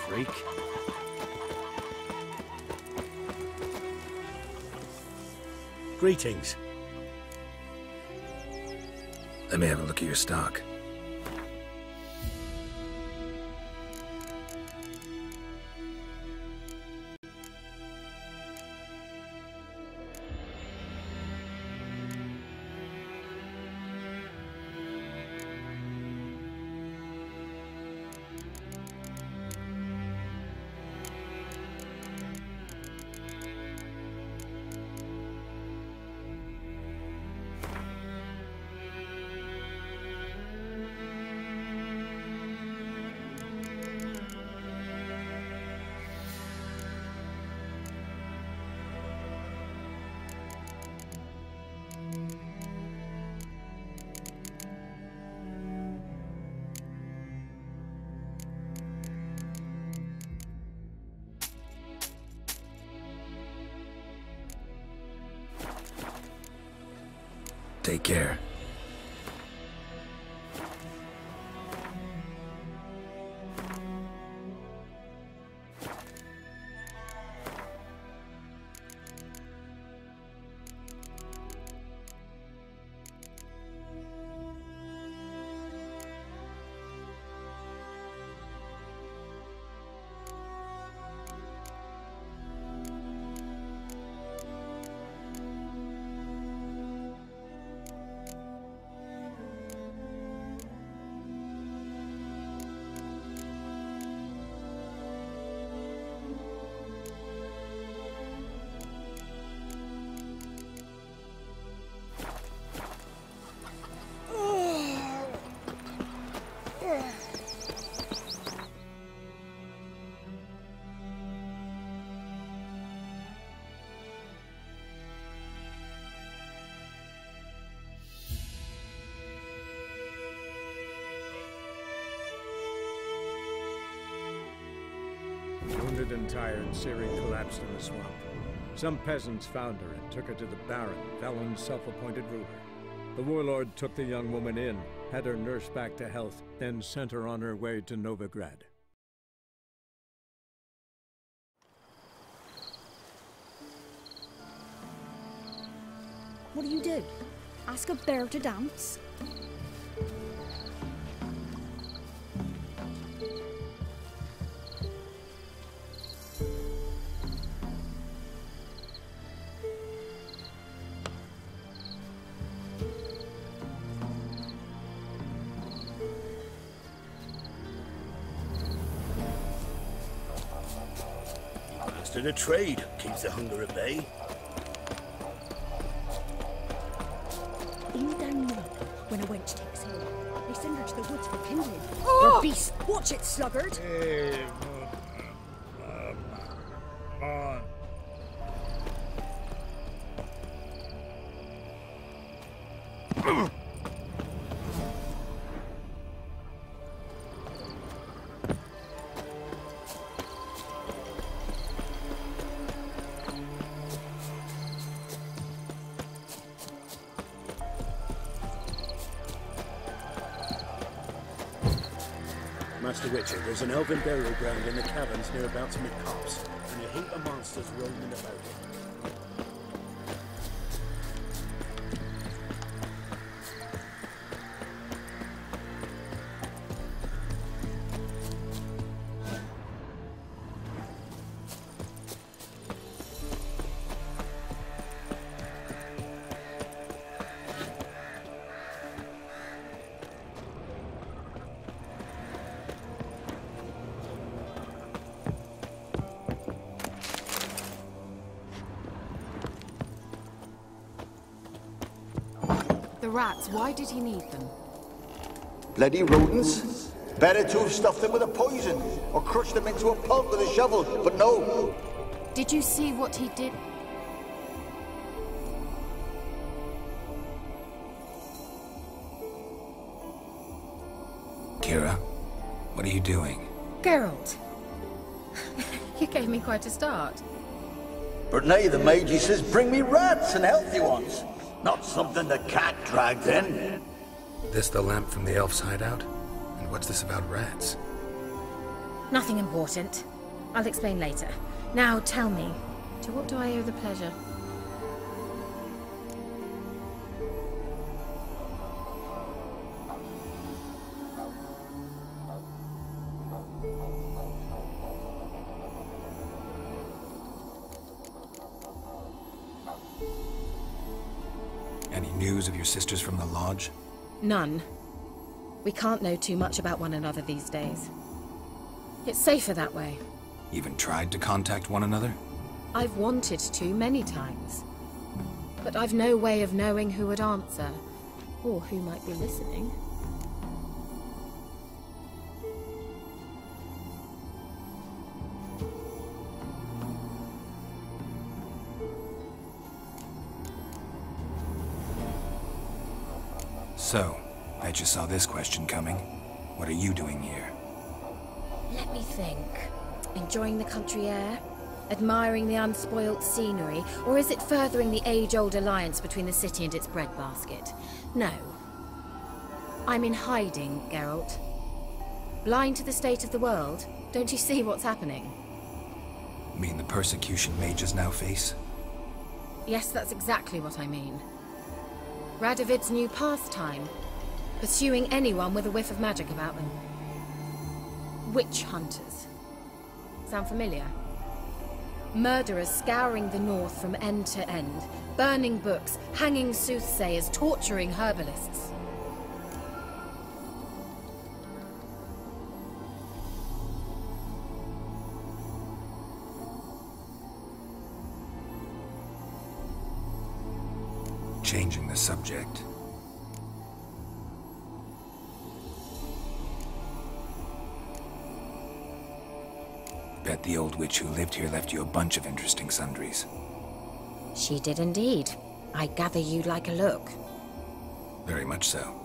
Freak. Greetings. Let me have a look at your stock. Take care. Wounded and tired, Ciri collapsed in the swamp. Some peasants found her and took her to the Baron, Valen's self-appointed ruler. The warlord took the young woman in, had her nursed back to health, then sent her on her way to Novigrad. What do you do? Ask a bear to dance? Master of trade keeps the hunger at bay. In down the road, when a wench takes hold, they send her to the woods for kindling. Oh! Or beast, watch it, sluggard! Master Witcher, there's an elven burial ground in the caverns nearabouts mid-copse, and a heap of monsters roaming about it. the rats, why did he need them? Bloody rodents. Better to have stuffed them with a poison, or crushed them into a pulp with a shovel, but no. Did you see what he did? Kira, what are you doing? Geralt. You gave me quite a start. But now the mage, he says, bring me rats and healthy ones. Not something the cat dragged in. This the lamp from the elf's hideout? And what's this about rats? Nothing important. I'll explain later. Now tell me, to what do I owe the pleasure? Any news of your sisters from the lodge? None. We can't know too much about one another these days. It's safer that way. Even tried to contact one another? I've wanted to many times. But I've no way of knowing who would answer, or who might be listening. So, bet you saw this question coming. What are you doing here? Let me think. Enjoying the country air? Admiring the unspoilt scenery? Or is it furthering the age-old alliance between the city and its breadbasket? No. I'm in hiding, Geralt. Blind to the state of the world? Don't you see what's happening? Mean the persecution mages now face? Yes, that's exactly what I mean. Radovid's new pastime. Pursuing anyone with a whiff of magic about them. Witch hunters. Sound familiar? Murderers scouring the north from end to end, burning books, hanging soothsayers, torturing herbalists. Changing the subject. Bet the old witch who lived here left you a bunch of interesting sundries. She did indeed. I gather you'd like a look. Very much so.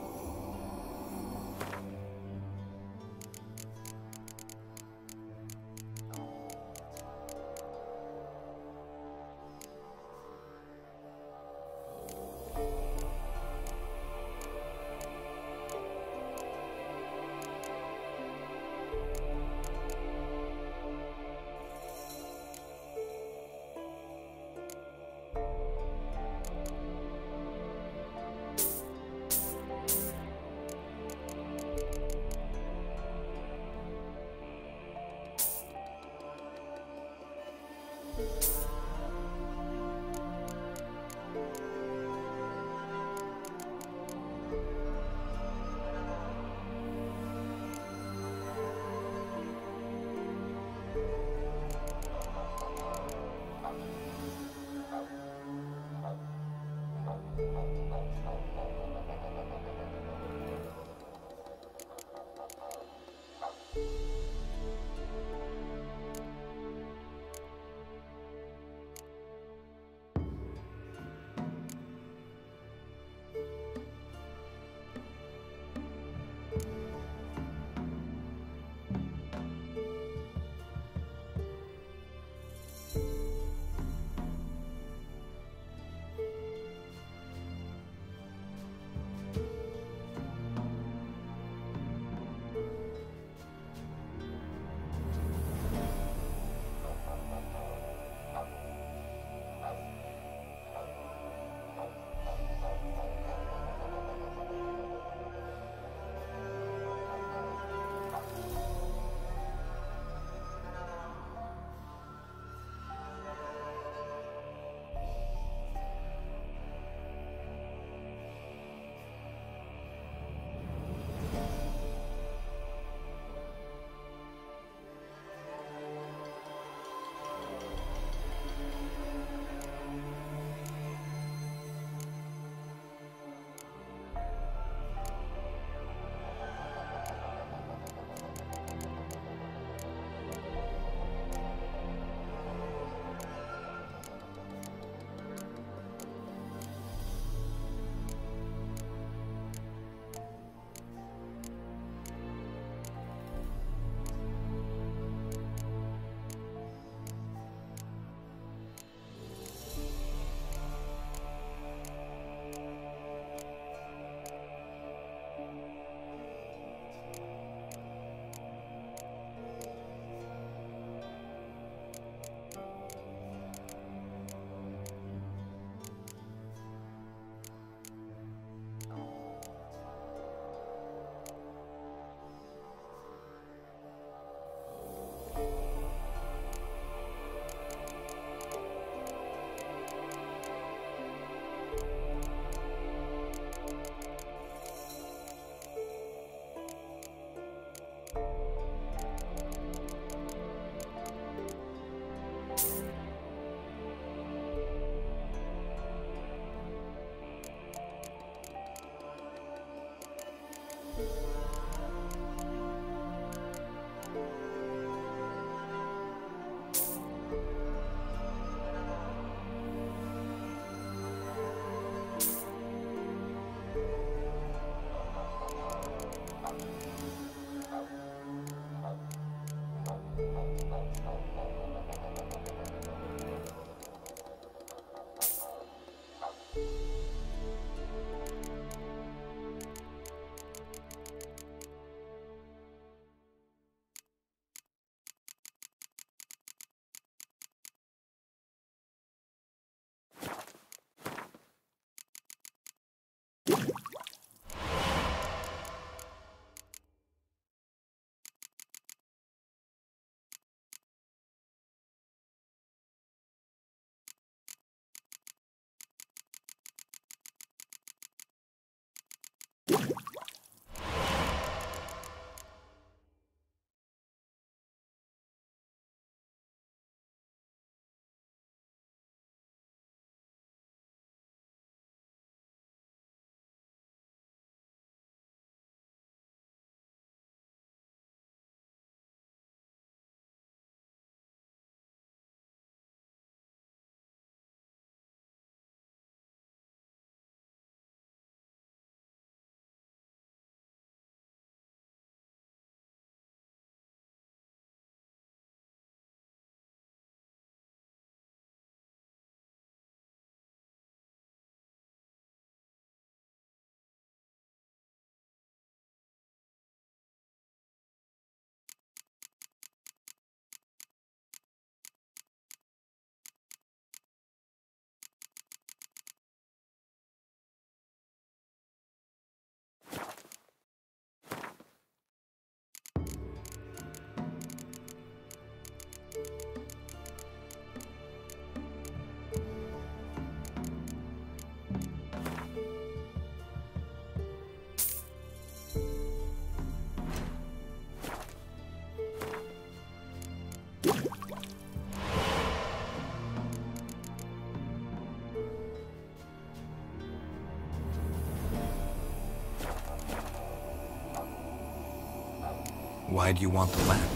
Why do you want the lamp?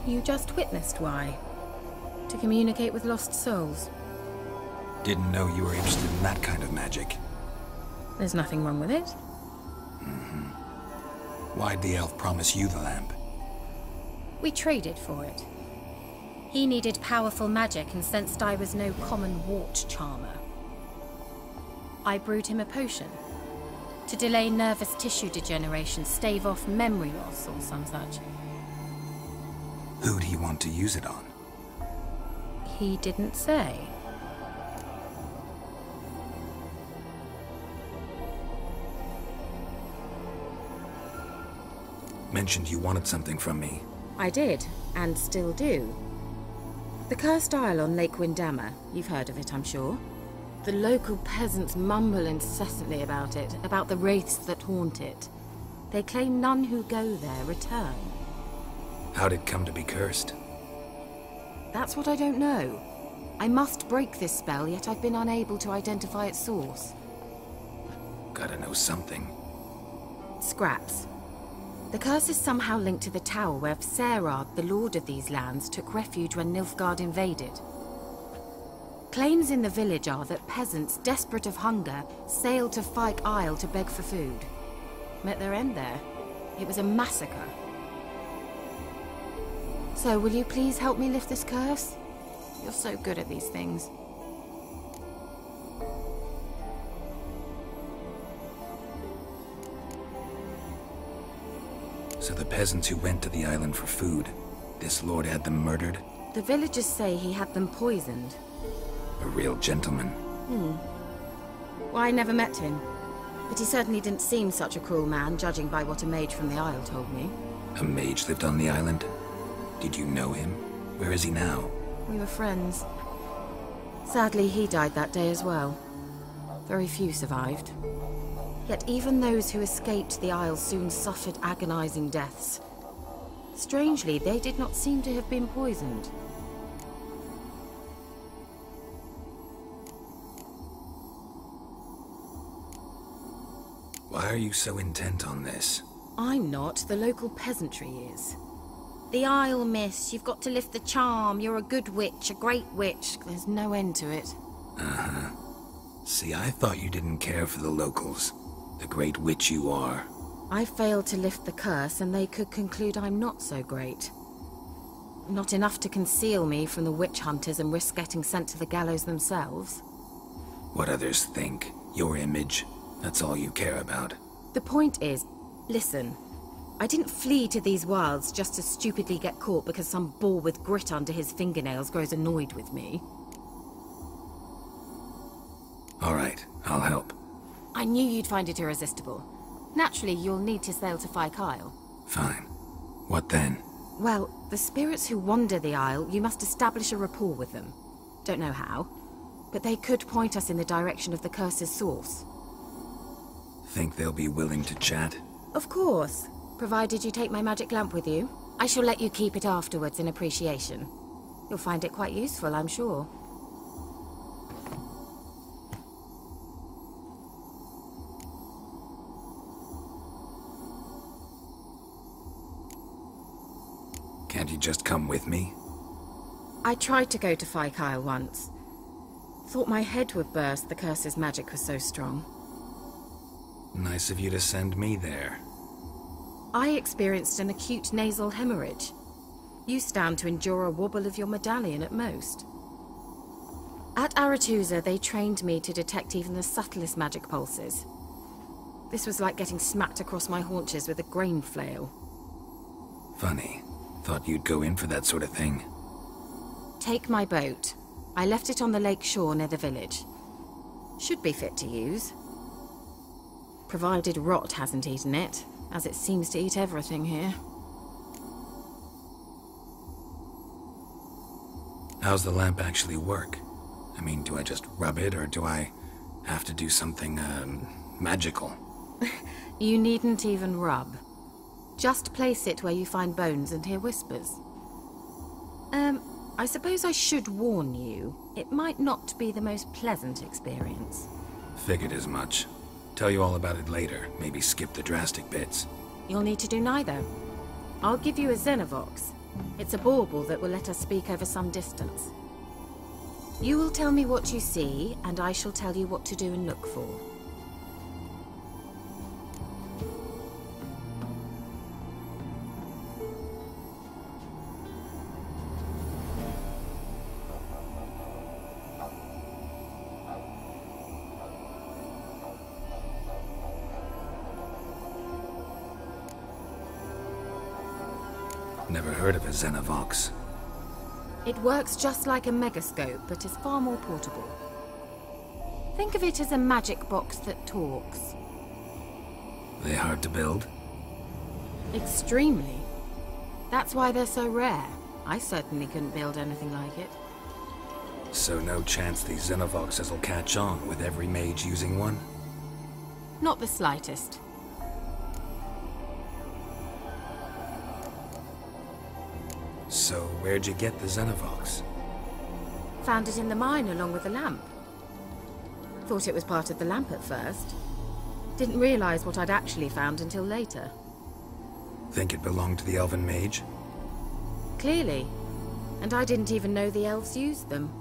You just witnessed why. To communicate with lost souls. Didn't know you were interested in that kind of magic. There's nothing wrong with it. Why'd the elf promise you the lamp? We traded for it. He needed powerful magic and sensed I was no common wart charmer. I brewed him a potion to delay nervous tissue degeneration, stave off memory loss or some such. Who'd he want to use it on? He didn't say. Mentioned you wanted something from me. I did, and still do. The cursed isle on Lake Windammer. You've heard of it, I'm sure. The local peasants mumble incessantly about it, about the wraiths that haunt it. They claim none who go there return. How'd it come to be cursed? That's what I don't know. I must break this spell, yet I've been unable to identify its source. Gotta know something. Scraps. The curse is somehow linked to the tower where Serard, the lord of these lands, took refuge when Nilfgaard invaded. Claims in the village are that peasants, desperate of hunger, sailed to Fyke Isle to beg for food. Met their end there. It was a massacre. So, will you please help me lift this curse? You're so good at these things. So the peasants who went to the island for food, this lord had them murdered? The villagers say he had them poisoned. A real gentleman. Well, I never met him. But he certainly didn't seem such a cruel man, judging by what a mage from the Isle told me. A mage lived on the island? Did you know him? Where is he now? We were friends. Sadly, he died that day as well. Very few survived. Yet even those who escaped the Isle soon suffered agonizing deaths. Strangely, they did not seem to have been poisoned. Why are you so intent on this? I'm not. The local peasantry is. The Isle, miss. You've got to lift the charm. You're a good witch, a great witch. There's no end to it. Uh-huh. See, I thought you didn't care for the locals. The great witch you are. I failed to lift the curse, and they could conclude I'm not so great. Not enough to conceal me from the witch hunters and risk getting sent to the gallows themselves. What others think, your image, that's all you care about. The point is, listen, I didn't flee to these wilds just to stupidly get caught because some boar with grit under his fingernails grows annoyed with me. All right, I'll help. I knew you'd find it irresistible. Naturally, you'll need to sail to Fyke Isle. Fine. What then? Well, the spirits who wander the Isle, you must establish a rapport with them. Don't know how, but they could point us in the direction of the curse's source. Think they'll be willing to chat? Of course, provided you take my magic lamp with you. I shall let you keep it afterwards in appreciation. You'll find it quite useful, I'm sure. Can't you just come with me? I tried to go to Fyke Isle once. Thought my head would burst, the curse's magic was so strong. Nice of you to send me there. I experienced an acute nasal hemorrhage. You stand to endure a wobble of your medallion at most. At Aretusa, they trained me to detect even the subtlest magic pulses. This was like getting smacked across my haunches with a grain flail. Funny. Thought you'd go in for that sort of thing. Take my boat. I left it on the lake shore near the village. Should be fit to use. Provided rot hasn't eaten it, as it seems to eat everything here. How's the lamp actually work? I mean, do I just rub it, or do I have to do something, magical? You needn't even rub. Just place it where you find bones and hear whispers. I suppose I should warn you, it might not be the most pleasant experience. Figured as much. Tell you all about it later, maybe skip the drastic bits. You'll need to do neither. I'll give you a Xenovox. It's a bauble that will let us speak over some distance. You will tell me what you see, and I shall tell you what to do and look for. Never heard of a Xenovox. It works just like a megascope, but is far more portable. Think of it as a magic box that talks. They hard to build? Extremely. That's why they're so rare. I certainly couldn't build anything like it. So no chance these Xenovoxes will catch on with every mage using one? Not the slightest. So where'd you get the Xenovox? Found it in the mine along with the lamp. Thought it was part of the lamp at first. Didn't realize what I'd actually found until later. Think it belonged to the elven mage? Clearly. And I didn't even know the elves used them.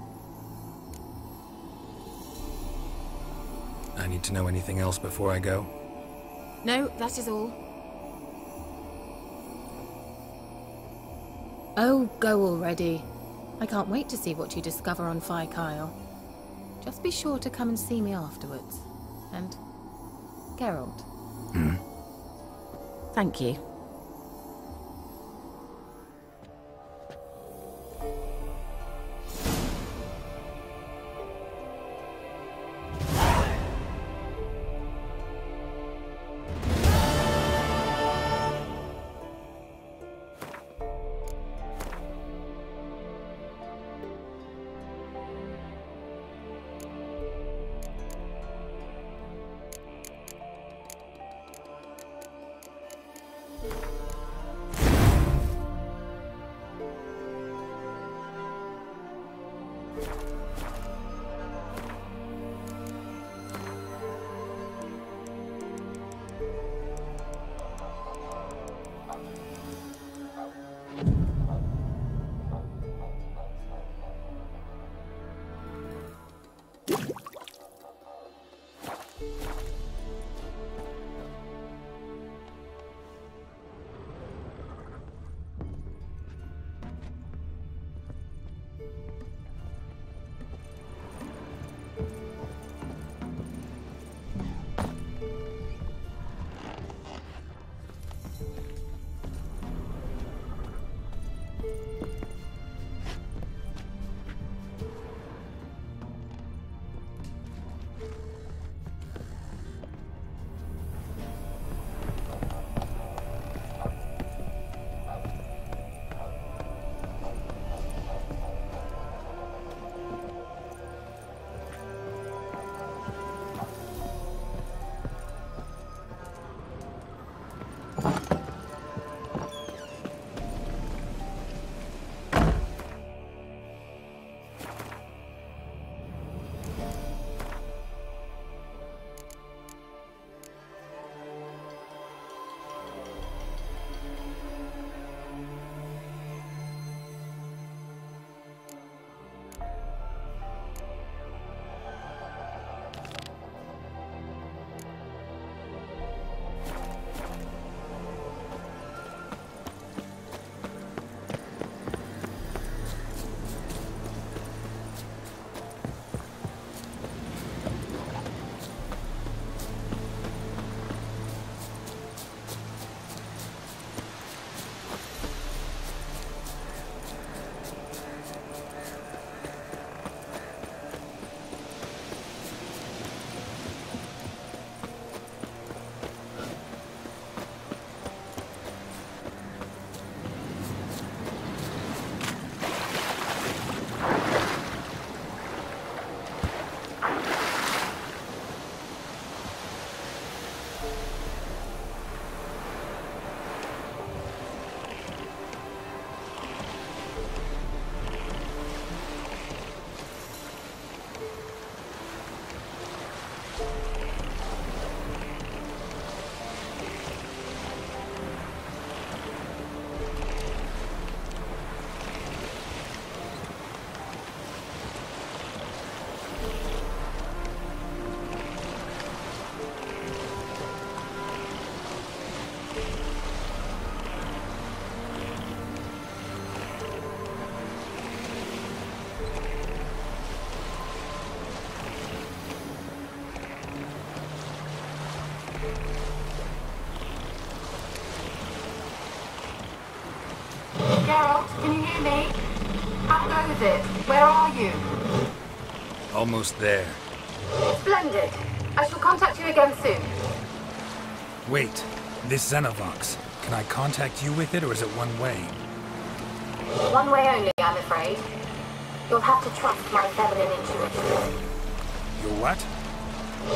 I need to know anything else before I go? No, that is all. Oh, go already. I can't wait to see what you discover on Phi Kyle. Just be sure to come and see me afterwards. And... Geralt. Thank you. Geralt, can you hear me? How goes it? Where are you? Almost there. Splendid. I shall contact you again soon. Wait, this Xenovox. Can I contact you with it, or is it one way? One way only, I'm afraid. You'll have to trust my feminine intuition. Your what?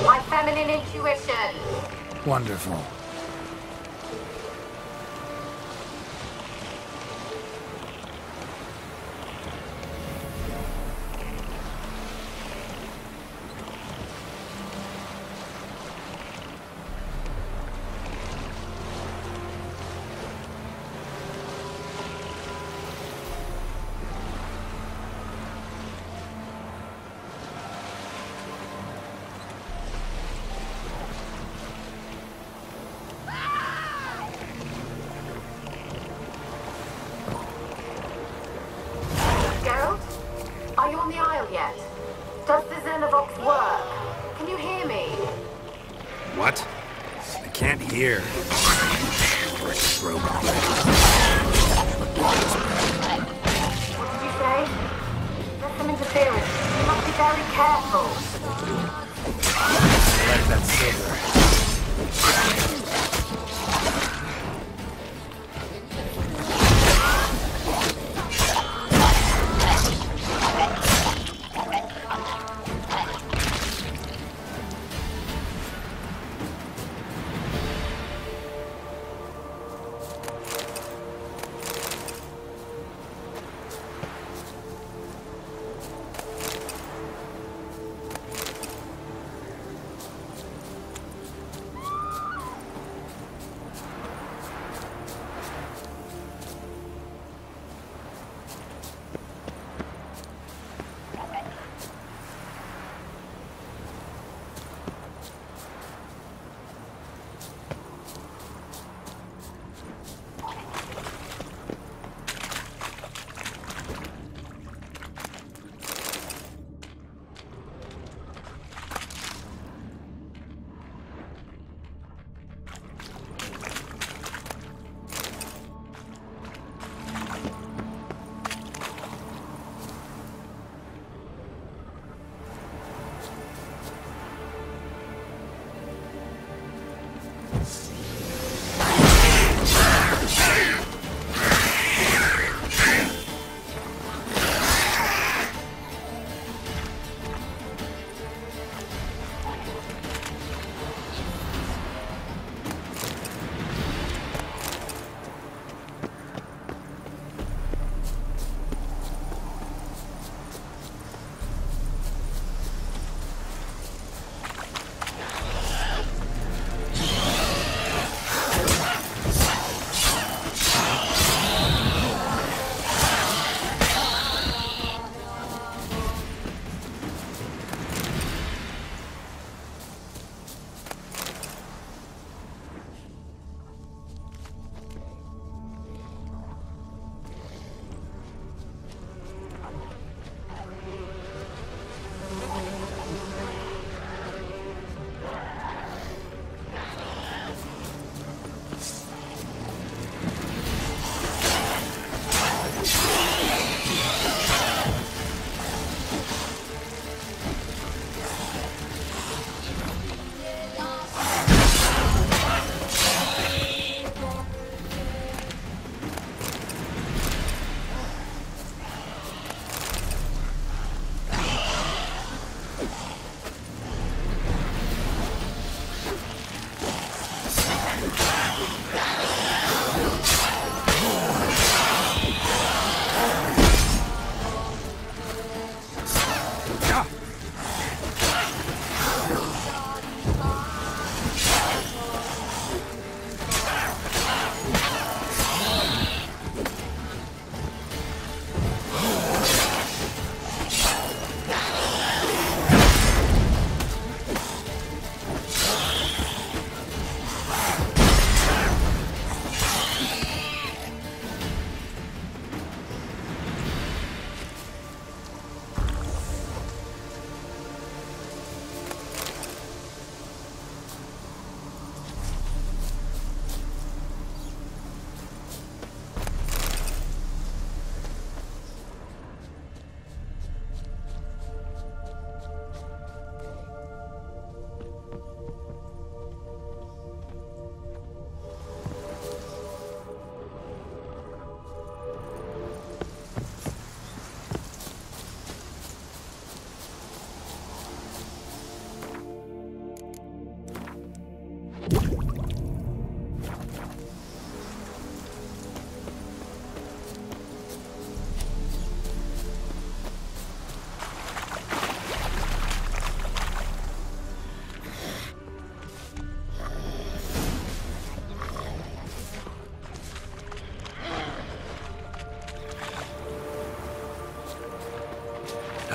My feminine intuition! Wonderful. Are you on the Isle yet? Does the Xenovox work? Can you hear me? What? I can't hear. Broke already. What did you say? There's some interference. You must be very careful. I like that silver.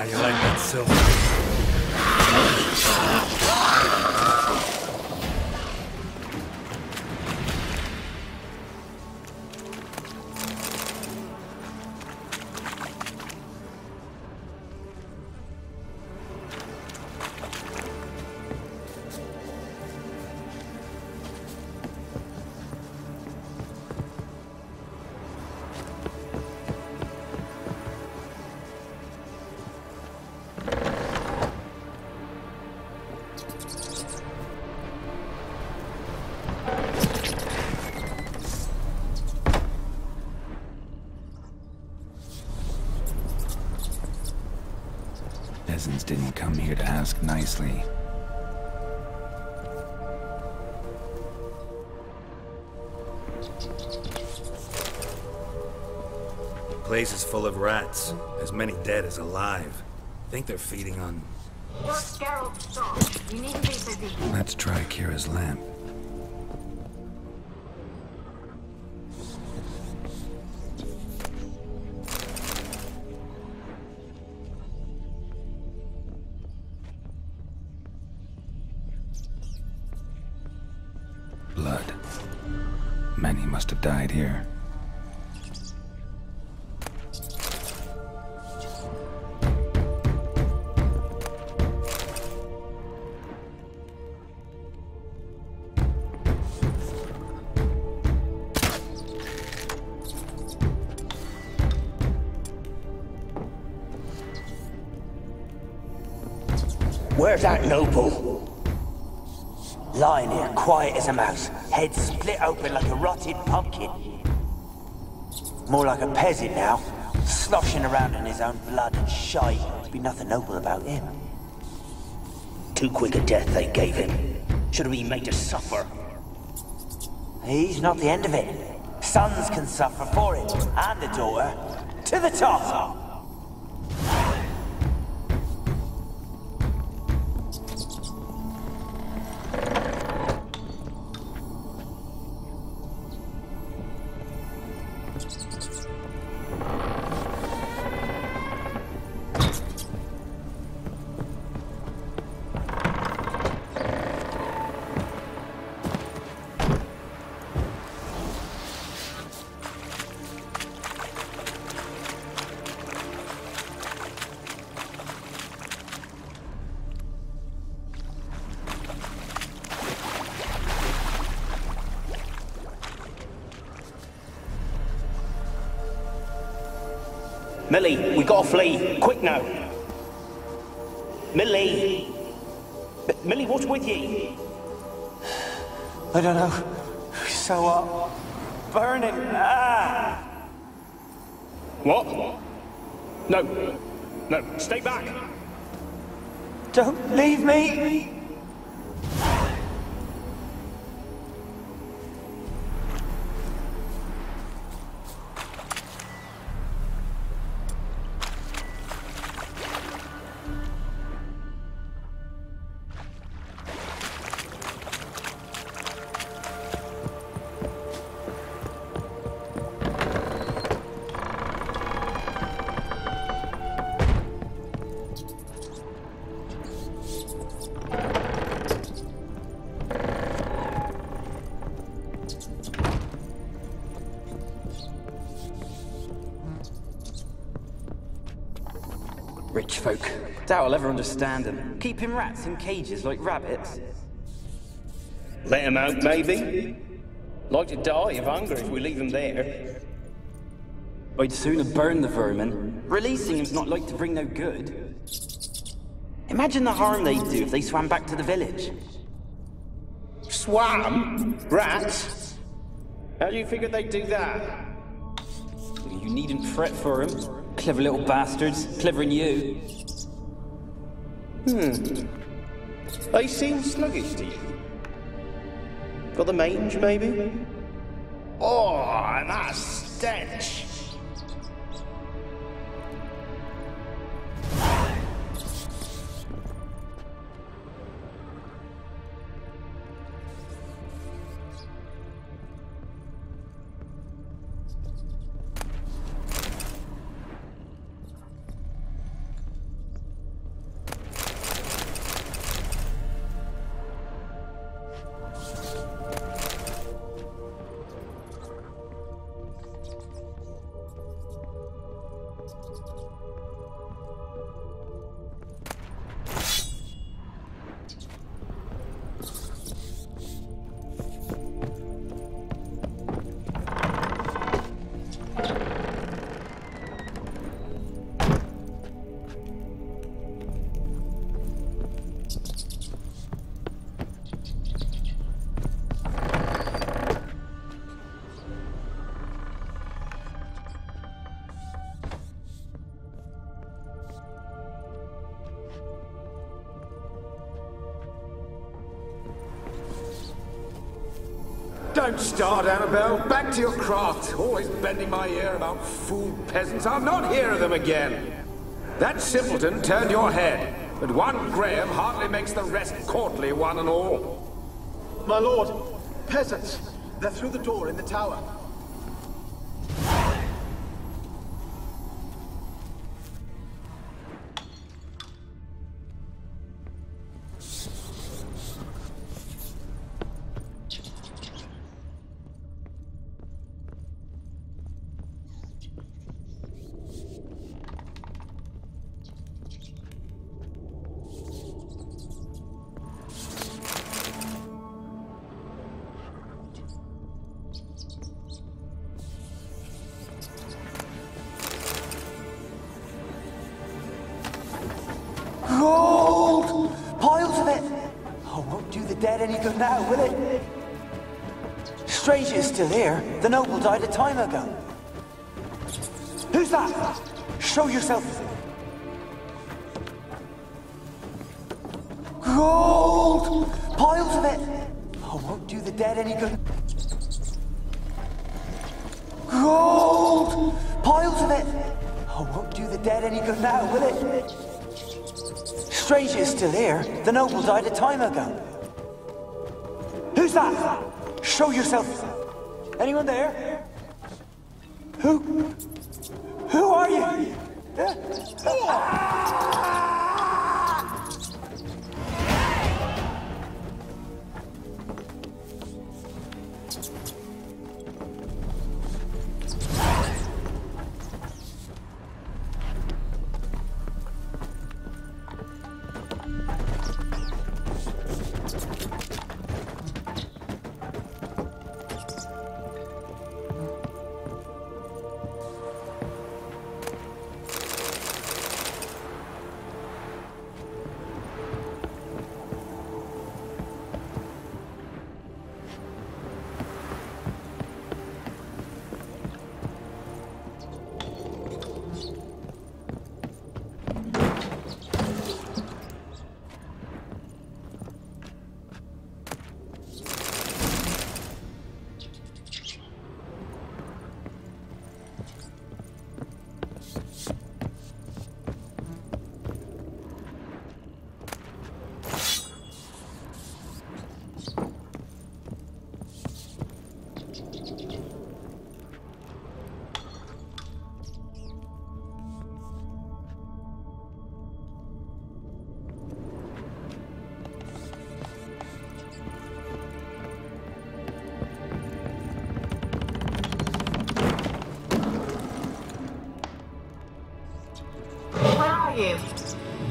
How you like that silver? Peasants didn't come here to ask nicely. The place is full of rats. As many dead as alive. Think they're feeding on... Geralt, stop. You need to be busy. Let's try Kira's lamp. Blood. Many must have died here. Where's that noble? Lying here, quiet as a mouse, head split open like a rotted pumpkin. More like a peasant now, sloshing around in his own blood and shite. There'd be nothing noble about him. Too quick a death they gave him. Should have been made to suffer. He's not the end of it. Sons can suffer for it, and the daughter. To the top! Millie, we gotta flee. Quick now. Millie! Millie, what's with you? I don't know. So, burning. Ah! What? No. No, stay back. Don't leave me. Rich folk. Doubt I'll ever understand them. Keeping rats in cages like rabbits. Let him out, maybe? Like to die of hunger if we leave him there. I'd sooner burn the vermin. Releasing him's not like to bring no good. Imagine the harm they'd do if they swam back to the village. Swam? Rats? How do you figure they'd do that? You needn't fret for them. Clever little bastards. Clever than you. They seem sluggish to you. Got the mange, maybe? Oh, and that stench! Don't start, Annabelle. Back to your craft. Always bending my ear about fool peasants. I'll not hear of them again. That simpleton turned your head, but one Graham hardly makes the rest courtly, one and all. My lord, peasants. They're through the door in the tower. Gold! Piles of it! Oh, won't do the dead any good now, will it? Stranger is still here. The noble died a time ago. Who's that? Show yourself. Gold! Piles of it! Oh, won't do the dead any good. Gold! Piles of it! Oh, won't do the dead any good now, will it? Stranger is still here. The noble died a time ago. Who's that? Show yourself. Anyone there? Who are you? You?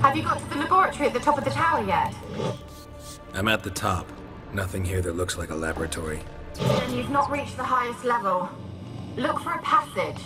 Have you got to the laboratory at the top of the tower yet? I'm at the top. Nothing here that looks like a laboratory. Then you've not reached the highest level. Look for a passage.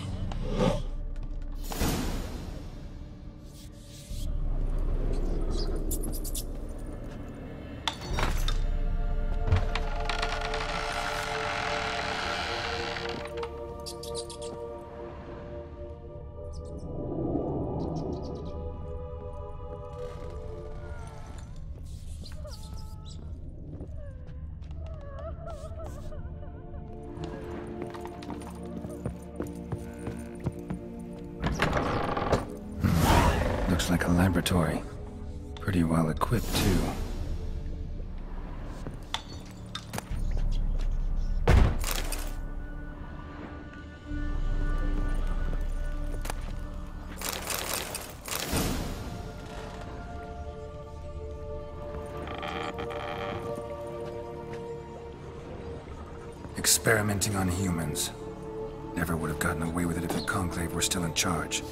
Looks like a laboratory. Pretty well equipped, too. Experimenting on humans. Never would have gotten away with it if the Conclave were still in charge.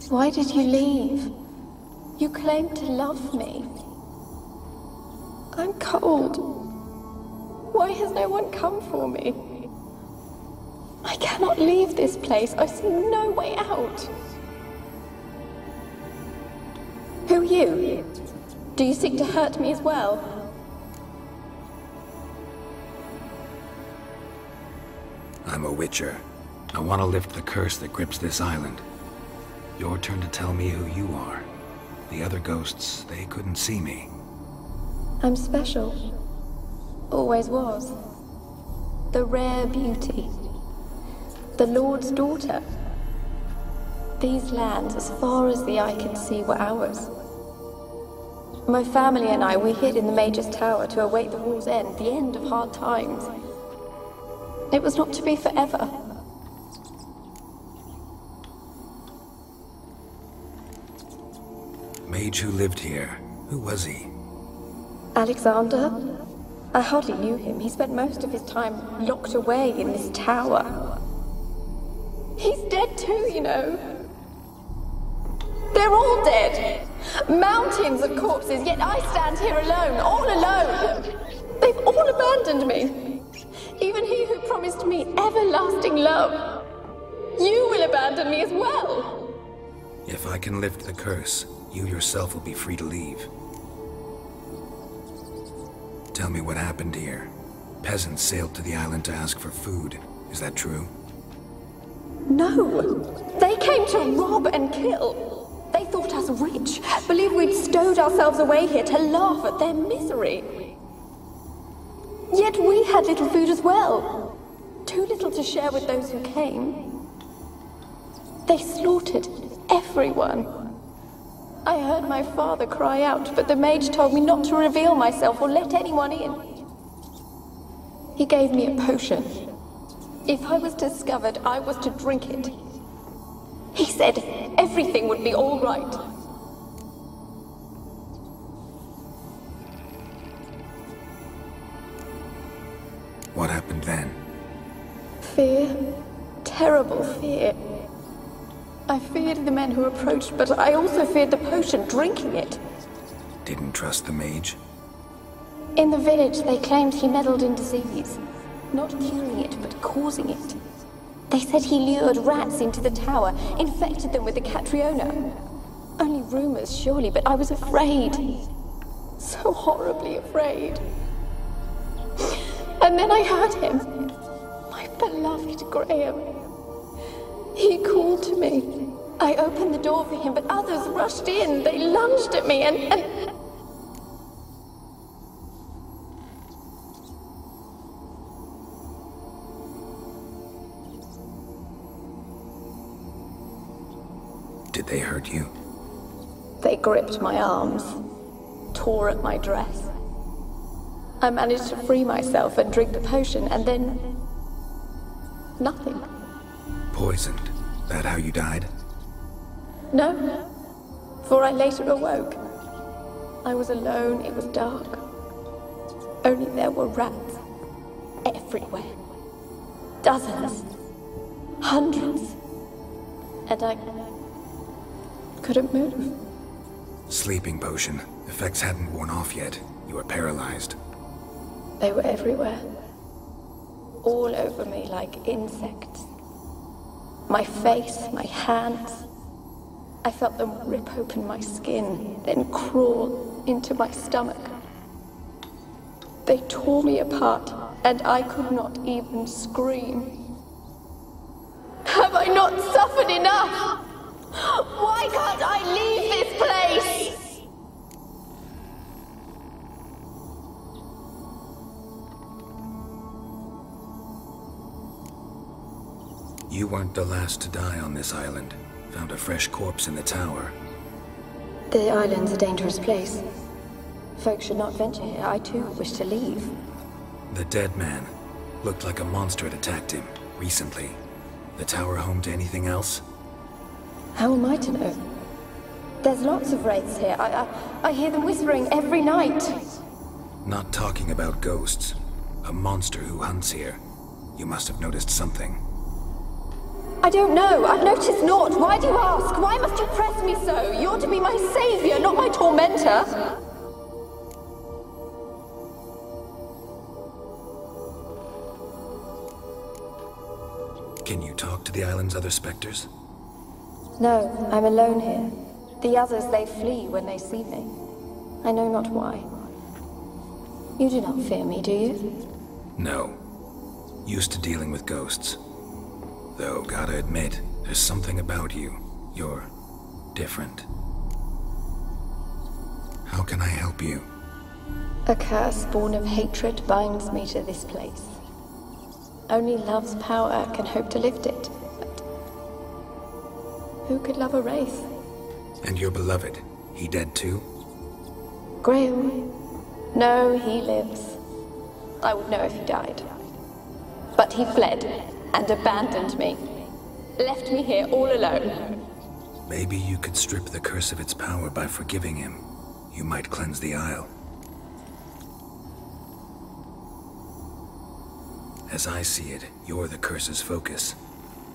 Why did you leave? You claimed to love me. I'm cold. Why has no one come for me? I cannot leave this place. I see no way out. Who are you? Do you seek to hurt me as well? I'm a witcher. I want to lift the curse that grips this island. Your turn to tell me who you are. The other ghosts, they couldn't see me. I'm special. Always was. The rare beauty. The Lord's daughter. These lands, as far as the eye can see, were ours. My family and I, we hid in the Mage's Tower to await the war's end, the end of hard times. It was not to be forever. Mage who lived here. Who was he? Alexander? I hardly knew him. He spent most of his time locked away in this tower. He's dead too, you know. They're all dead. Mountains of corpses, yet I stand here alone, all alone. They've all abandoned me. Even he who promised me everlasting love. You will abandon me as well. If I can lift the curse, you yourself will be free to leave. Tell me what happened here. Peasants sailed to the island to ask for food. Is that true? No. They came to rob and kill. They thought us rich, believed we'd stowed ourselves away here to laugh at their misery. Yet we had little food as well. Too little to share with those who came. They slaughtered everyone. I heard my father cry out, but the mage told me not to reveal myself or let anyone in. He gave me a potion. If I was discovered, I was to drink it. He said everything would be all right. What happened then? Fear. Terrible fear. I feared the men who approached, but I also feared the potion, drinking it. Didn't trust the mage? In the village, they claimed he meddled in disease. Not curing it, but causing it. They said he lured rats into the tower, infected them with the Catriona. Only rumors, surely, but I was afraid. So horribly afraid. And then I heard him. My beloved Graham. He called to me. I opened the door for him, but others rushed in. They lunged at me and... Did they hurt you? They gripped my arms, tore at my dress. I managed to free myself and drink the potion, and then... nothing. Poisoned? That how you died? No, for I later awoke. I was alone, it was dark. Only there were rats. Everywhere. Dozens. Hundreds. And I... couldn't move. Sleeping potion. Effects hadn't worn off yet. You were paralyzed. They were everywhere. All over me like insects. My face, my hands. I felt them rip open my skin, then crawl into my stomach. They tore me apart, and I could not even scream. Have I not suffered enough? Why can't I leave this place? You weren't the last to die on this island. Found a fresh corpse in the tower. The island's a dangerous place. Folks should not venture here. I too wish to leave. The dead man. Looked like a monster had attacked him, recently. The tower home to anything else? How am I to know? There's lots of wraiths here. I hear them whispering every night. Not talking about ghosts. A monster who hunts here. You must have noticed something. I don't know. I've noticed naught. Why do you ask? Why must you press me so? You're to be my savior, not my tormentor. Can you talk to the island's other specters? No, I'm alone here. The others, they flee when they see me. I know not why. You do not fear me, do you? No. Used to dealing with ghosts. Though, gotta admit, there's something about you. You're different. How can I help you? A curse born of hatred binds me to this place. Only love's power can hope to lift it. But who could love a wraith? And your beloved, he dead too? Graham? No, he lives. I would know if he died. But he fled and abandoned me. Left me here all alone. Maybe you could strip the curse of its power by forgiving him. You might cleanse the Isle. As I see it, you're the curse's focus.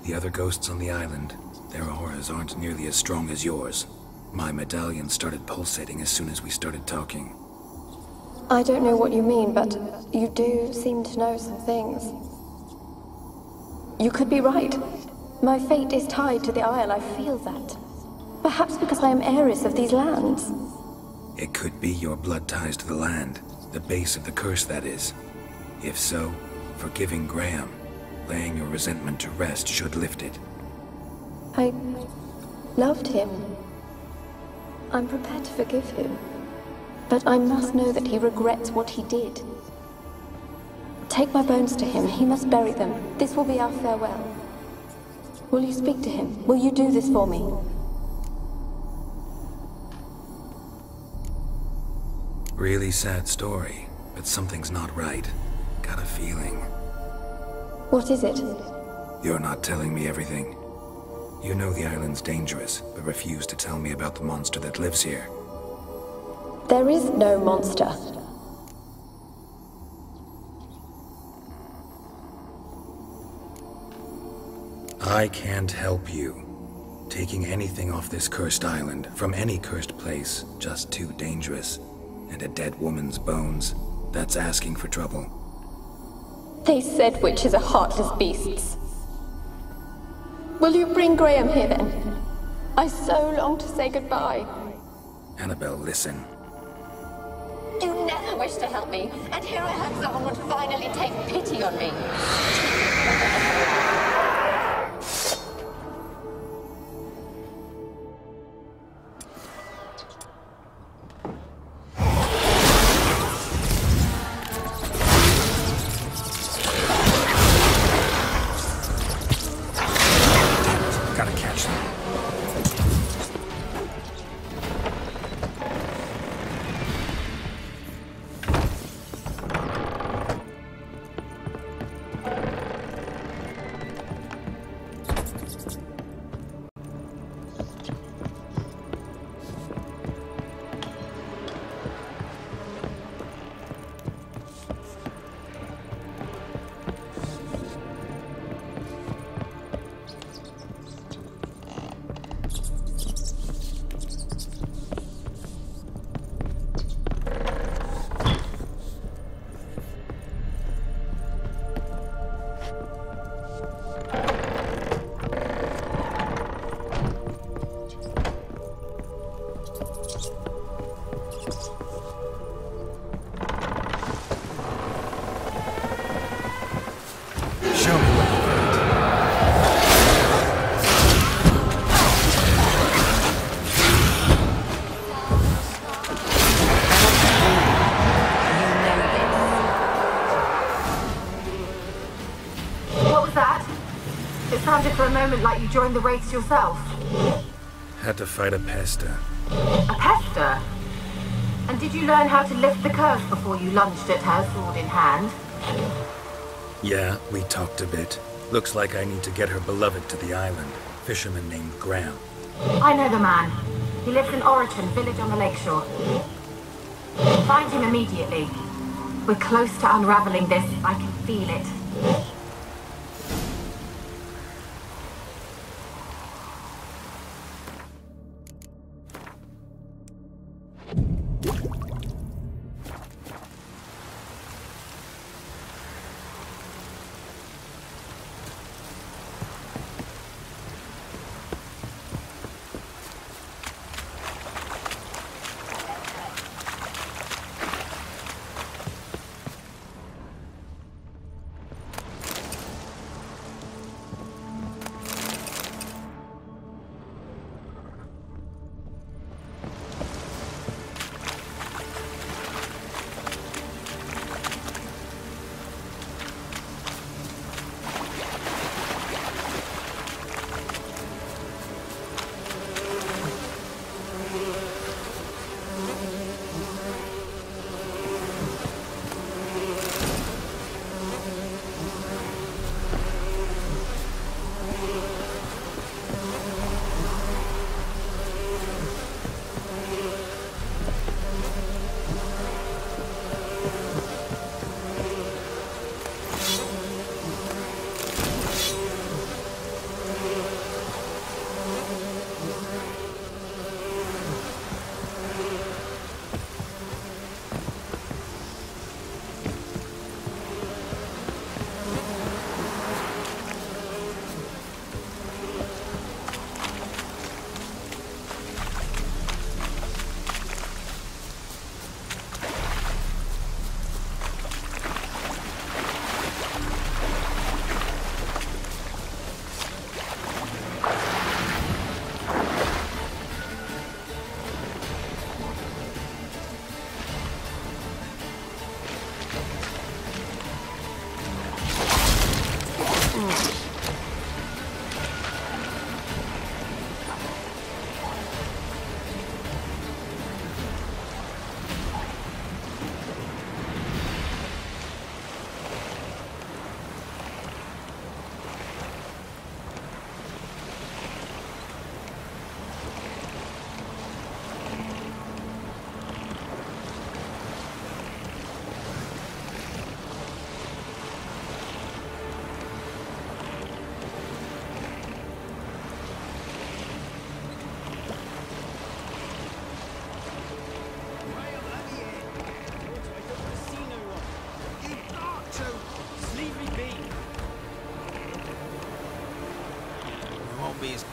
The other ghosts on the island, their auras aren't nearly as strong as yours. My medallion started pulsating as soon as we started talking. I don't know what you mean, but you do seem to know some things. You could be right. My fate is tied to the Isle, I feel that. Perhaps because I am heiress of these lands. It could be your blood ties to the land, the base of the curse, that is. If so, forgiving Graham, laying your resentment to rest should lift it. I loved him. I'm prepared to forgive him. But I must know that he regrets what he did. Take my bones to him. He must bury them. This will be our farewell. Will you speak to him? Will you do this for me? Really sad story, but something's not right. Got a feeling. What is it? You're not telling me everything. You know the island's dangerous, but refuse to tell me about the monster that lives here. There is no monster. I can't help you. Taking anything off this cursed island, from any cursed place, just too dangerous. And a dead woman's bones, that's asking for trouble. They said witches are heartless beasts. Will you bring Graham here then? I so long to say goodbye. Annabelle, listen. You never wished to help me, and here I had someone would finally take pity on me. Gotta catch them. For a moment like you joined the race yourself. Had to fight a pester. A pester? And did you learn how to lift the curse before you lunged at her, sword in hand? Yeah, we talked a bit. Looks like I need to get her beloved to the island. Fisherman named Graham. I know the man. He lives in Oriton, village on the lakeshore. Find him immediately. We're close to unraveling this. I can feel it.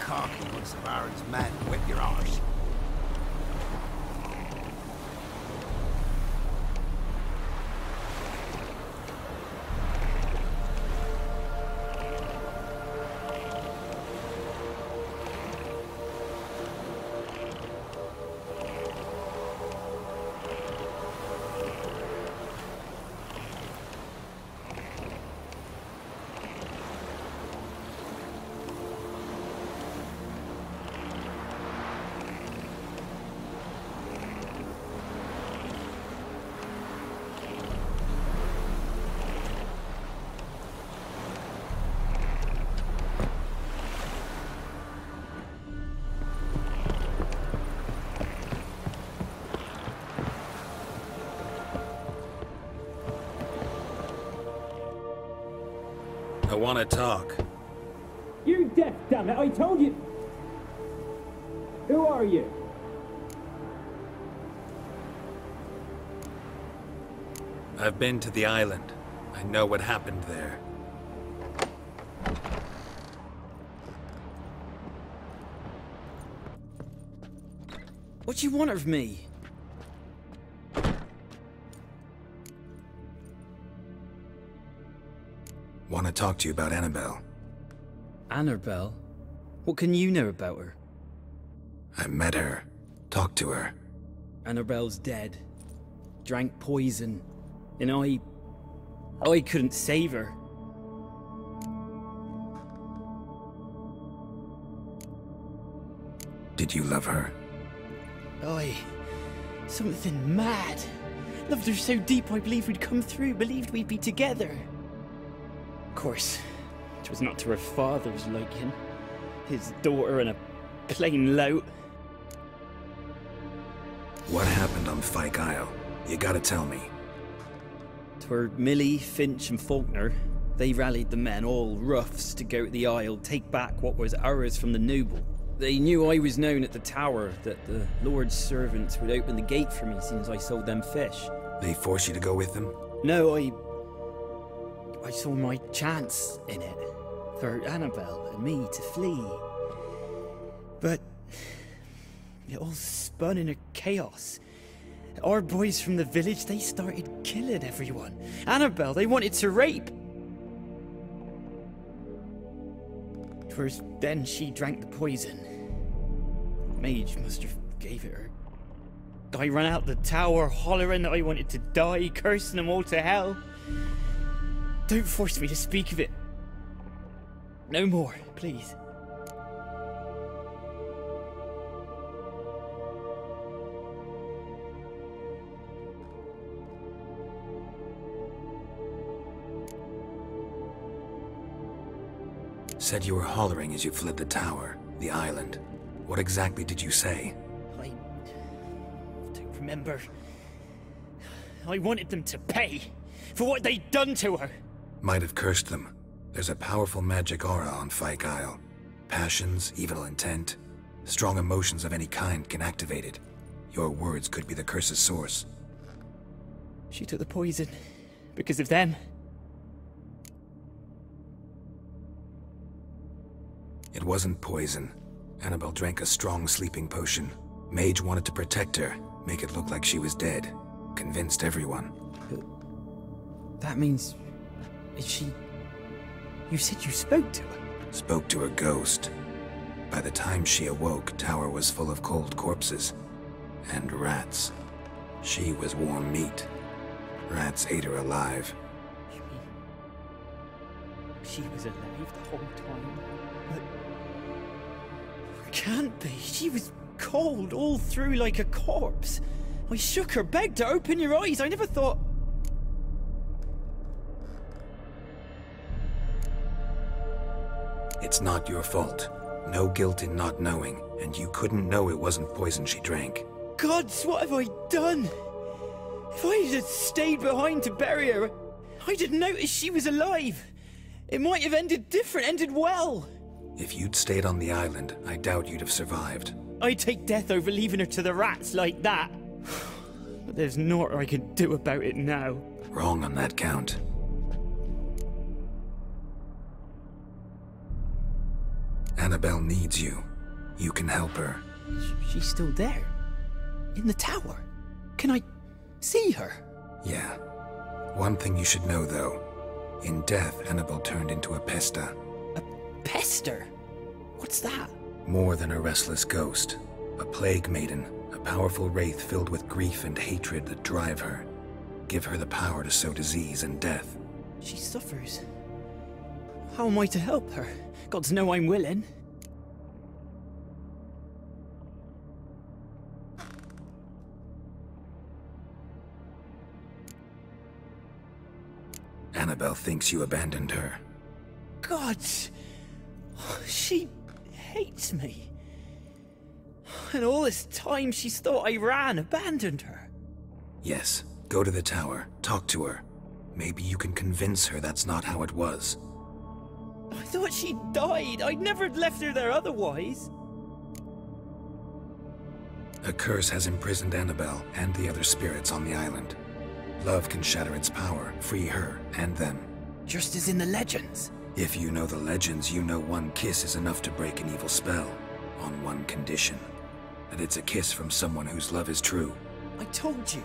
cocky once of Aaron's men. Whip your arse. I want to talk. You're deaf, damn it! I told you! Who are you? I've been to the island. I know what happened there. What do you want of me? Want to talk to you about Annabelle. Annabelle? What can you know about her? I met her. Talked to her. Annabelle's dead. Drank poison. And I couldn't save her. Did you love her? Something mad. Loved her so deep I believed we'd come through, believed we'd be together. Of course, it was not to her father's liking. His daughter and a plain lout. What happened on Fyke Isle? You gotta tell me. 'Twere Millie, Finch and Faulkner. They rallied the men, all roughs, to go to the Isle, take back what was ours from the noble. They knew I was known at the tower, that the Lord's servants would open the gate for me since I sold them fish. They forced you to go with them? No, I saw my chance in it, for Annabelle and me to flee. But it all spun in a chaos. Our boys from the village, they started killing everyone. Annabelle, they wanted to rape. 'Twas then she drank the poison. Mage must have gave it her. I ran out the tower, hollering that I wanted to die, cursing them all to hell. Don't force me to speak of it. No more, please. Said you were hollering as you fled the tower, the island. What exactly did you say? I don't remember. I wanted them to pay for what they'd done to her. Might have cursed them. There's a powerful magic aura on Fyke Isle. Passions, evil intent, strong emotions of any kind can activate it. Your words could be the curse's source. She took the poison because of them. It wasn't poison. Annabelle drank a strong sleeping potion. Mage wanted to protect her, make it look like she was dead. Convinced everyone. But that means... is she... You said you spoke to her? Spoke to a ghost. By the time she awoke, Tower was full of cold corpses. And rats. She was warm meat. Rats ate her alive. You mean... she was alive the whole time? But... can't be. She was cold all through like a corpse. I shook her, begged her, open your eyes. I never thought... It's not your fault. No guilt in not knowing, and you couldn't know it wasn't poison she drank. Gods, what have I done? If I had stayed behind to bury her, I didn't notice she was alive. It might have ended different, ended well. If you'd stayed on the island, I doubt you'd have survived. I'd take death over leaving her to the rats like that. But there's naught I can do about it now. Wrong on that count. Annabelle needs you. You can help her. She's still there? In the tower? Can I see her? Yeah. One thing you should know, though. In death, Annabelle turned into a pesta. A pester? What's that? More than a restless ghost. A plague maiden. A powerful wraith filled with grief and hatred that drive her. Give her the power to sow disease and death. She suffers. How am I to help her? Gods know I'm willing. Annabelle thinks you abandoned her. God! She hates me. And all this time she's thought I abandoned her. Yes, go to the tower, talk to her. Maybe you can convince her that's not how it was. I thought she died. I'd never left her there otherwise. A curse has imprisoned Annabelle and the other spirits on the island. Love can shatter its power, free her and them. Just as in the legends. If you know the legends, you know one kiss is enough to break an evil spell. On one condition. That it's a kiss from someone whose love is true. I told you.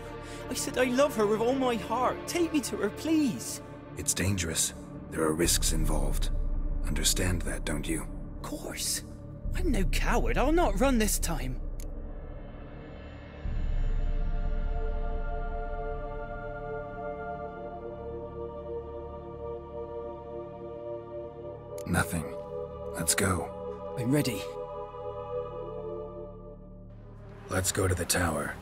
I said I love her with all my heart. Take me to her, please. It's dangerous. There are risks involved. Understand that, don't you? Of course. I'm no coward. I'll not run this time. Nothing. Let's go. I'm ready. Let's go to the tower.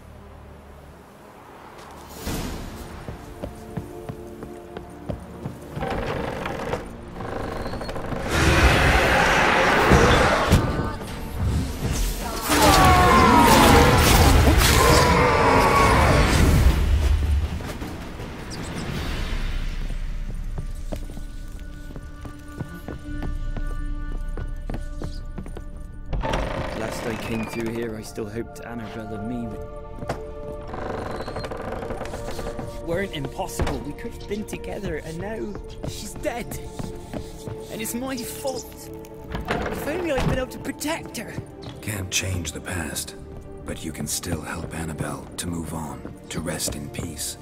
Last I came through here, I still hoped Annabelle and me weren't impossible. We could have been together, and now she's dead. And it's my fault. If only I'd been able to protect her. Can't change the past, but you can still help Annabelle to move on, to rest in peace.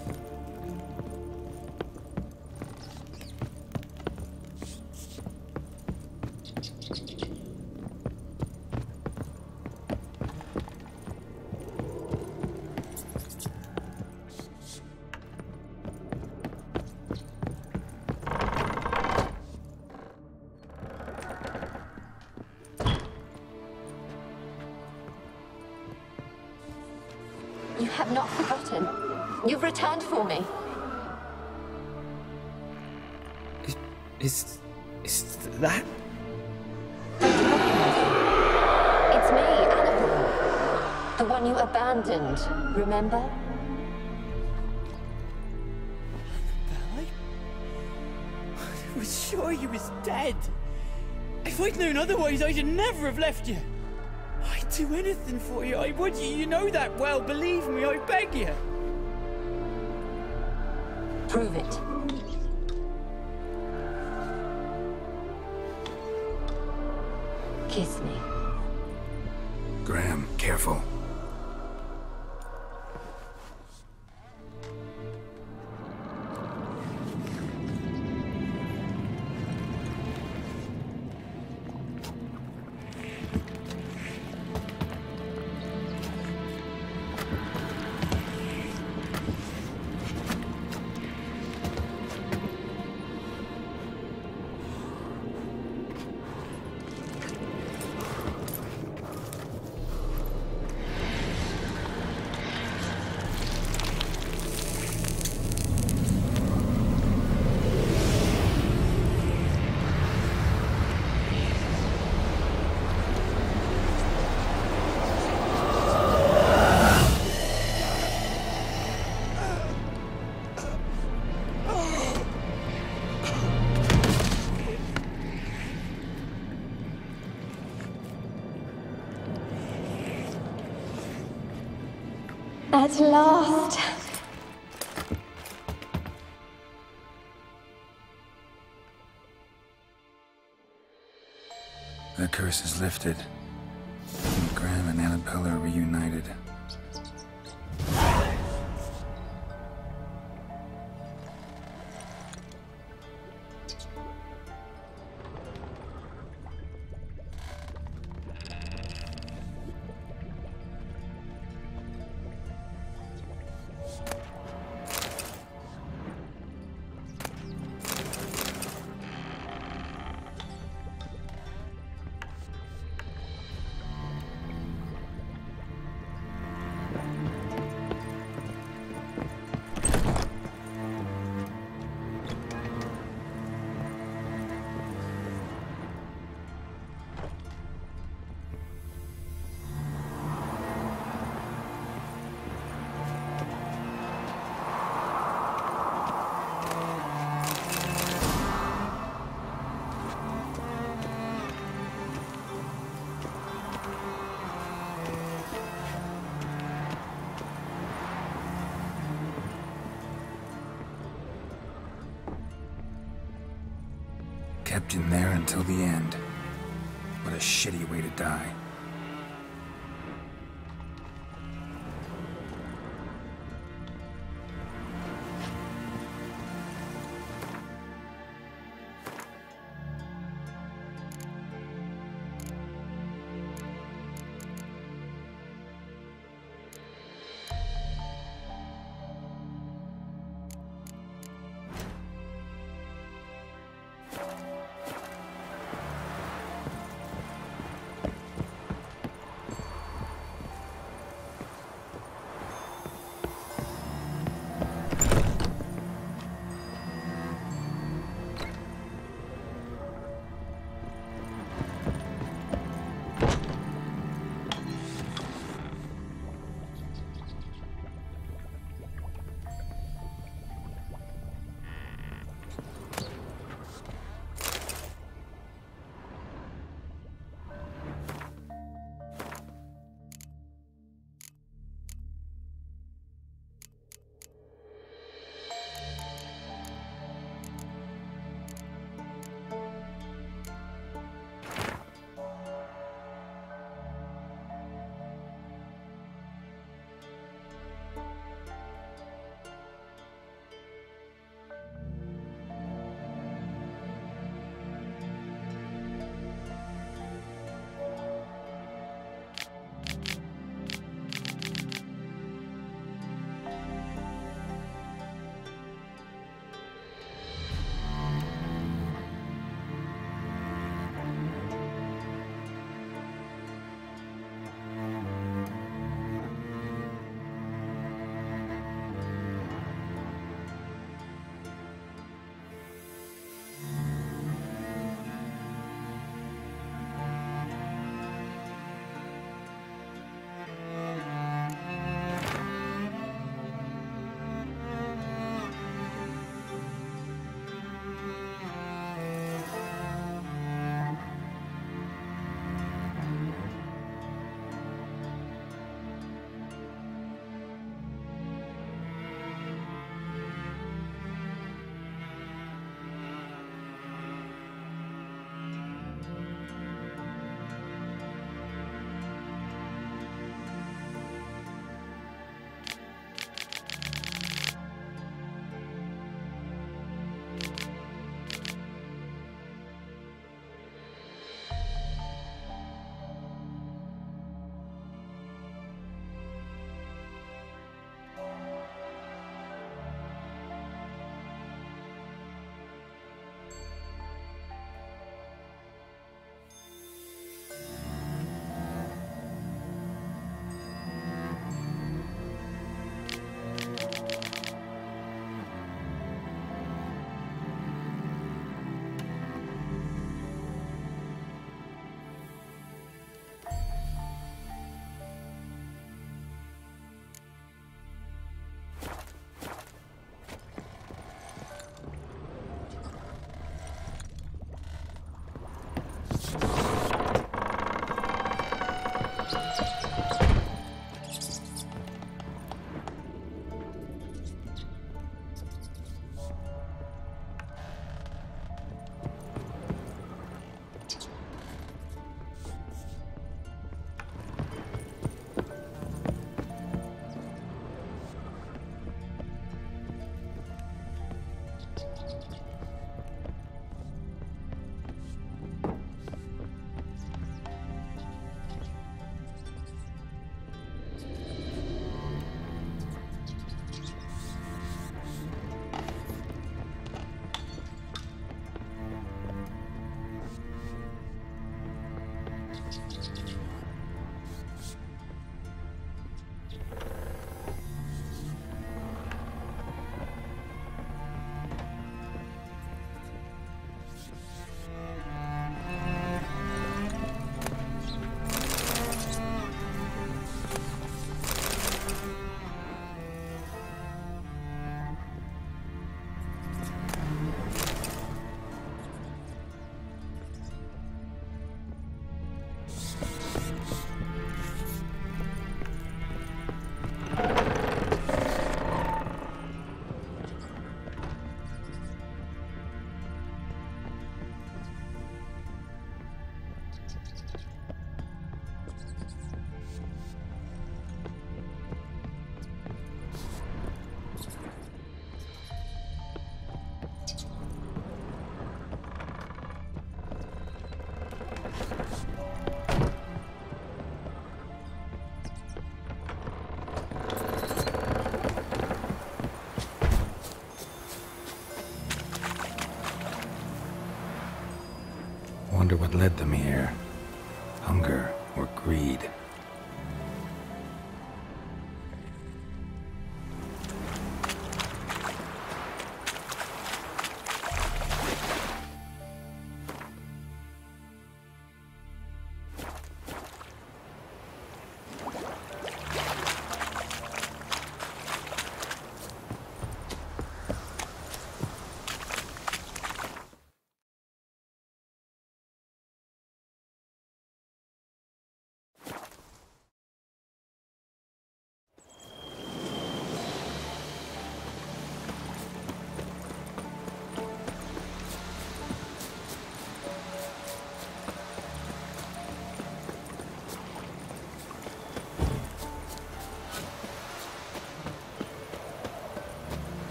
You have not forgotten. You've returned for me. Is that? It's me, Annabelle. The one you abandoned, remember? I was sure you was dead. If I'd known otherwise, I'd never have left you. I'd do anything for you, I would. You know that well. Believe me, I beg you. Prove it. Kiss me. Graham, careful. At last. The curse is lifted. And Graham and Annabelle are reunited. Kept in there until the end. What a shitty way to die. wonder what led them here. Hunger or greed.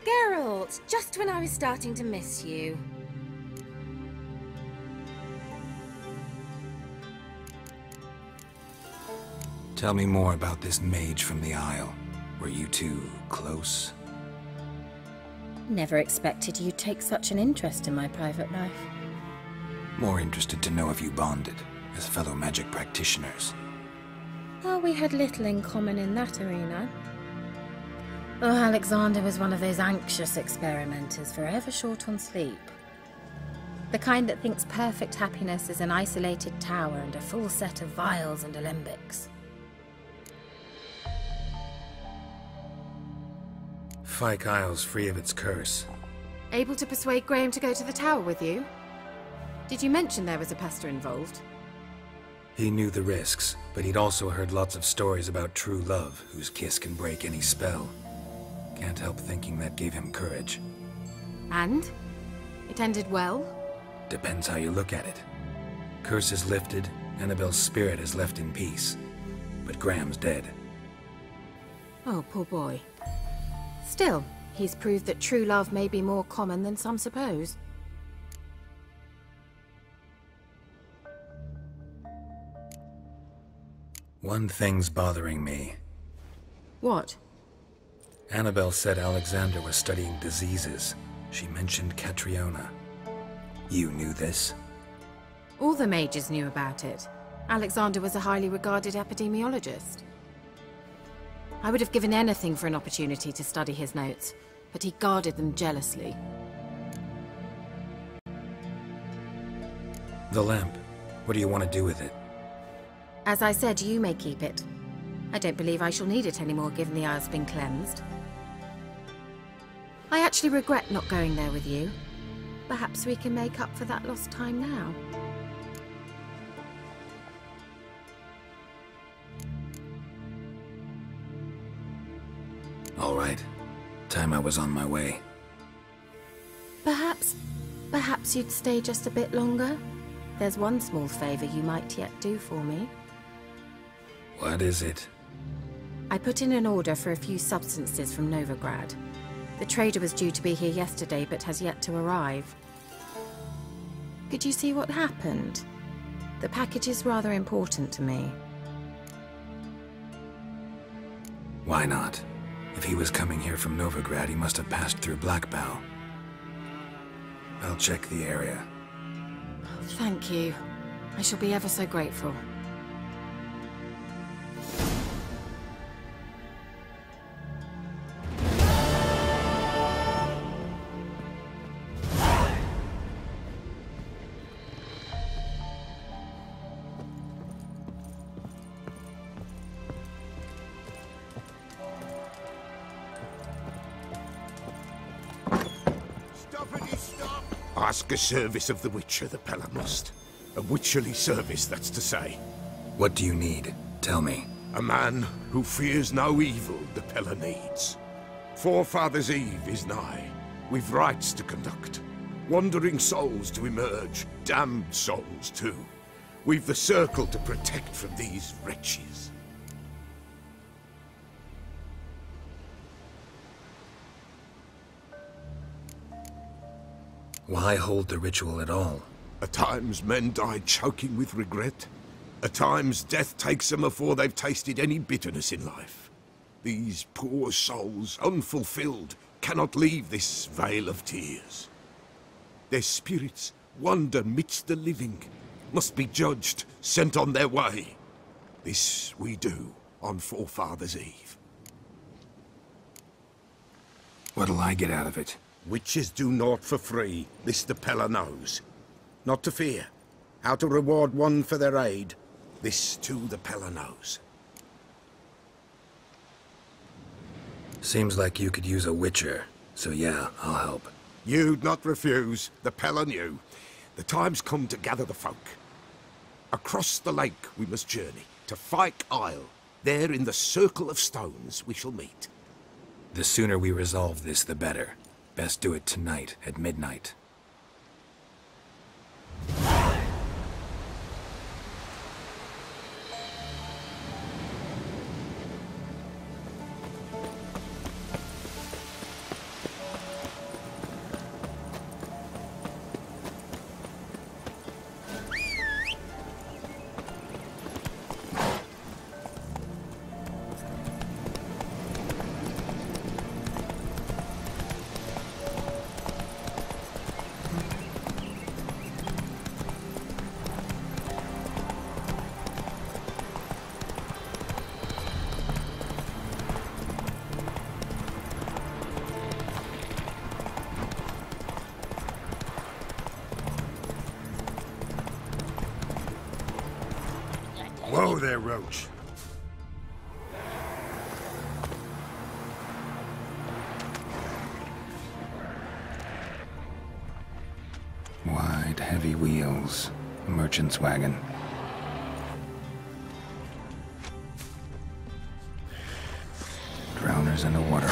Geralt, just when I was starting to miss you. Tell me more about this mage from the Isle. Were you two close? Never expected you'd take such an interest in my private life. More interested to know if you bonded, as fellow magic practitioners. Oh, we had little in common in that arena. Oh, Alexander was one of those anxious experimenters, forever short on sleep. The kind that thinks perfect happiness is an isolated tower and a full set of vials and alembics. Fyke Isle's free of its curse. Able to persuade Graham to go to the tower with you? Did you mention there was a pester involved? He knew the risks, but he'd also heard lots of stories about true love, whose kiss can break any spell. Can't help thinking that gave him courage. And? It ended well? Depends how you look at it. Curse is lifted, Annabelle's spirit is left in peace. But Graham's dead. Oh, poor boy. Still, he's proved that true love may be more common than some suppose. One thing's bothering me. What? Annabelle said Alexander was studying diseases. She mentioned Catriona. You knew this? All the mages knew about it. Alexander was a highly regarded epidemiologist. I would have given anything for an opportunity to study his notes, but he guarded them jealously. The lamp. What do you want to do with it? As I said, you may keep it. I don't believe I shall need it anymore, given the Isle's been cleansed. I actually regret not going there with you. Perhaps we can make up for that lost time now. All right. Time I was on my way. Perhaps you'd stay just a bit longer? There's one small favor you might yet do for me. What is it? I put in an order for a few substances from Novigrad. The trader was due to be here yesterday, but has yet to arrive. Could you see what happened? The package is rather important to me. Why not? If he was coming here from Novigrad, he must have passed through Blackbough. I'll check the area. Thank you. I shall be ever so grateful. Ask a service of the Witcher, the Pella must. A witcherly service, that's to say. What do you need? Tell me. A man who fears no evil the Pella needs. Forefathers' Eve is nigh. We've rites to conduct. Wandering souls to emerge, damned souls too. We've the circle to protect from these wretches. Why hold the ritual at all? At times men die choking with regret. At times death takes them before they've tasted any bitterness in life. These poor souls, unfulfilled, cannot leave this vale of tears. Their spirits wander midst the living, must be judged, sent on their way. This we do on Forefathers' Eve. What'll I get out of it? Witches do naught for free, this the Pella knows. Not to fear. How to reward one for their aid, this too the Pella knows. Seems like you could use a witcher, so yeah, I'll help. You'd not refuse, the Pella knew. The time's come to gather the folk. Across the lake we must journey, to Fyke Isle. There in the circle of stones we shall meet. The sooner we resolve this, the better. Best do it tonight at midnight. Whoa there, Roach. Wide, heavy wheels. Merchant's wagon. Drowners in the water.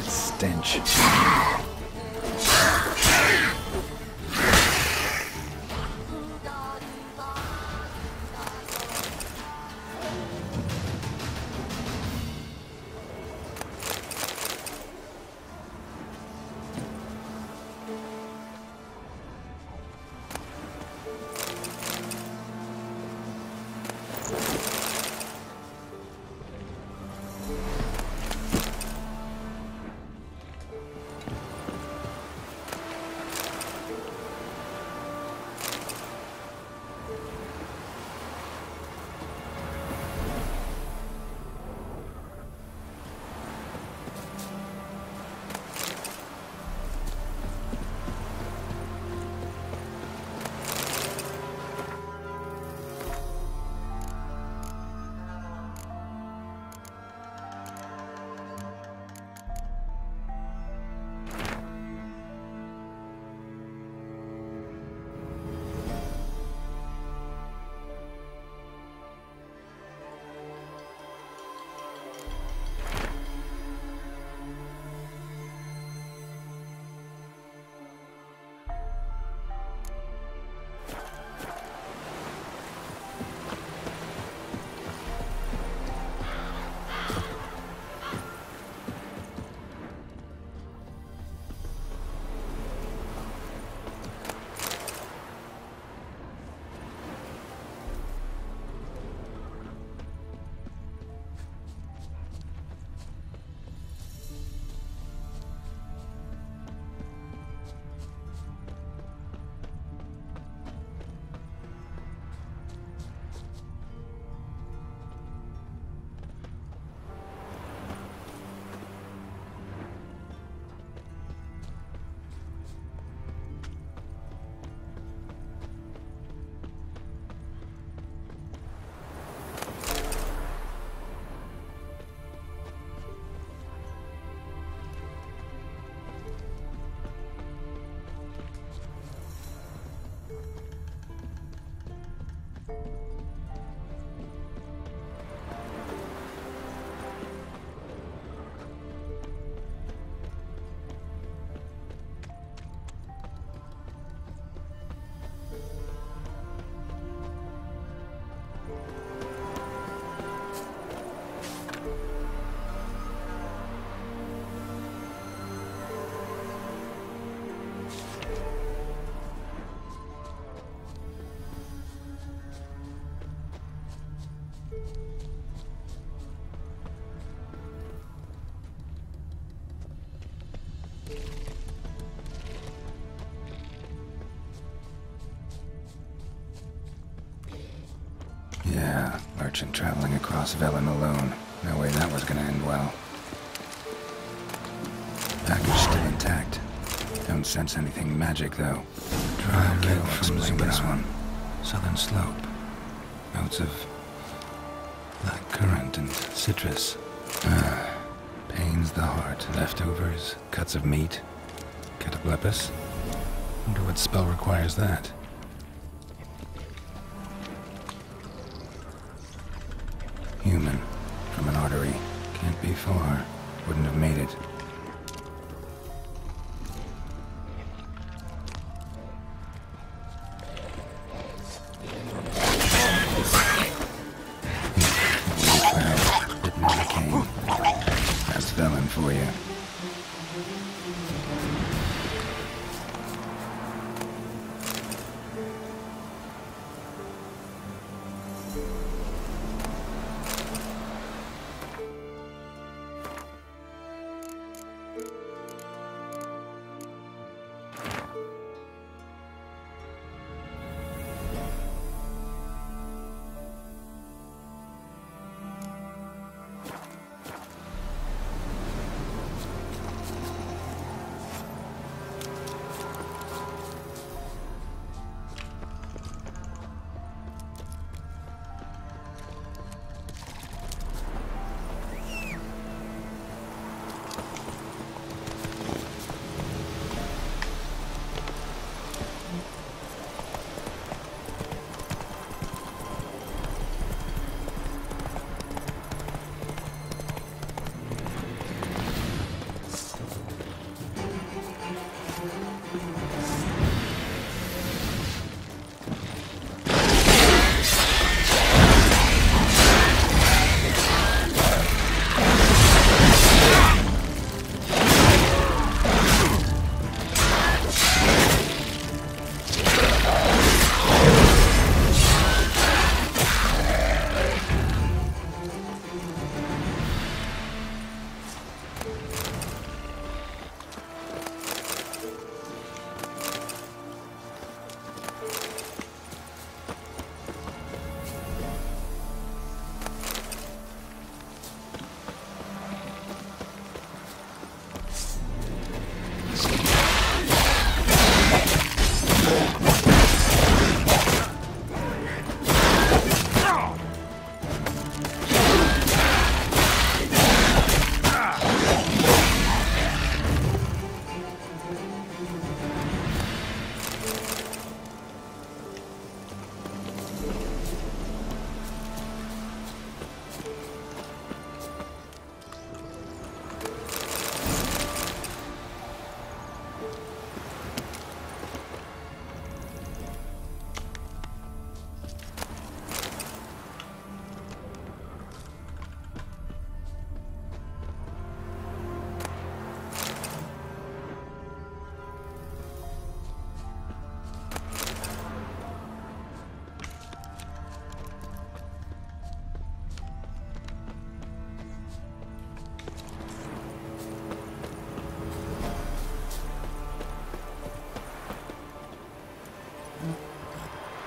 Stench. merchant traveling across Velen alone. No way that was gonna end well. Package still intact. Don't sense anything magic, though. Dry rail from this one. Southern slope. Notes of black currant and citrus. Pains the heart. Leftovers, cuts of meat. Cataplepis? Wonder what spell requires that. Human. From an artery. Can't be far. Wouldn't have made it. That's Velen for you.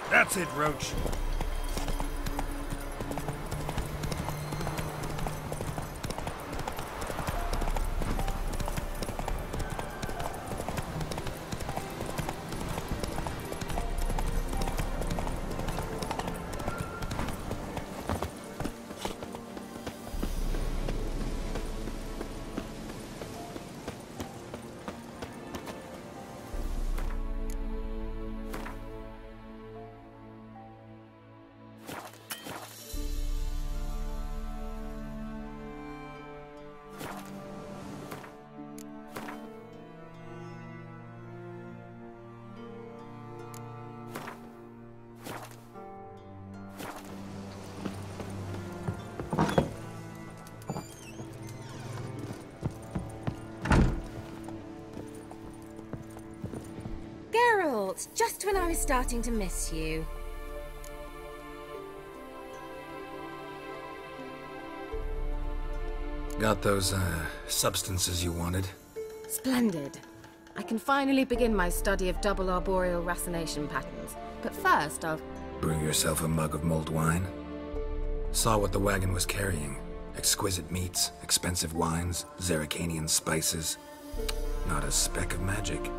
That's it, Roach. Geralt, just when I was starting to miss you. Got those, substances you wanted? Splendid. I can finally begin my study of double arboreal racination patterns. But first, I'll... Brew yourself a mug of mulled wine? Saw what the wagon was carrying. Exquisite meats, expensive wines, Zerrikanian spices. Not a speck of magic.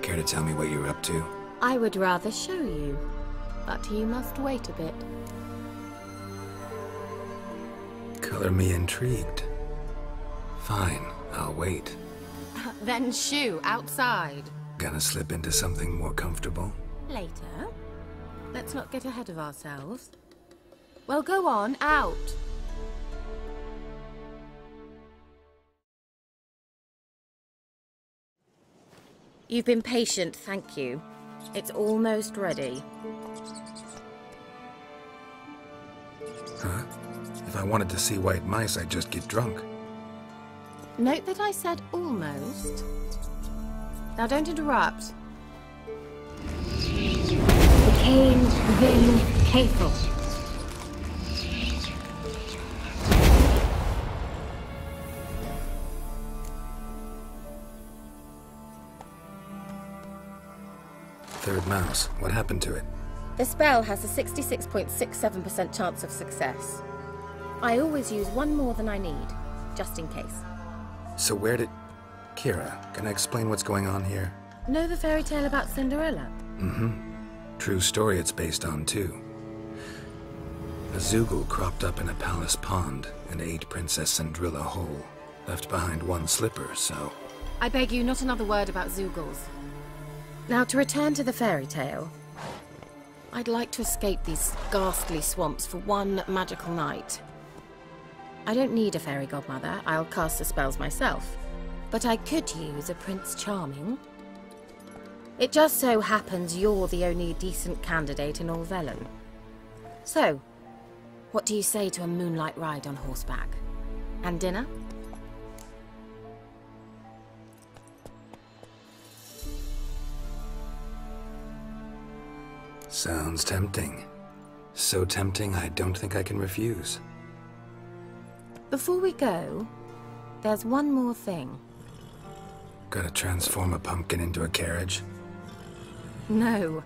Care to tell me what you're up to? I would rather show you, but you must wait a bit. Color me intrigued. Fine, I'll wait. Then shoo, outside. Gonna slip into something more comfortable? Later. Let's not get ahead of ourselves. Well, go on, out. You've been patient, thank you. It's almost ready. Huh? If I wanted to see white mice, I'd just get drunk. Note that I said almost. Now don't interrupt. Cain Vin Cathel. Third mouse. What happened to it? The spell has a 66.67% chance of success. I always use one more than I need, just in case. So where did... Kira, can I explain what's going on here? Know the fairy tale about Cinderella? Mm-hmm. True story it's based on, too. A Zoogle cropped up in a palace pond and ate Princess Cinderella whole. Left behind one slipper, so... I beg you, not another word about Zoogles. Now, to return to the fairy tale. I'd like to escape these ghastly swamps for one magical night. I don't need a fairy godmother, I'll cast the spells myself. But I could use a Prince Charming. It just so happens you're the only decent candidate in all Velen. So, what do you say to a moonlight ride on horseback? And dinner? Sounds tempting. So tempting, I don't think I can refuse. Before we go, there's one more thing. Gotta transform a pumpkin into a carriage? No.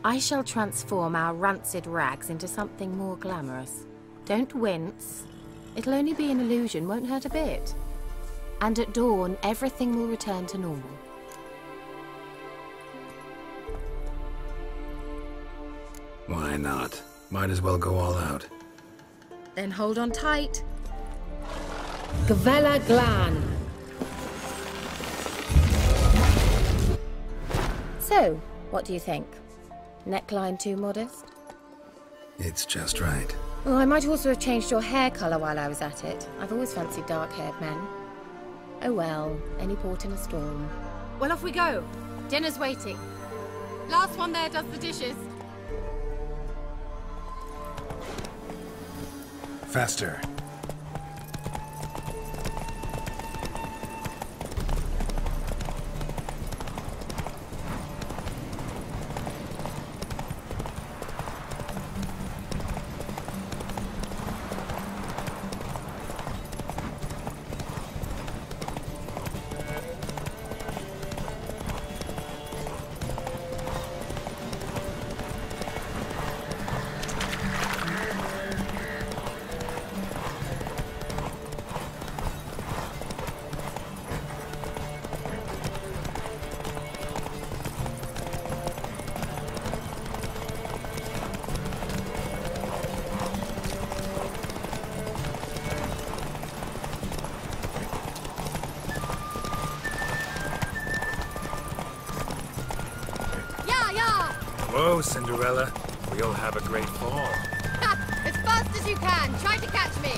I shall transform our rancid rags into something more glamorous. Don't wince. It'll only be an illusion, won't hurt a bit. And at dawn, everything will return to normal. Why not? Might as well go all out. Then hold on tight. Gavella Glan. So, what do you think? Neckline too modest? It's just right. Oh, I might also have changed your hair colour while I was at it. I've always fancied dark-haired men. Oh well, any port in a storm. Well, off we go. Dinner's waiting. Last one there does the dishes. Faster. Whoa, Cinderella. We'll have a great fall. As fast as you can. Try to catch me.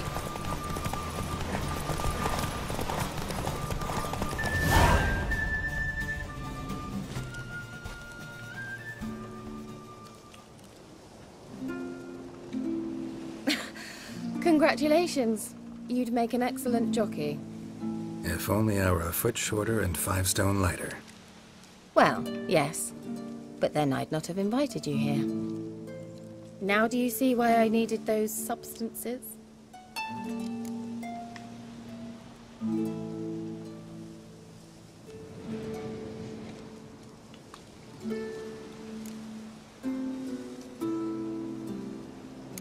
Congratulations. You'd make an excellent jockey. If only I were a foot shorter and 5 stone lighter. Well, yes. But then I'd not have invited you here. Now do you see why I needed those substances?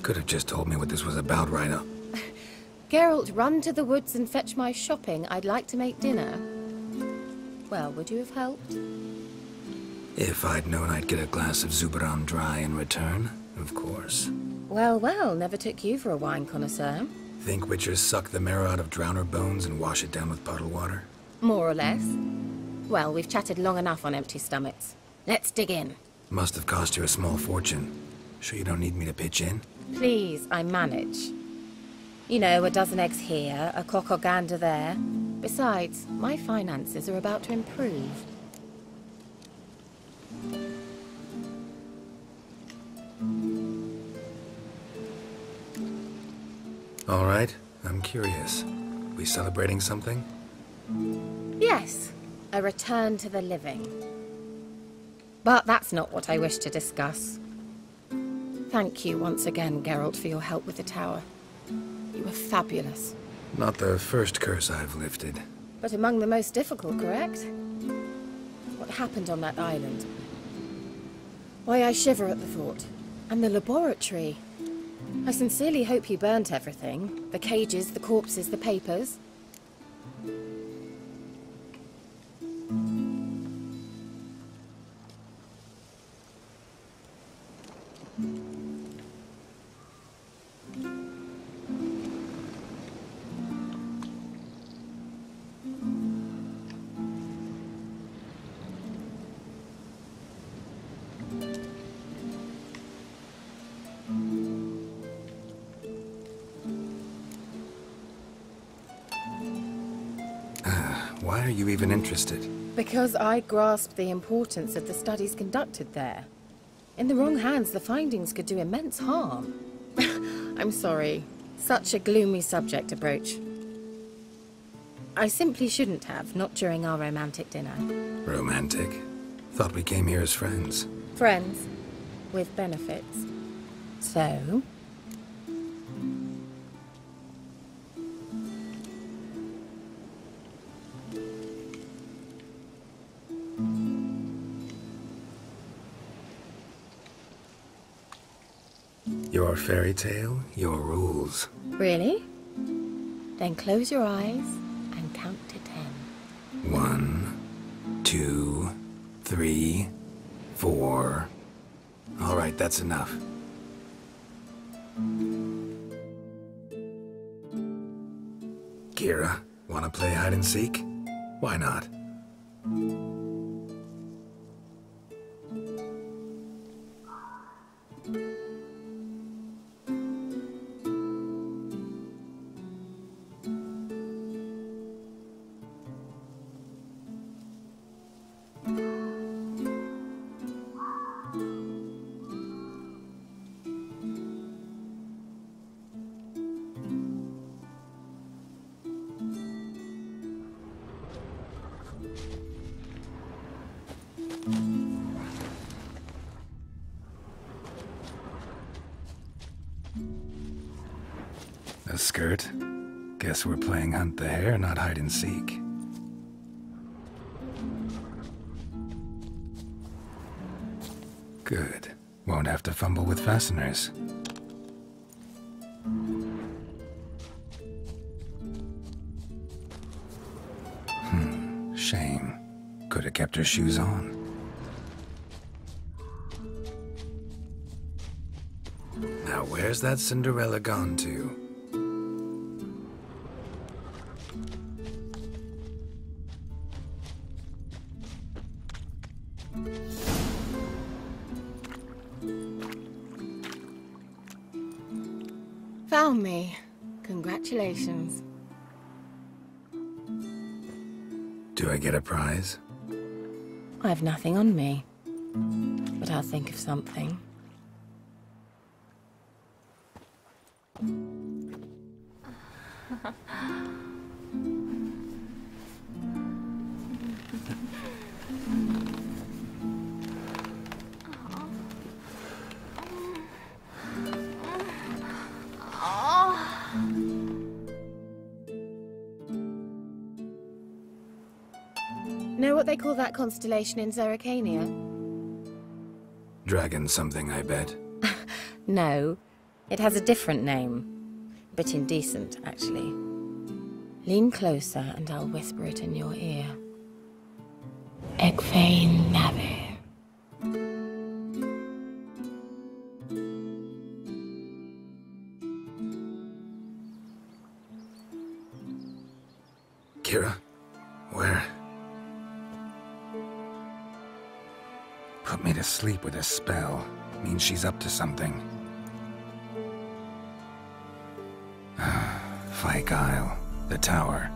Could have just told me what this was about right up. Geralt, run to the woods and fetch my shopping. I'd like to make dinner. Well, would you have helped? If I'd known I'd get a glass of Zubaram dry in return, of course. Well, well, never took you for a wine connoisseur. Think witchers suck the marrow out of drowner bones and wash it down with puddle water? More or less. Well, we've chatted long enough on empty stomachs. Let's dig in. Must have cost you a small fortune. Sure you don't need me to pitch in? Please, I manage. You know, a dozen eggs here, a cock or gander there. Besides, my finances are about to improve. All right, I'm curious. We celebrating something? Yes, a return to the living. But that's not what I wish to discuss. Thank you once again, Geralt, for your help with the tower. You were fabulous. Not the first curse I've lifted. But among the most difficult, correct? What happened on that island? Why, I shiver at the thought. And the laboratory. I sincerely hope you burnt everything. The cages, the corpses, the papers. Why are you even interested? Because I grasp the importance of the studies conducted there. In the wrong hands, the findings could do immense harm. I'm sorry. Such a gloomy subject to broach. I simply shouldn't have, not during our romantic dinner. Romantic? Thought we came here as friends. Friends. With benefits. So? Your fairy tale, your rules. Really? Then close your eyes and count to 10. 1, 2, 3, 4. All right, that's enough. Kira, wanna play hide and seek? Why not? A skirt? Guess we're playing hunt the hare, not hide and seek. Good. Won't have to fumble with fasteners. Shame. Could have kept her shoes on. Now where's that Cinderella gone to? Found me. Congratulations. Do I get a prize? I have nothing on me, but I'll think of something. Know what they call that constellation in Zerrikania? Dragon something, I bet. No. It has a different name. Bit indecent, actually. Lean closer and I'll whisper it in your ear. Egfain Nave. Kira? Where? Put me to sleep with a spell. Means she's up to something. Fyke Isle. The tower.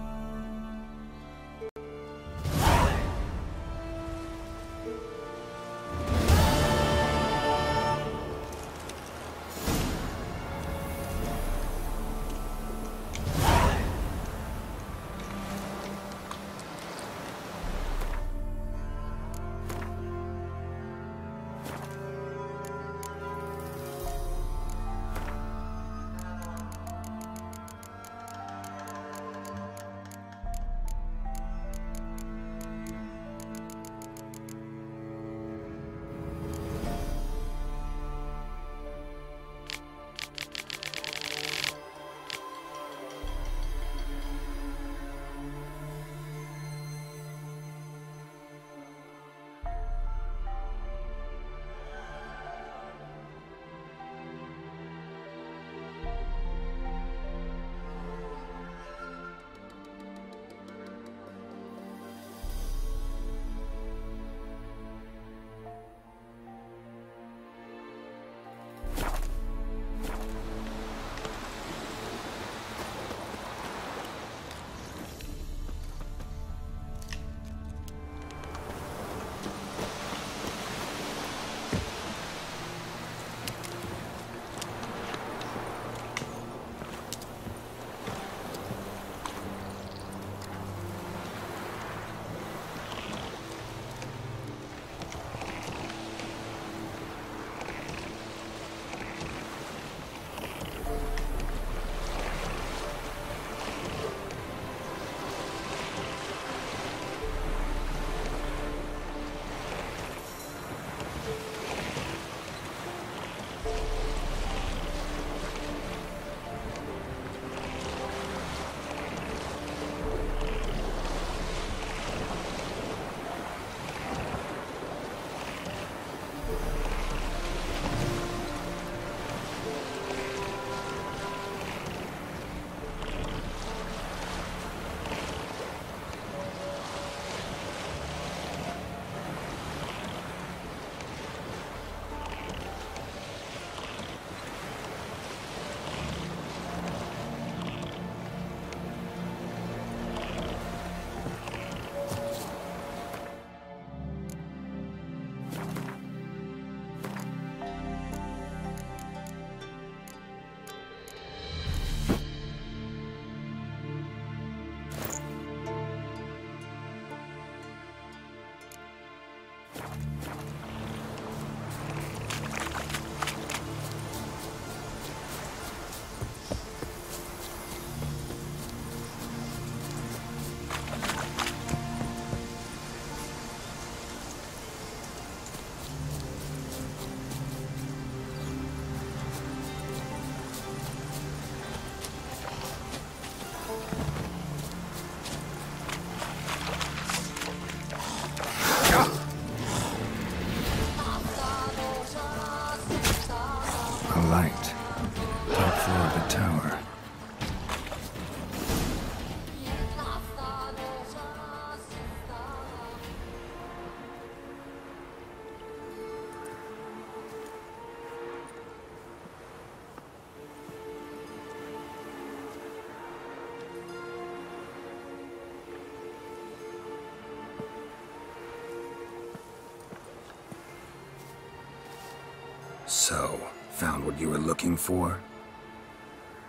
So, found what you were looking for?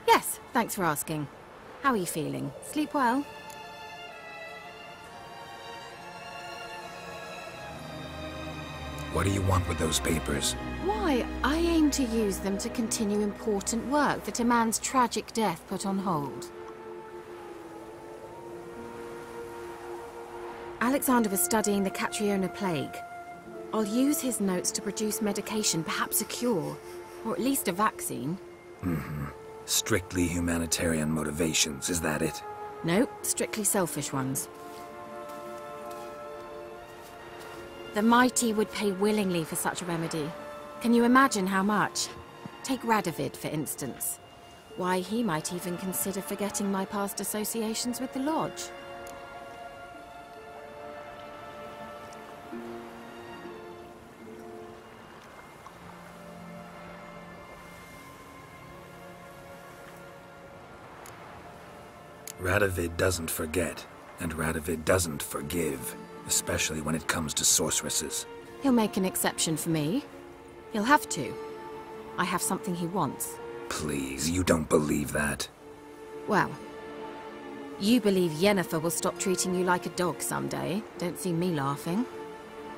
Yes, thanks for asking. How are you feeling? Sleep well? What do you want with those papers? Why, I aim to use them to continue important work that a man's tragic death put on hold. Alexander was studying the Catriona plague. I'll use his notes to produce medication, perhaps a cure, or at least a vaccine. Mm-hmm. Strictly humanitarian motivations, is that it? No, strictly selfish ones. The mighty would pay willingly for such a remedy. Can you imagine how much? Take Radovid, for instance. Why, he might even consider forgetting my past associations with the Lodge. Radovid doesn't forget, and Radovid doesn't forgive, especially when it comes to sorceresses. He'll make an exception for me. He'll have to. I have something he wants. Please, you don't believe that. Well, you believe Yennefer will stop treating you like a dog someday. Don't see me laughing.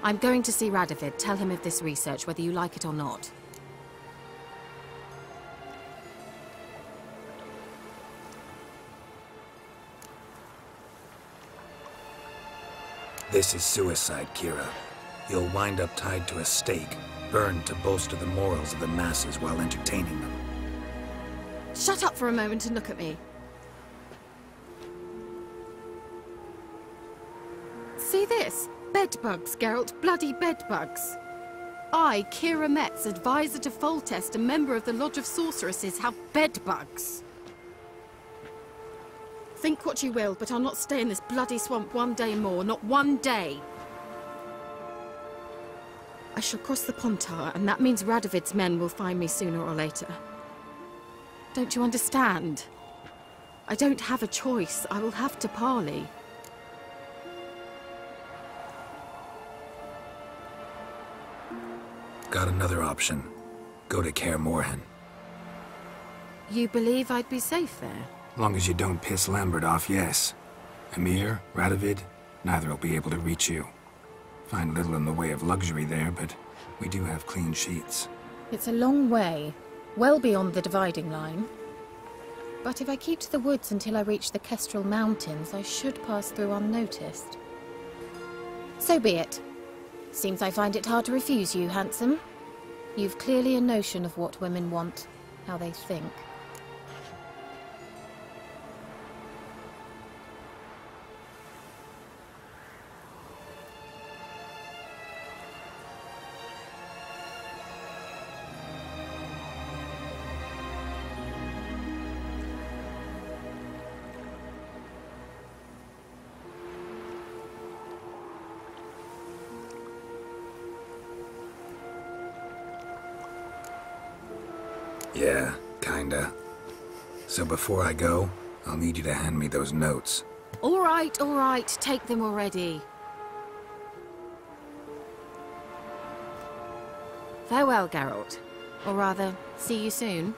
I'm going to see Radovid, tell him of this research, whether you like it or not. This is suicide, Kira. You'll wind up tied to a stake, burned to bolster the morals of the masses while entertaining them. Shut up for a moment and look at me. See this? Bedbugs, Geralt. Bloody bedbugs. I, Kira Metz, advisor to Foltest, a member of the Lodge of Sorceresses, have bedbugs. Think what you will, but I'll not stay in this bloody swamp one day more. Not one day. I shall cross the Pontar, and that means Radovid's men will find me sooner or later. Don't you understand? I don't have a choice. I will have to parley. Got another option. Go to Kaer Morhen. You believe I'd be safe there? Long as you don't piss Lambert off, yes. Emir, Radovid, neither will be able to reach you. Find little in the way of luxury there, but we do have clean sheets. It's a long way, well beyond the dividing line. But if I keep to the woods until I reach the Kestrel Mountains, I should pass through unnoticed. So be it. Seems I find it hard to refuse you, handsome. You've clearly a notion of what women want, how they think. Yeah, kinda. So before I go, I'll need you to hand me those notes. All right, take them already. Farewell, Geralt. Or rather, see you soon.